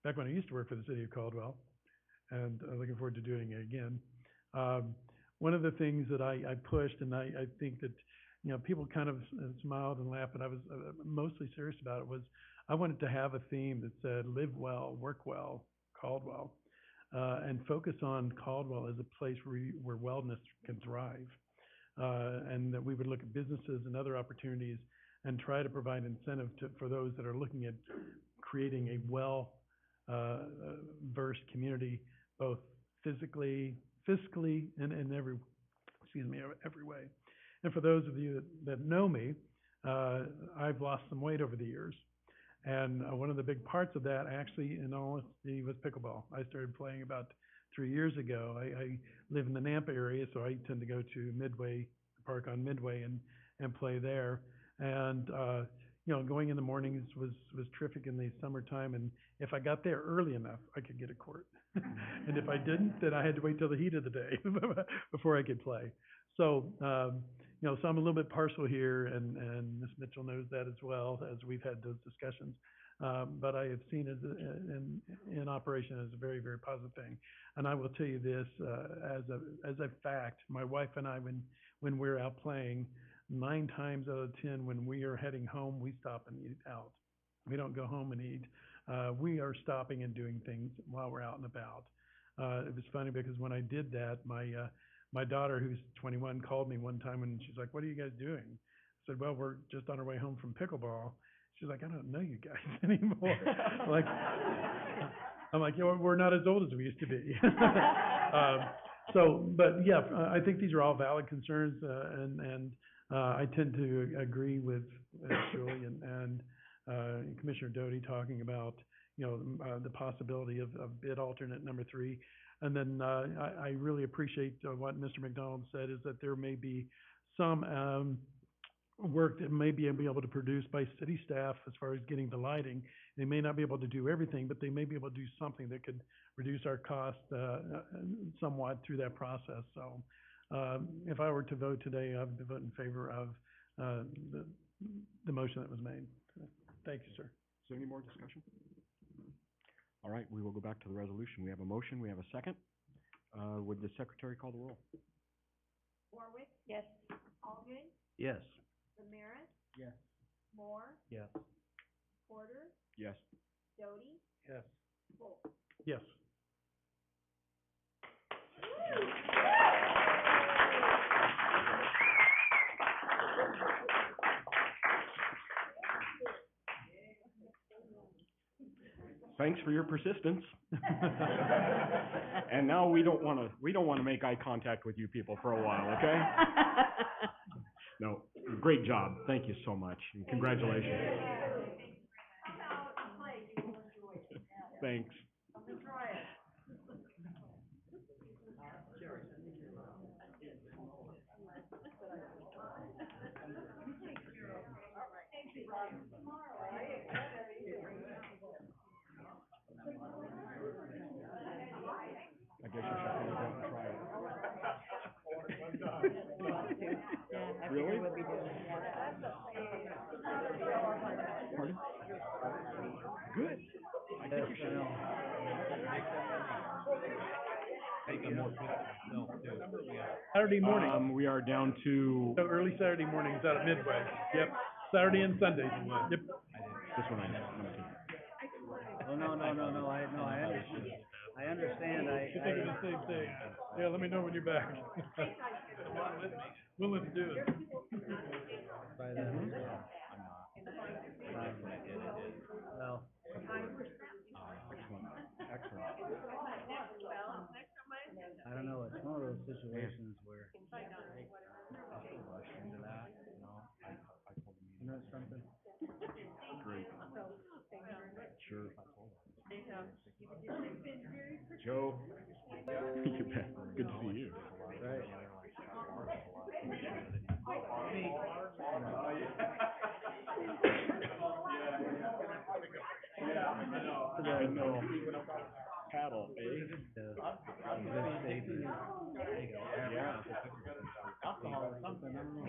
I used to work for the city of Caldwell, and looking forward to doing it again, one of the things that I pushed, and I think that, people kind of smiled and laughed, but I was mostly serious about it, was I wanted to have a theme that said, live well, work well, Caldwell, and focus on Caldwell as a place where wellness can thrive. And that we would look at businesses and other opportunities and try to provide incentive for those that are looking at creating a versed community, both fiscally, and in every way. And for those of you that know me, I've lost some weight over the years. And one of the big parts of that, actually, in all honesty, was pickleball. I started playing about 3 years ago. I live in the Nampa area, so I tend to go to Midway, the park on Midway, and play there. And going in the mornings was terrific in the summertime. And if I got there early enough, I could get a court. And if I didn't, then I had to wait till the heat of the day before I could play. So, so I'm a little bit partial here, and Ms. Mitchell knows that as well, as we've had those discussions. But I have seen it in operation as a very, very positive thing. And I will tell you this, as a fact, my wife and I, when we're out playing, 9 times out of 10, when we are heading home, we stop and eat out. We don't go home and eat. We are stopping and doing things while we're out and about. It was funny because when I did that, my daughter, who's 21, called me one time and she's like, "What are you guys doing?" I said, "Well, we're just on our way home from pickleball." She's like, "I don't know you guys anymore." I'm like, we're not as old as we used to be. But yeah, I think these are all valid concerns, and I tend to agree with Julie and Commissioner Doty talking about, the possibility of bid alternate number 3. And then I really appreciate what Mr. McDonald said, is that there may be some work that may be able to produce by city staff as far as getting the lighting. They may not be able to do everything, but they may be able to do something that could reduce our cost somewhat through that process. So if I were to vote today, I would vote in favor of the motion that was made. Thank you, sir. Is there any more discussion? All right, we will go back to the resolution. We have a motion, we have a second. Would the secretary call the roll? Warwick? Yes. Allgood? Yes. Ramirez? Yes. Moore? Yes. Porter? Yes. Doty? Yes. Volk? Yes. Thanks for your persistence. And now we don't want to make eye contact with you people for a while, okay? No. Great job. Thank you so much, and congratulations. Thanks. I guess you should probably go and try it. Really? Pardon? Good. I think you should. Saturday morning, We are down to, so early Saturday mornings out at Midway. Yep, Saturday and Sunday. Yep. this one I know. Oh, no, I understand, You're thinking the same thing. Yeah, let me know when you're back. We'll let you do it. by that as well. Well, Excellent. I don't know, it's one of those situations where you know something? Great. Sure. Joe? You bet. Good to see you. Right. I know. Paddle, eh? Yeah. Alcohol or something, I don't know.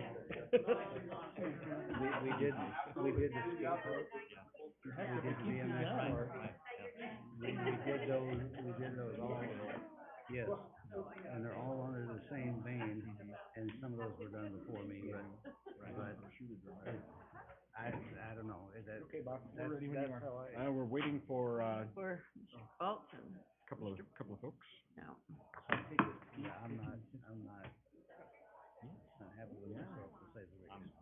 We did the skateboard. We did the BMX park. We did those all, yes, and they're all under the same vein, and some of those were done before me, but I don't know, is that, Okay, Bob, that's, we're ready when you that's are. how I. We're waiting for, For Bolt and couple of folks. no. Yeah, I'm not happy with myself, to say the least.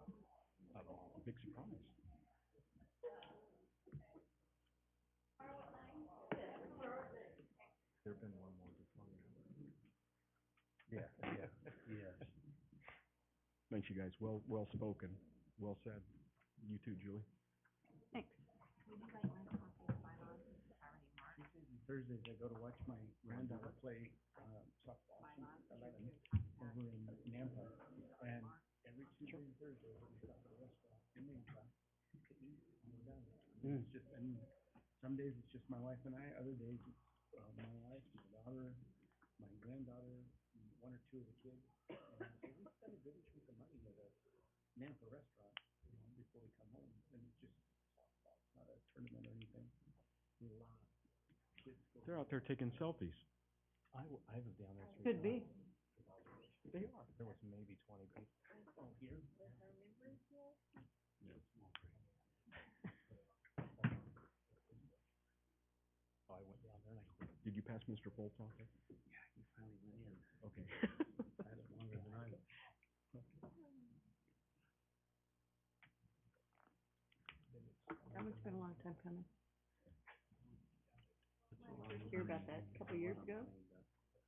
Big surprise. There've been one more before you. Yeah, yes. Thanks, you guys. Well spoken. Well said. You too, Julie. Thanks. Tuesdays and Thursdays, I go to watch my granddaughter play, softball. She's 11, over in Nampa. And every Tuesday and Thursday, we stop at a restaurant in Nampa to eat, and we're done. It's just, and some days it's just my wife and I, other days it's, my wife, my daughter, my granddaughter, one or two of the kids. And so we spend a good chunk of money at a Nampa restaurant, before we come home. And it's just softball, it's not a tournament or anything. A lot of kids go. They're out there taking selfies. I was down there 3 Could be. They are. There was maybe 20 people. Oh, here? So I went down there and I quit. Did you pass Mr. Bolt out there? Yeah, he finally went in. Okay. I had it longer than I. That one's been a long time coming. First hear about that a couple of years ago.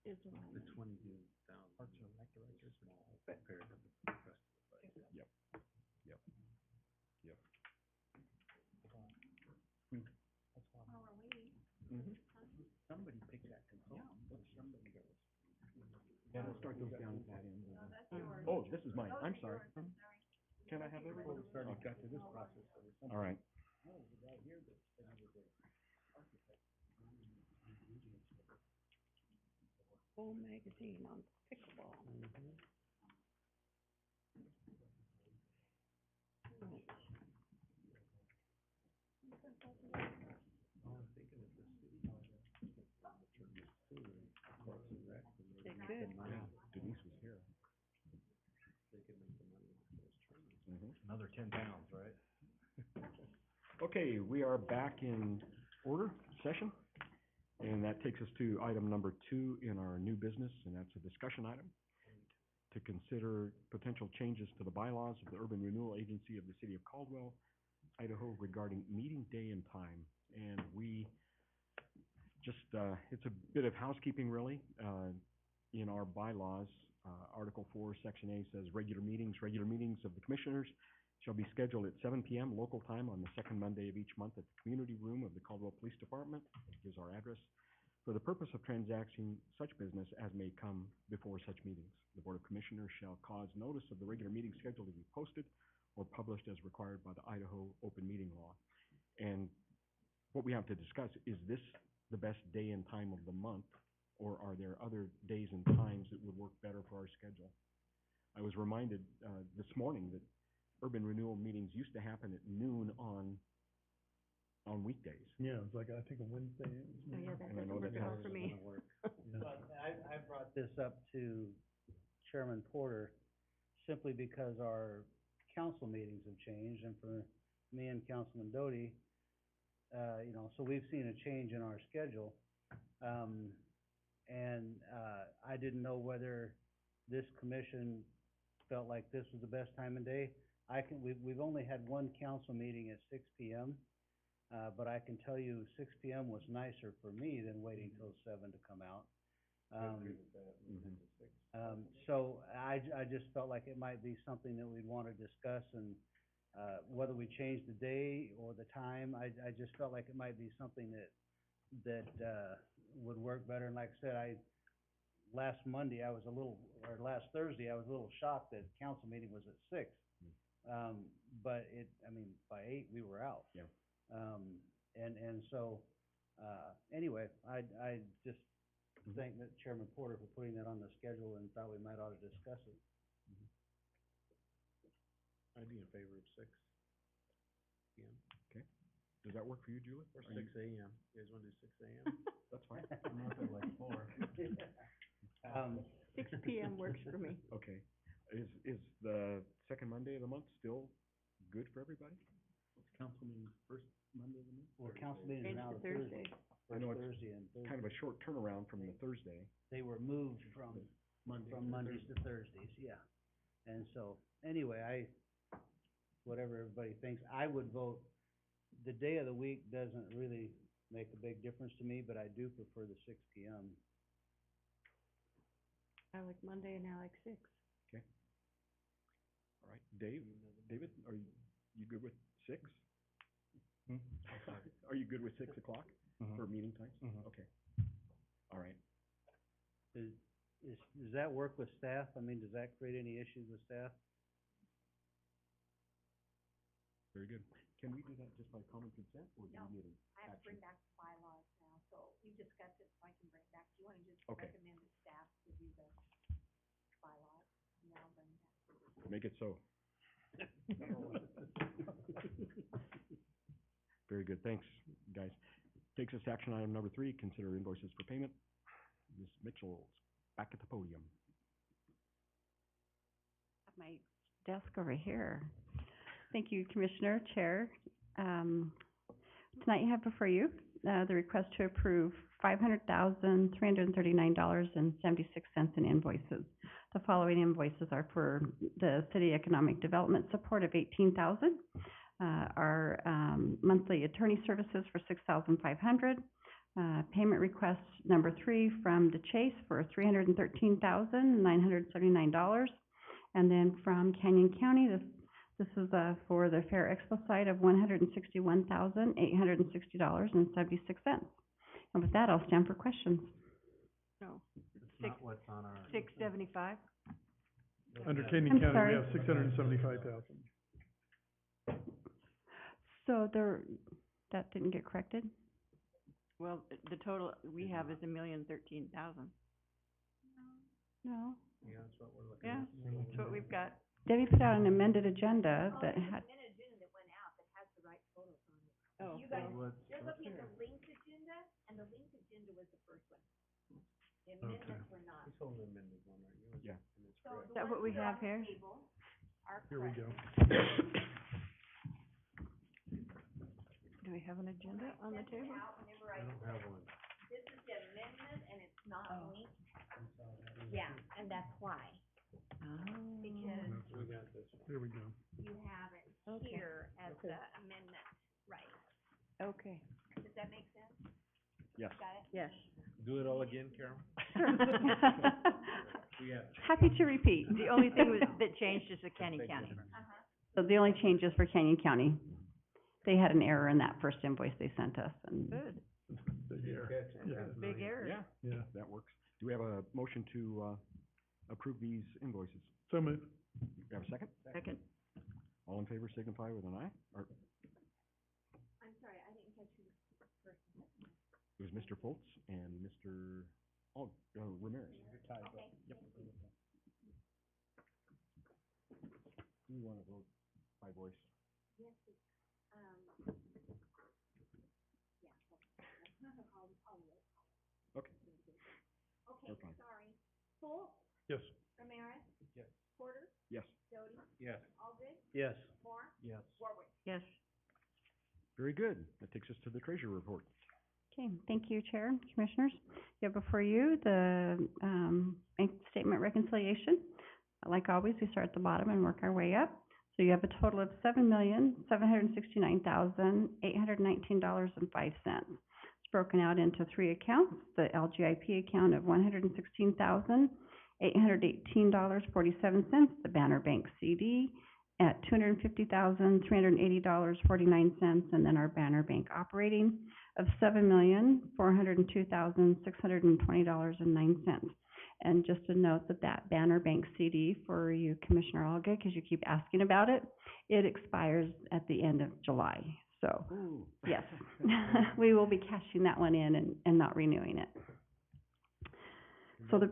Is a long The time. 22,000. Parks and Rec directors. Compared to the rest of the place. Yep. Yep. Yep. That's why. Mm-hmm. Somebody picked that consultant, but somebody goes. Yeah, we'll start those down at that end. Oh, this is mine. I'm sorry. Can I have everyone? Before we started, got to this process, there was something. All right. Oh, the guy here that said he was a architect. Whole magazine on pickleball. They could. Yeah, Denise was here. Another 10 pounds, right? Okay, we are back in order, session. And that takes us to item number 2 in our new business, and that's a discussion item to consider potential changes to the bylaws of the Urban Renewal Agency of the City of Caldwell, Idaho regarding meeting day and time. And we just, it's a bit of housekeeping really. In our bylaws, Article 4, Section A says regular meetings of the commissioners shall be scheduled at 7 p.m. local time on the second Monday of each month at the community room of the Caldwell Police Department. Here's our address. For the purpose of transacting such business as may come before such meetings, the Board of Commissioners shall cause notice of the regular meeting schedule to be posted or published as required by the Idaho Open Meeting Law. And what we have to discuss, is this the best day and time of the month, or are there other days and times that would work better for our schedule? I was reminded this morning that urban renewal meetings used to happen at noon on weekdays. Yeah, it's like, I think a Wednesday. Oh, yeah, that And I know doesn't that work out has- for me. But I brought this up to Chairman Porter simply because our council meetings have changed, and for me and Councilman Doty, you know, so we've seen a change in our schedule. I didn't know whether this commission felt like this was the best time of day. We've only had one council meeting at 6 p.m., but I can tell you 6 p.m. was nicer for me than waiting till 7 to come out. So I just felt like it might be something that we'd want to discuss, and whether we change the day or the time, I just felt like it might be something that would work better. And like I said, last Thursday, I was a little shocked that council meeting was at 6. But by 8, we were out. Yeah. So, anyway, I just thank that Chairman Porter for putting that on the schedule and thought we might ought to discuss it. I'd be in favor of 6 p.m. Okay. Does that work for you, Julie? Or Are 6 you- a.m. You guys wanna do 6 a.m.? That's fine. I'm not at like 4. 6 p.m. works for me. Okay. Is the second Monday of the month still good for everybody? What's council meeting, first Monday of the month? Well, council meeting is Change now to the Thursday. I know it's Thursday and Thursday. kind of a short turnaround from the Thursday. They were moved from Mondays to Thursdays, yeah. And so, anyway, whatever everybody thinks, I would vote, the day of the week doesn't really make a big difference to me, but I do prefer the 6 p.m. I like Monday and I like 6. Okay. All right. David, are you good with 6? Are you good with 6 o'clock for meeting times? Okay. All right. Does that work with staff? I mean, does that create any issues with staff? Very good. Can we do that just by common consent, or do we need an I have to action? bring back the bylaws now, so you discuss it, so I can bring it back. Do you wanna just Okay. recommend that staff review the bylaws, and then I'll bring it back? Make it so. Very good. Thanks, guys. Takes us to action item number 3, consider invoices for payment. Ms. Mitchell's back at the podium. At my desk over here. Thank you, Commissioner, Chair. Tonight you have before you, the request to approve $500,339.76 in invoices. The following invoices are for the city economic development support of $18,000, our monthly attorney services for $6,500, payment request number 3 from the Chase for $313,979, and then from Canyon County, this is for the Fair Expo site of $161,860.76. And with that, I'll stand for questions. No. It's not what's on our. 675? Under Canyon I'm County, sorry. we have 675,000. So that didn't get corrected? Well, the total we have is $1,013,000. No. Yeah, that's what we're looking Yeah, at. that's what we've got. Debbie put out an amended agenda that had, Minute agenda that went out that has the right totals on it. Oh, You guys, what's you're looking at here? the linked agenda, and the linked agenda was the first one. The amendments were not. He's holding the amended one, right? Yours? Yeah. And it's So correct. Is that what we have here? Are Here we go. Do we have an agenda on the table? I don't have one. This is the amendment, and it's not Oh. linked. Yeah, and that's why, because We got this one. Here we go. you have it Okay. here as the amendment, right? Okay. Does that make sense? Yes. Got it? Yes. Do it all again, Carol? Happy to repeat. The only thing that changed is the Canyon County. So the only change is for Canyon County. They had an error in that first invoice they sent us, and Good. Big error. Yeah, Yeah. that works. Do we have a motion to, approve these invoices? So moved. Do we have a second? Second. All in favor signify with an aye, or I'm sorry, I didn't catch who first and second. it was Mr. Foltz and Mr. Ramirez. Okay. Yep. Do you wanna vote by voice? Yes, yeah, Okay. Okay, We're fine. sorry. Full, Yes. Ramirez, Yes. Porter, Yes. Doty, Yes. Allgood, Yes. Moore, Yes. Warwick. Yes. Very good. That takes us to the treasurer report. okay, thank you, Chair, Commissioners. You have before you the, bank statement reconciliation. Like always, we start at the bottom and work our way up. So you have a total of $7,769,819.05. It's broken out into three accounts: the LGIP account of $116,818.47, the Banner Bank CD at $250,380.49, and then our Banner Bank operating of $7,402,620.09. And just a note that that Banner Bank CD for you, Commissioner Alga, because you keep asking about it, it expires at the end of July. So, Ooh. yes, we will be cashing that one in and not renewing it. So the,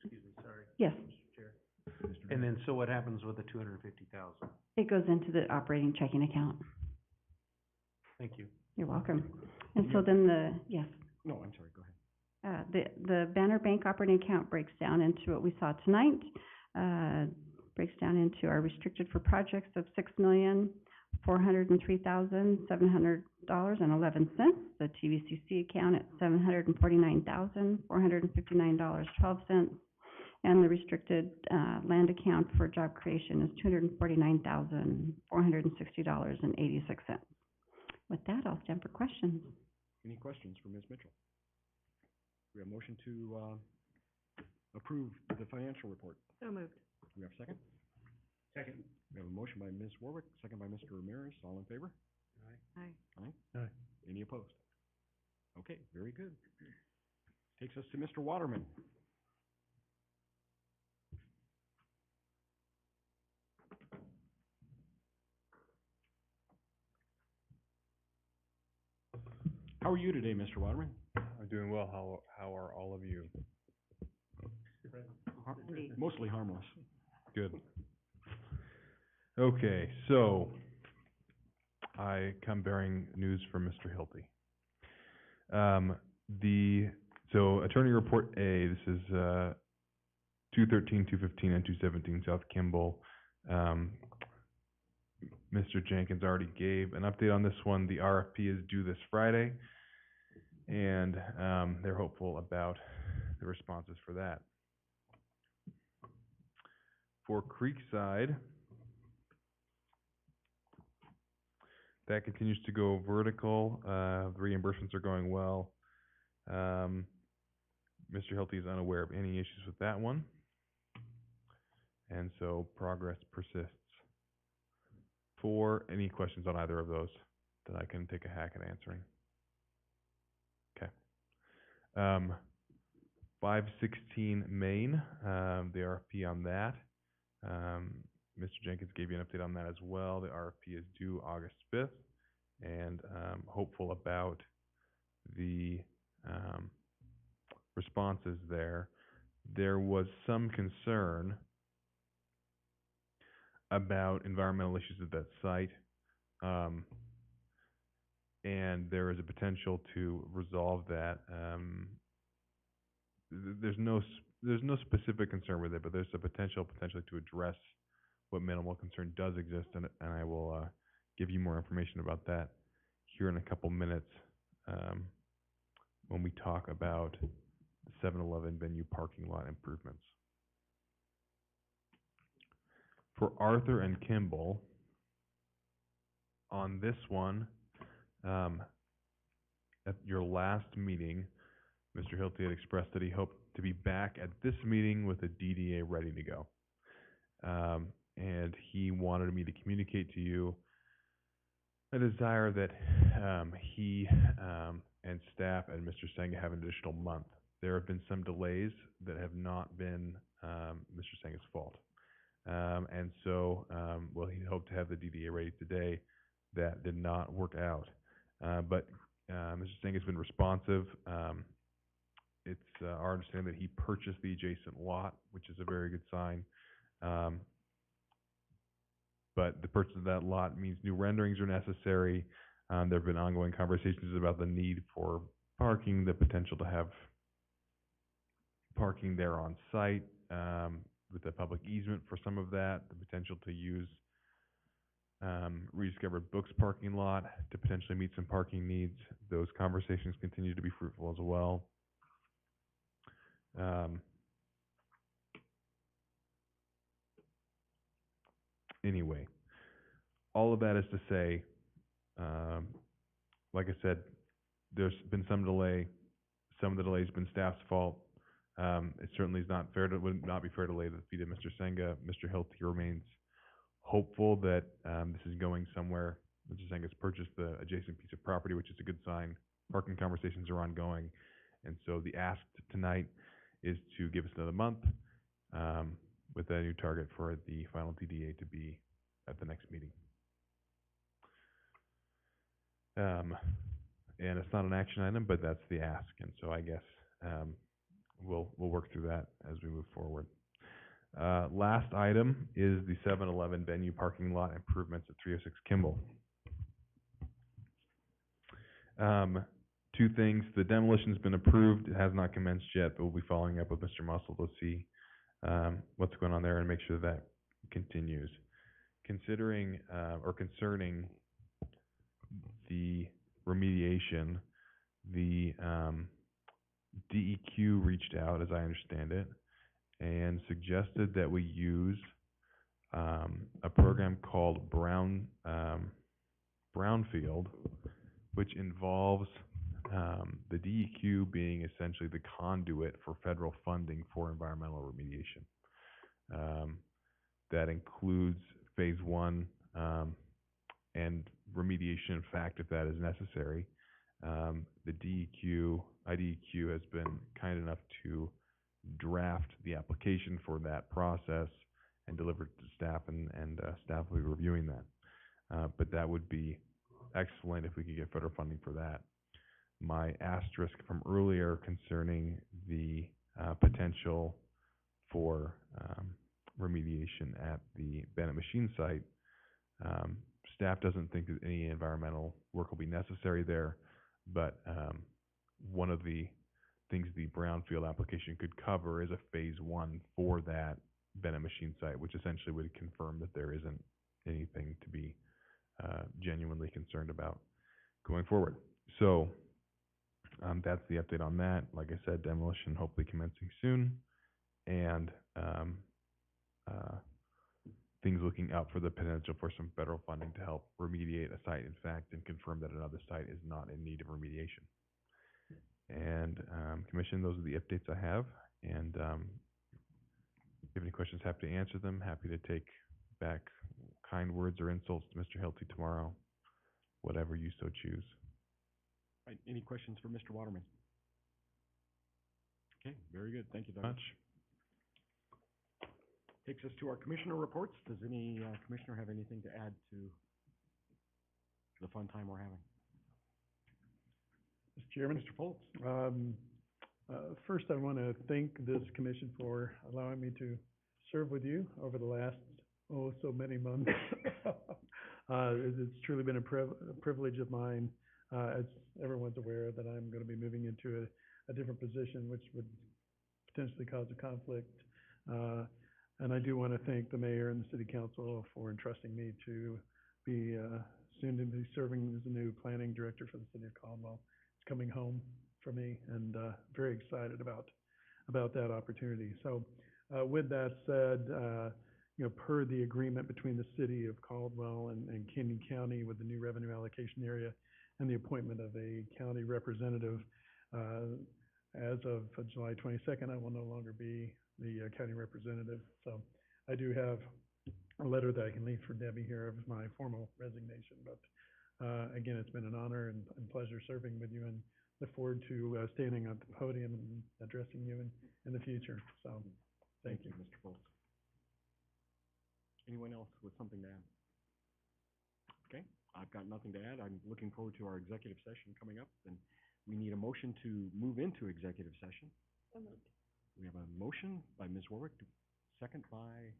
Excuse me, sorry. yes, Mr. Chair. And then, so what happens with the 250,000? it goes into the operating checking account. Thank you. You're welcome. And so then the, yes. No, I'm sorry, go ahead. The Banner Bank operating account breaks down into what we saw tonight, breaks down into our restricted for projects of $6,403,700.11. The TVCC account at $749,459.12. And the restricted, land account for job creation is $249,460.86. With that, I'll stand for questions. Any questions for Ms. Mitchell? We have a motion to, approve the financial report. So moved. Do we have a second? Second. We have a motion by Ms. Warwick, second by Mr. Ramirez. All in favor? Aye. Aye? Aye. Any opposed? Okay, very good. Takes us to Mr. Waterman. How are you today, Mr. Waterman? I'm doing well. How are all of you? Indeed. Mostly harmless. Good. Okay, so I come bearing news from Mr. Hilty. So Attorney Report A, this is 213, 215, and 217 South Kimball. Mr. Jenkins already gave an update on this one. The RFP is due this Friday, and they're hopeful about the responses for that. For Creekside, that continues to go vertical. The reimbursements are going well. Mr. Hilty is unaware of any issues with that one, and so progress persists. For any questions on either of those that I can take a hack at answering. Okay. 516 Main, the RFP on that. Mr. Jenkins gave you an update on that as well. The RFP is due August 5th, and hopeful about the responses there. There was some concern about environmental issues at that site, and there is a potential to resolve that. There's no specific concern with it, but there's a potentially to address what minimal concern does exist, and I will give you more information about that here in a couple minutes when we talk about the 7-Eleven venue parking lot improvements. For Arthur and Kimball, on this one, at your last meeting, Mr. Hilty had expressed that he hoped to be back at this meeting with a DDA ready to go. And he wanted me to communicate to you a desire that he and staff and Mr. Senga have an additional month. There have been some delays that have not been Mr. Senga's fault. And so, well, he hoped to have the DDA ready today. That did not work out. But Mr. Senga's been responsive. It's our understanding that he purchased the adjacent lot, which is a very good sign. But the purchase of that lot means new renderings are necessary. There have been ongoing conversations about the need for parking, the potential to have parking there on site, with a public easement for some of that, the potential to use rediscovered books parking lot to potentially meet some parking needs. Those conversations continue to be fruitful as well. Anyway, all of that is to say, like I said, there's been some delay. Some of the delay has been staff's fault. It certainly is not fair to, would not be fair to lay the feet of Mr. Senga. Mr. Hilty remains hopeful that this is going somewhere. Mr. Senga's purchased the adjacent piece of property, which is a good sign. Parking conversations are ongoing. And so the ask tonight is to give us another month with a new target for the final DDA to be at the next meeting. And it's not an action item, but that's the ask. And so I guess we'll work through that as we move forward. Last item is the 7-Eleven venue parking lot improvements at 306 Kimball. Two things. The demolition's been approved. It has not commenced yet, but we'll be following up with Mr. Muscle to see what's going on there and make sure that continues. Considering or concerning the remediation, the DEQ reached out, as I understand it, and suggested that we use a program called Brownfield, which involves the DEQ being essentially the conduit for federal funding for environmental remediation. That includes phase 1 and remediation, in fact, if that is necessary. The IDEQ has been kind enough to draft the application for that process and deliver it to staff, and staff will be reviewing that. But that would be excellent if we could get federal funding for that. My asterisk from earlier concerning the potential for remediation at the Bennett machine site, staff doesn't think that any environmental work will be necessary there, but one of the things the brownfield application could cover is a phase 1 for that Bennett machine site, which essentially would confirm that there isn't anything to be genuinely concerned about going forward. So that's the update on that. Like I said, demolition hopefully commencing soon, and things looking up for the potential for some federal funding to help remediate a site, in fact, and confirm that another site is not in need of remediation. And Commission, those are the updates I have. And if you have any questions, happy to answer them. Happy to take back kind words or insults to Mr. Hilty tomorrow, whatever you so choose. Right, any questions for Mr. Waterman? Okay, very good. Thank you very much. Takes us to our commissioner reports. Does any commissioner have anything to add to the fun time we're having? Mr. Chairman. Mr. Foltz. First, I want to thank this commission for allowing me to serve with you over the last, so many months. It's truly been a privilege of mine. As everyone's aware, that I'm going to be moving into a different position, which would potentially cause a conflict. And I do want to thank the mayor and the city council for entrusting me to be soon to be serving as the new planning director for the city of Caldwell. It's coming home for me, and very excited about that opportunity. So with that said, per the agreement between the city of Caldwell and Canyon County with the new revenue allocation area and the appointment of a county representative, as of July 22nd, I will no longer be the county representative. So I do have a letter that I can leave for Debbie here of my formal resignation. But again, it's been an honor and pleasure serving with you, and look forward to standing at the podium and addressing you in the future. So thank you. Mr. Foltz. Anyone else with something to add? Okay, I've got nothing to add. I'm looking forward to our executive session coming up, and we need a motion to move into executive session. We have a motion by Ms. Warwick, second by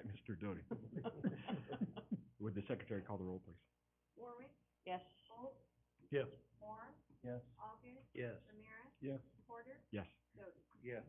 Mr. Doty. Would the secretary call the roll, please? Warwick, Yes. Holt, Yes. Moore, Yes. August, Yes. Ramirez, Yes. Porter, Yes. Doty. Yes.